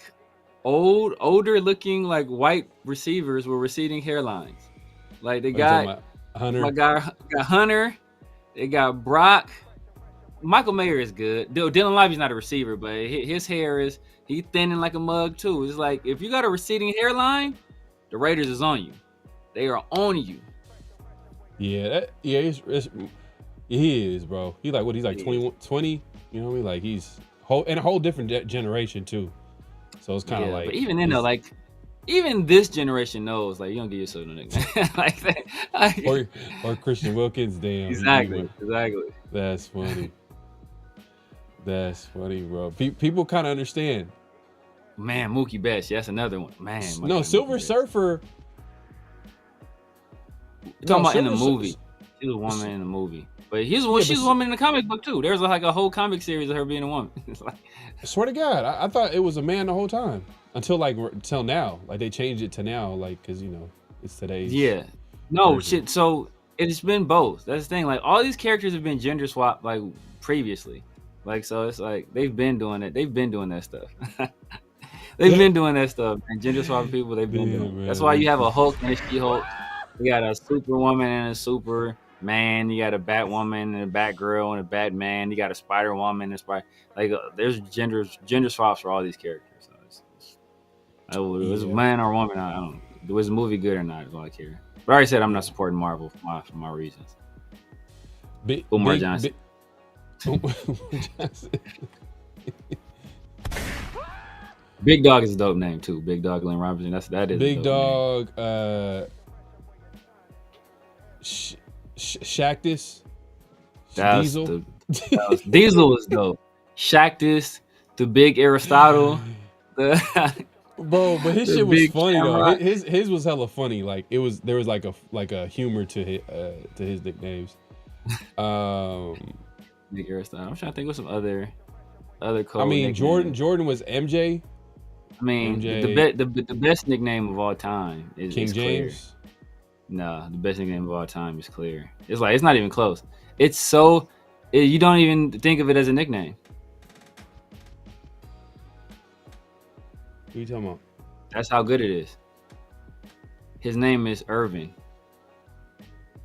older looking like white receivers with receding hairlines. Like they got Hunter. got Hunter, they got Brock. Michael Mayer is good. Dylan Lively's not a receiver, but his hair is he thinning like a mug too. It's like if you got a receding hairline, the Raiders is on you. They are on you. Yeah, he is, bro. He's like what? He's like 20. You know what I mean? Like he's in a whole different generation too. So it's kind of like. But even then, though, like even this generation knows, like you don't give yourself no nickname like that. Like, or Christian Wilkins, damn. Exactly. That's funny. That's funny, bro. People kind of understand. Man, Mookie Betts, that's another one. Man, no, Silver Surfer. Talking about in the movie. She was a woman in the movie. But she's a woman in the comic book too. There's like a whole comic series of her being a woman. Like, I swear to God, I thought it was a man the whole time until now. Like they changed it to now, like because it's today's. Yeah. No version. shit. So it's been both. That's the thing. Like all these characters have been gender swapped like previously. Like so, it's like they've been doing it. They've been doing that stuff. They've been doing that stuff. And gender swapping people, they've been doing. Man. That's why you have a Hulk and a She-Hulk. You got a Superwoman and a Superman. You got a Batwoman and a Batgirl and a Batman. You got a Spider-Woman and there's gender swaps for all these characters. So was a man or a woman. I don't know. Was the movie good or not? Is all I care. But I already said I'm not supporting Marvel for my reasons. Umar Johnson. Big Dog is a dope name too. Big Dog Glenn Robinson. That is Big Dog. Shactus. Diesel. Diesel was dope. Shactus, the Big Aristotle. Bro, but his shit was funny though. His was hella funny. Like there was like a humor to his nicknames. Big Aristotle. I'm trying to think of some other cool. I mean, nicknames. Jordan was MJ. I mean, MJ. the best nickname of all time is King Clear. James. No, the best nickname of all time is Clear. It's like it's not even close. It's so you don't even think of it as a nickname. What are you talking about? That's how good it is. His name is Irvin.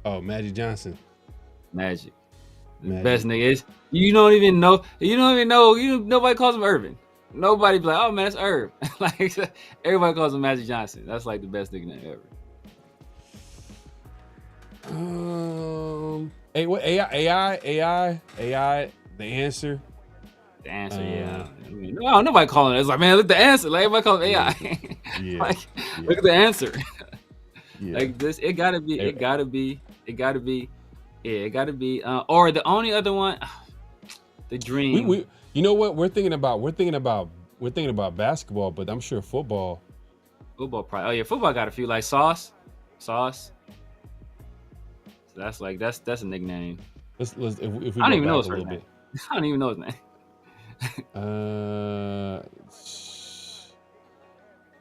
Oh, Magic Johnson. Magic. The best nigga is you don't even know. Nobody calls him Irvin. Nobody be like, oh man, that's Irv. Like everybody calls him Magic Johnson. That's like the best nickname ever. Hey, what AI? The answer. The answer, yeah. I mean, no, nobody calling it. It's like, man, look at the answer. Like everybody calls it AI. Yeah. Look at the answer. Yeah. Like this, it gotta be. Or the only other one, the Dream. We you know what we're thinking about basketball, but I'm sure football. Football probably. Oh yeah, football got a few like Sauce. So that's a nickname. Let's if we I don't go even know back his a little name. bit. I don't even know his name.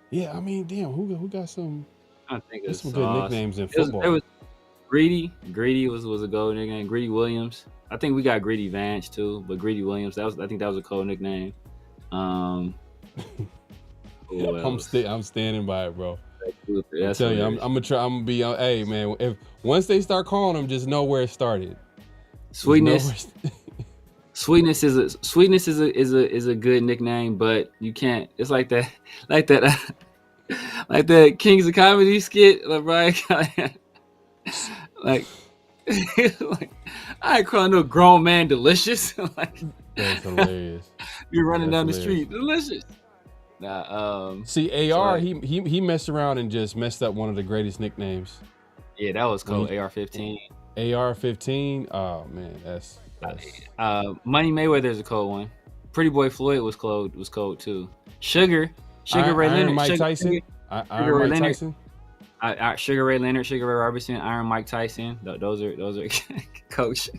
Yeah, I mean, damn, who got some? I think there's some good nicknames in football. There was Greedy. Greedy was a gold nickname. Greedy Williams. I think we got Greedy Vance too, but Greedy Williams. I think that was a cool nickname. I'm standing by it, bro. That's I tell you, I'm gonna try. I'm gonna be. Hey, man, if once they start calling them, just know where it started. Sweetness. Sweetness is a good nickname, but you can't. It's like that Kings of Comedy skit, like like I ain't calling no grown man delicious. Like that's hilarious. You're running down the street, delicious. Nah, see, AR, he messed around and just messed up one of the greatest nicknames. Yeah, that was cool. AR-15. AR-15. Oh man, that's. Money Mayweather's a cold one. Pretty Boy Floyd was cold too. Sugar Ray Leonard, Mike Tyson. Iron Mike Tyson. Sugar Ray Leonard, Sugar Ray Robinson, Iron Mike Tyson. Those are coach.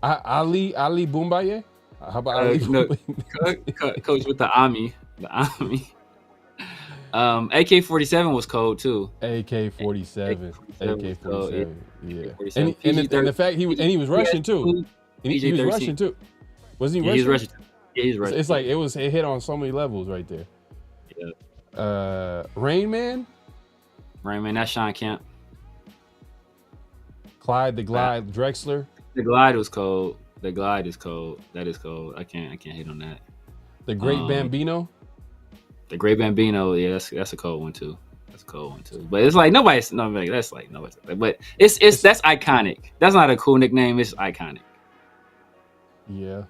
Ali Boombaye. How about Ali? No, coach with the Ami. AK-47 was cold too. AK-47. Yeah. And the fact he was Russian too. He was Russian too. Wasn't he Yeah, he's Richardson? Richardson. Yeah, he's Richardson. It's like it hit on so many levels right there. Yeah. Rain Man, that's Sean Kemp. Clyde the Glide Drexler. The Glide was cold. The Glide is cold. That is cold. I can't hate on that. The Great Bambino. The Great Bambino, yeah, that's a cold one too. That's a cold one too. But it's like that's like nobody. But it's that's iconic. That's not a cool nickname. It's iconic. Yeah.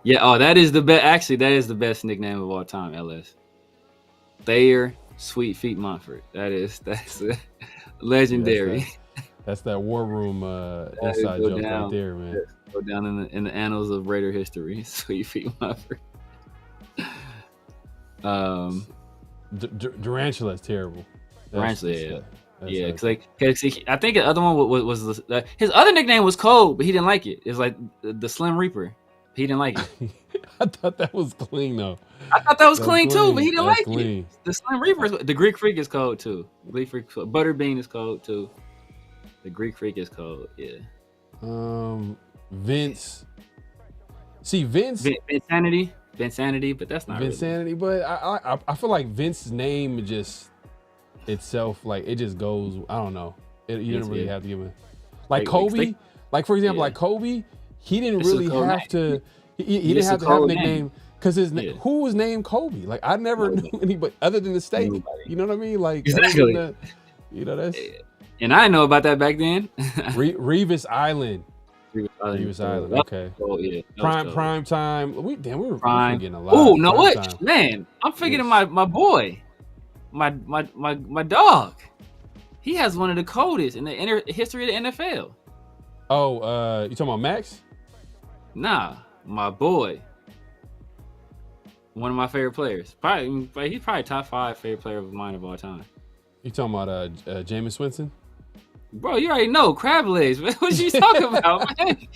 Yeah. Oh, that is the best. Actually, that is the best nickname of all time. LS. Thayer Sweet Feet Montfort. That's legendary. Yeah, that's that war room inside joke right there, man. Go down in the annals of Raider history. Sweet Feet Montfort. Durantula is terrible. Durantula, yeah. Because I think the other one was his other nickname was Cold, but he didn't like it. It's like the Slim Reaper. He didn't like it. I thought that was clean though. I thought that was clean too, but he didn't like clean. it. The Slim Reaper, the Greek Freak is cold too. Butterbean is cold too. The Greek Freak is cold. Yeah. Vince. See Vince. Vinsanity, but that's not Vinsanity. Really. But I feel like Vince's name just itself, like it just goes. I don't know. You don't really have to give him like Kobe. Like for example, like Kobe, he didn't really have to. He didn't have to have a nickname because who was named Kobe? Like I never knew anybody other than the state. You know what I mean? Like exactly. That's. And I didn't know about that back then. Revis Island. Revis Island. Okay. Oh yeah. Prime time. We were forgetting a lot. Oh no! What man? I'm forgetting my boy, my dog. He has one of the coldest in the history of the NFL. Oh, you talking about Max? Nah, my boy. One of my favorite players. He's probably top 5 favorite player of mine of all time. You talking about Jameis Winston? Bro, you already know crab legs. What you talking about, man?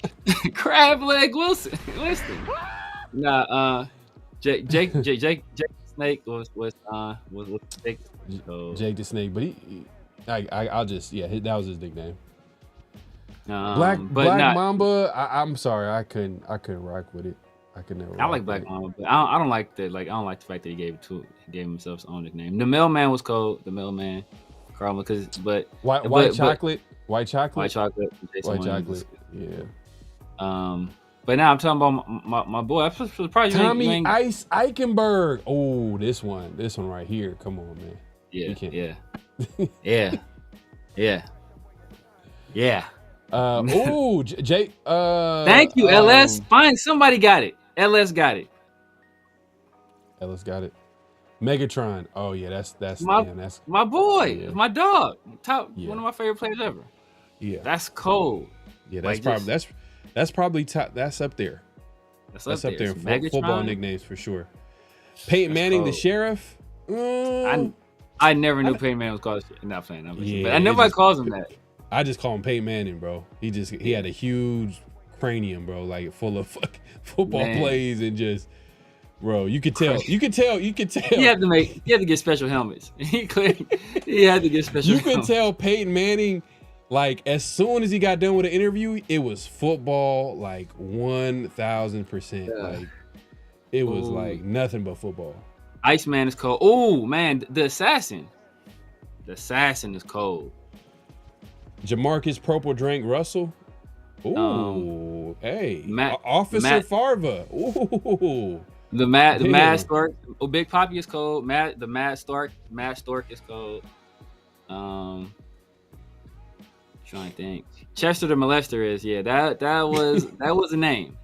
Crab leg Winston. Nah, Jake Snake was Jake. Jake the Snake, but I'll just that was his nickname. Black Mamba. I'm sorry, I couldn't rock with it. I could never. I like Black Mamba, but I don't like the fact that he gave himself his own nickname. The Mailman was cold. The Mailman, Carl, white chocolate. Yeah. But now I'm talking about my boy. I'm surprised Tommy Ice Eichenberg. Oh, this one right here. Come on, man. Yeah. Jake. Thank you, LS. Fine, somebody got it. LS got it. Megatron. Oh yeah, that's my boy, my dog, one of my favorite players ever. Yeah, that's cold. Yeah, that's probably top. That's up there. That's up there. Football nicknames for sure. Peyton Manning, the Sheriff. I never knew Peyton Manning was called. Not playing. But nobody calls him that. I just call him Peyton Manning, bro. He had a huge cranium, bro, like full of football plays and just, bro. You could tell. He had to get special helmets. He had to get special. You could tell Peyton Manning, like as soon as he got done with the interview, it was football, like 1,000%. Like it was like nothing but football. Iceman is cold. Oh man, the assassin is cold. Jamarcus Purple Drank Russell. Ooh, Officer Farva. Ooh, the Mad Stark. Oh, Big Poppy is cold. The Mad Stark is cold. Trying to think. Chester the Molester is that was a name.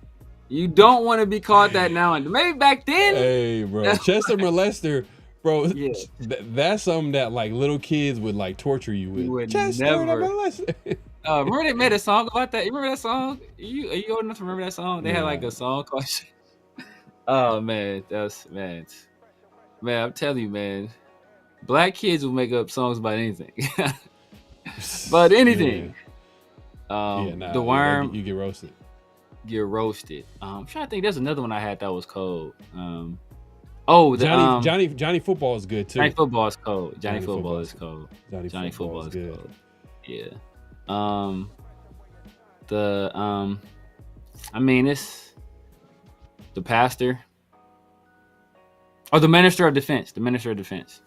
You don't want to be called that now and maybe back then. Hey, bro, Chester Molester. Bro, that's something that like little kids would like torture you with. Remember they made a song about that? You remember that song? Are you old enough to remember that song? They had like a song called. Oh man, man. I'm telling you, man. Black kids will make up songs about anything. About anything. The Worm. You get roasted. I'm trying to think. There's another one I had that was cold. Johnny Football is good too. Johnny Football is cold. Johnny Football is cold. Yeah. it's the pastor. Oh, the minister of defense. The minister of defense.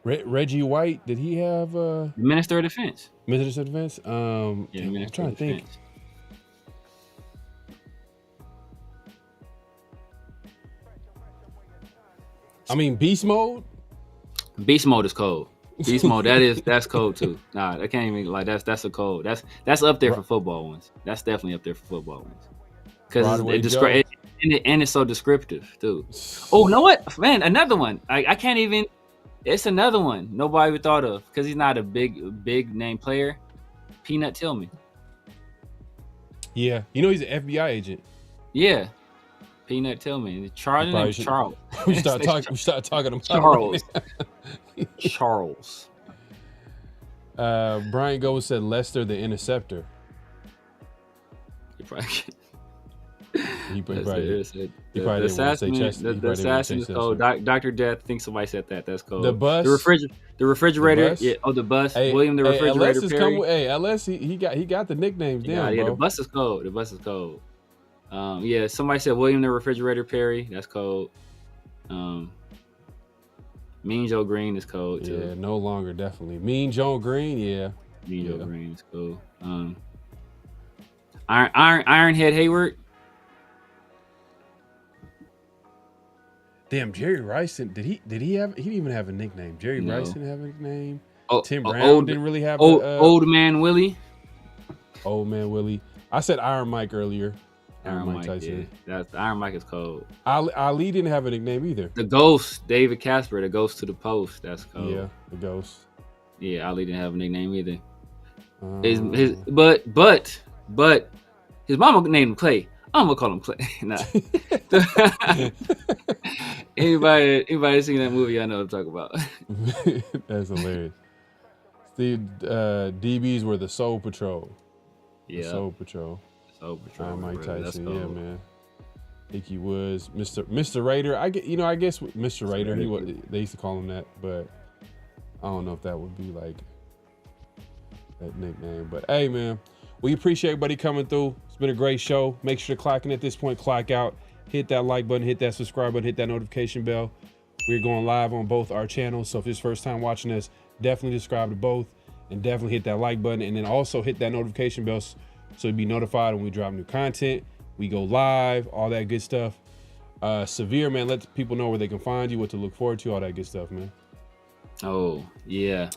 Reggie White, did he have the minister of defense? Minister of defense? Yeah, I'm trying to think. I mean, beast mode. Beast mode is cold. Beast mode, that's cold too. Nah, I can't even like that's a cold. That's up there for football ones. That's definitely up there for football ones. Because it's so descriptive too. Oh, you know what, man? Another one. I can't even. It's another one nobody ever thought of because he's not a big name player. Peanut Tillman. Yeah, you know he's an FBI agent. Yeah, Peanut Tillman. Charles. We start talking about Charles. Charles. Brian Goes said Lester the Interceptor. He probably. He probably the assassin is cold. Dr. Death thinks somebody said that. That's cold. The bus. The refrigerator. The bus? Yeah. Oh, the bus. Hey, William the refrigerator. Perry. LS he got the nicknames down. Yeah, bro. the bus is cold. Yeah, somebody said William the refrigerator Perry. That's cold. Mean Joe Green is cold too. Yeah, no longer definitely. Mean Joe Green, yeah. Mean Joe Green is cool. Ironhead Hayward. Damn, Jerry Rice did he didn't even have a nickname. Jerry Rice didn't have a nickname. Tim Brown didn't really have Old Man Willie. Old Man Willie. I said Iron Mike earlier. Iron Mike Tyson. Yeah. Iron Mike is cold. Ali didn't have a nickname either. The Ghost, David Casper, the Ghost to the Post. That's cold. Yeah, the Ghost. Yeah, Ali didn't have a nickname either. But his mama named him Clay. I'm gonna call him Clay. Nah. Anybody seen that movie? I know what I'm talking about. That's hilarious. Steve, DBs were the Soul Patrol. Yeah, the Soul Patrol. Mike Tyson, yeah, man. Ickey Woods, Mr. Raider. I guess Mr. Raider. They used to call him that, but I don't know if that would be like that nickname. But hey, man, we appreciate everybody coming through. It's been a great show. Make sure to clock in at this point, clock out, hit that like button, hit that subscribe button, hit that notification bell. We're going live on both our channels, so if it's first time watching us, definitely subscribe to both and definitely hit that like button, and then also hit that notification bell so you'll be notified when we drop new content, we go live, all that good stuff. Severe, man, let people know where they can find you, what to look forward to, all that good stuff, man. Oh, yeah.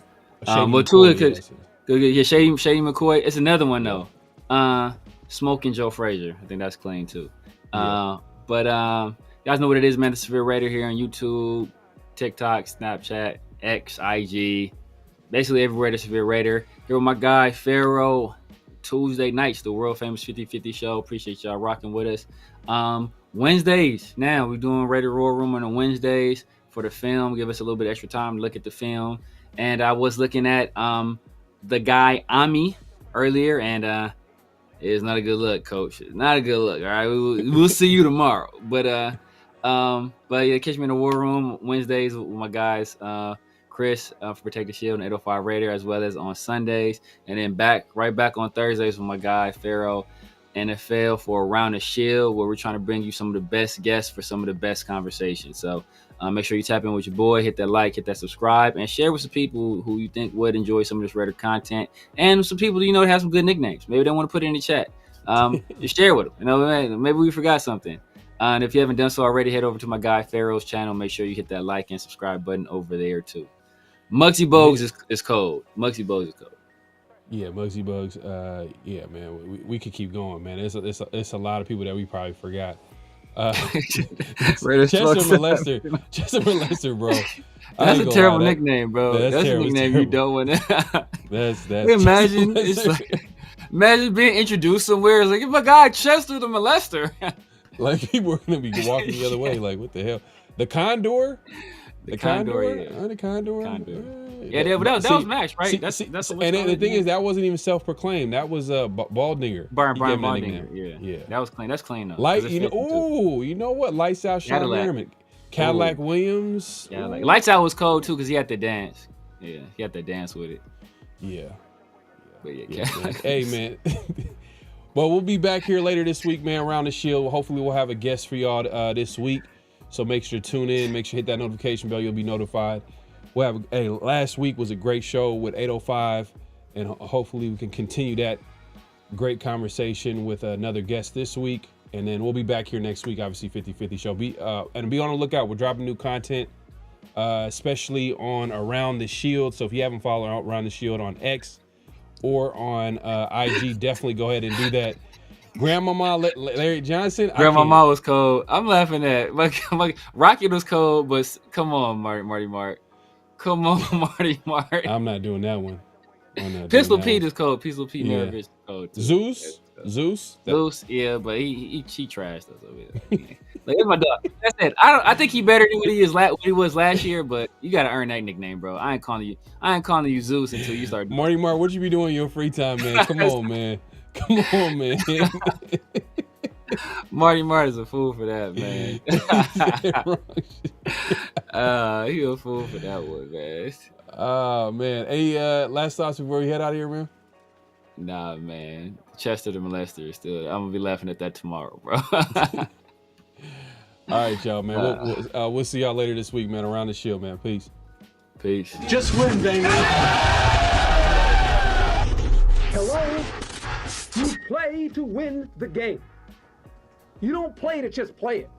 Shady McCoy. It's another one, though. Smoking Joe Frazier. I think that's clean, too. Yeah. But you guys know what it is, man. The Severe Raider here on YouTube, TikTok, Snapchat, X, IG. Basically everywhere, the Severe Raider. Here with my guy, Pharaoh. Tuesday nights, the world famous 50-50 show. Appreciate y'all rocking with us. Wednesdays, now we're doing Raider Roar Room on the Wednesdays for the film. Give us a little bit extra time to look at the film. And I was looking at the guy Ami earlier, and it's not a good look, Coach. Not a good look. All right, we'll see you tomorrow. But yeah, catch me in the War Room Wednesdays with my guys. Chris for Protect the Shield and 805 Raider, as well as on Sundays, and then right back on Thursdays with my guy PharoahNFL for Around the Shield, where we're trying to bring you some of the best guests for some of the best conversations. So make sure you tap in with your boy, hit that like, hit that subscribe, and share with some people who you think would enjoy some of this Raider content, and some people that have some good nicknames. Maybe they want to put it in the chat. Just share with them. Maybe we forgot something. And if you haven't done so already, head over to my guy Pharaoh's channel. Make sure you hit that like and subscribe button over there too. Muggsy Bogues is cold. Muggsy Bogues is cold. Yeah, Muggsy Bogues. Yeah, man, we could keep going, man. It's a lot of people that we probably forgot. Chester Molester, bro. That's a terrible nickname, bro. That's a nickname you don't want to. That's imagine imagine being introduced somewhere. It's like, my guy Chester the Molester. Like people are gonna be walking the other way. Like, what the hell? The Condor. The Condor. Yeah, that was Max, right? That's and then the thing is, that wasn't even self-proclaimed. That was Baldinger. Brian Baldinger. Yeah. That was clean. That's clean though. You know what? Lights Out, Sean Merriman. Cadillac Williams. Yeah, Lights Out was cold too because he had to dance. Yeah, he had to dance with it. Yeah. But Hey, man. Well, we'll be back here later this week, man, around the Shield. Hopefully we'll have a guest for y'all this week. So make sure to tune in. Make sure to hit that notification bell. You'll be notified. We'll have last week was a great show with 805, and hopefully we can continue that great conversation with another guest this week. And then we'll be back here next week, obviously 50-50 show. Be on the lookout. We're dropping new content, especially on Around the Shield. So if you haven't followed Around the Shield on X or on IG, definitely go ahead and do that. Grandmama Larry Johnson. Grandmama was cold. I'm laughing at Rocket was cold, but come on, Marty Mark. Come on, Marty Mark. I'm not doing that one. Pistol Pete is cold. Pistol Pete never is cold. Too. Zeus. Yeah, but he trashed us over there. Like, it's my dog. That's it. I think he better than what he was last year, but you gotta earn that nickname, bro. I ain't calling you Zeus until you start. Marty Mark, what you be doing in your free time, man? Come on, man. Come on, man. Marty Mark is a fool for that, man. He a fool for that one, man. Oh, man. Hey, last thoughts before we head out of here, man? Nah, man. Chester the molester is still. I'm gonna be laughing at that tomorrow, bro. All right, y'all, man. We'll see y'all later this week, man. Around the Shield, man. Peace. Just win, baby. Hello? You play to win the game. You don't play to just play it.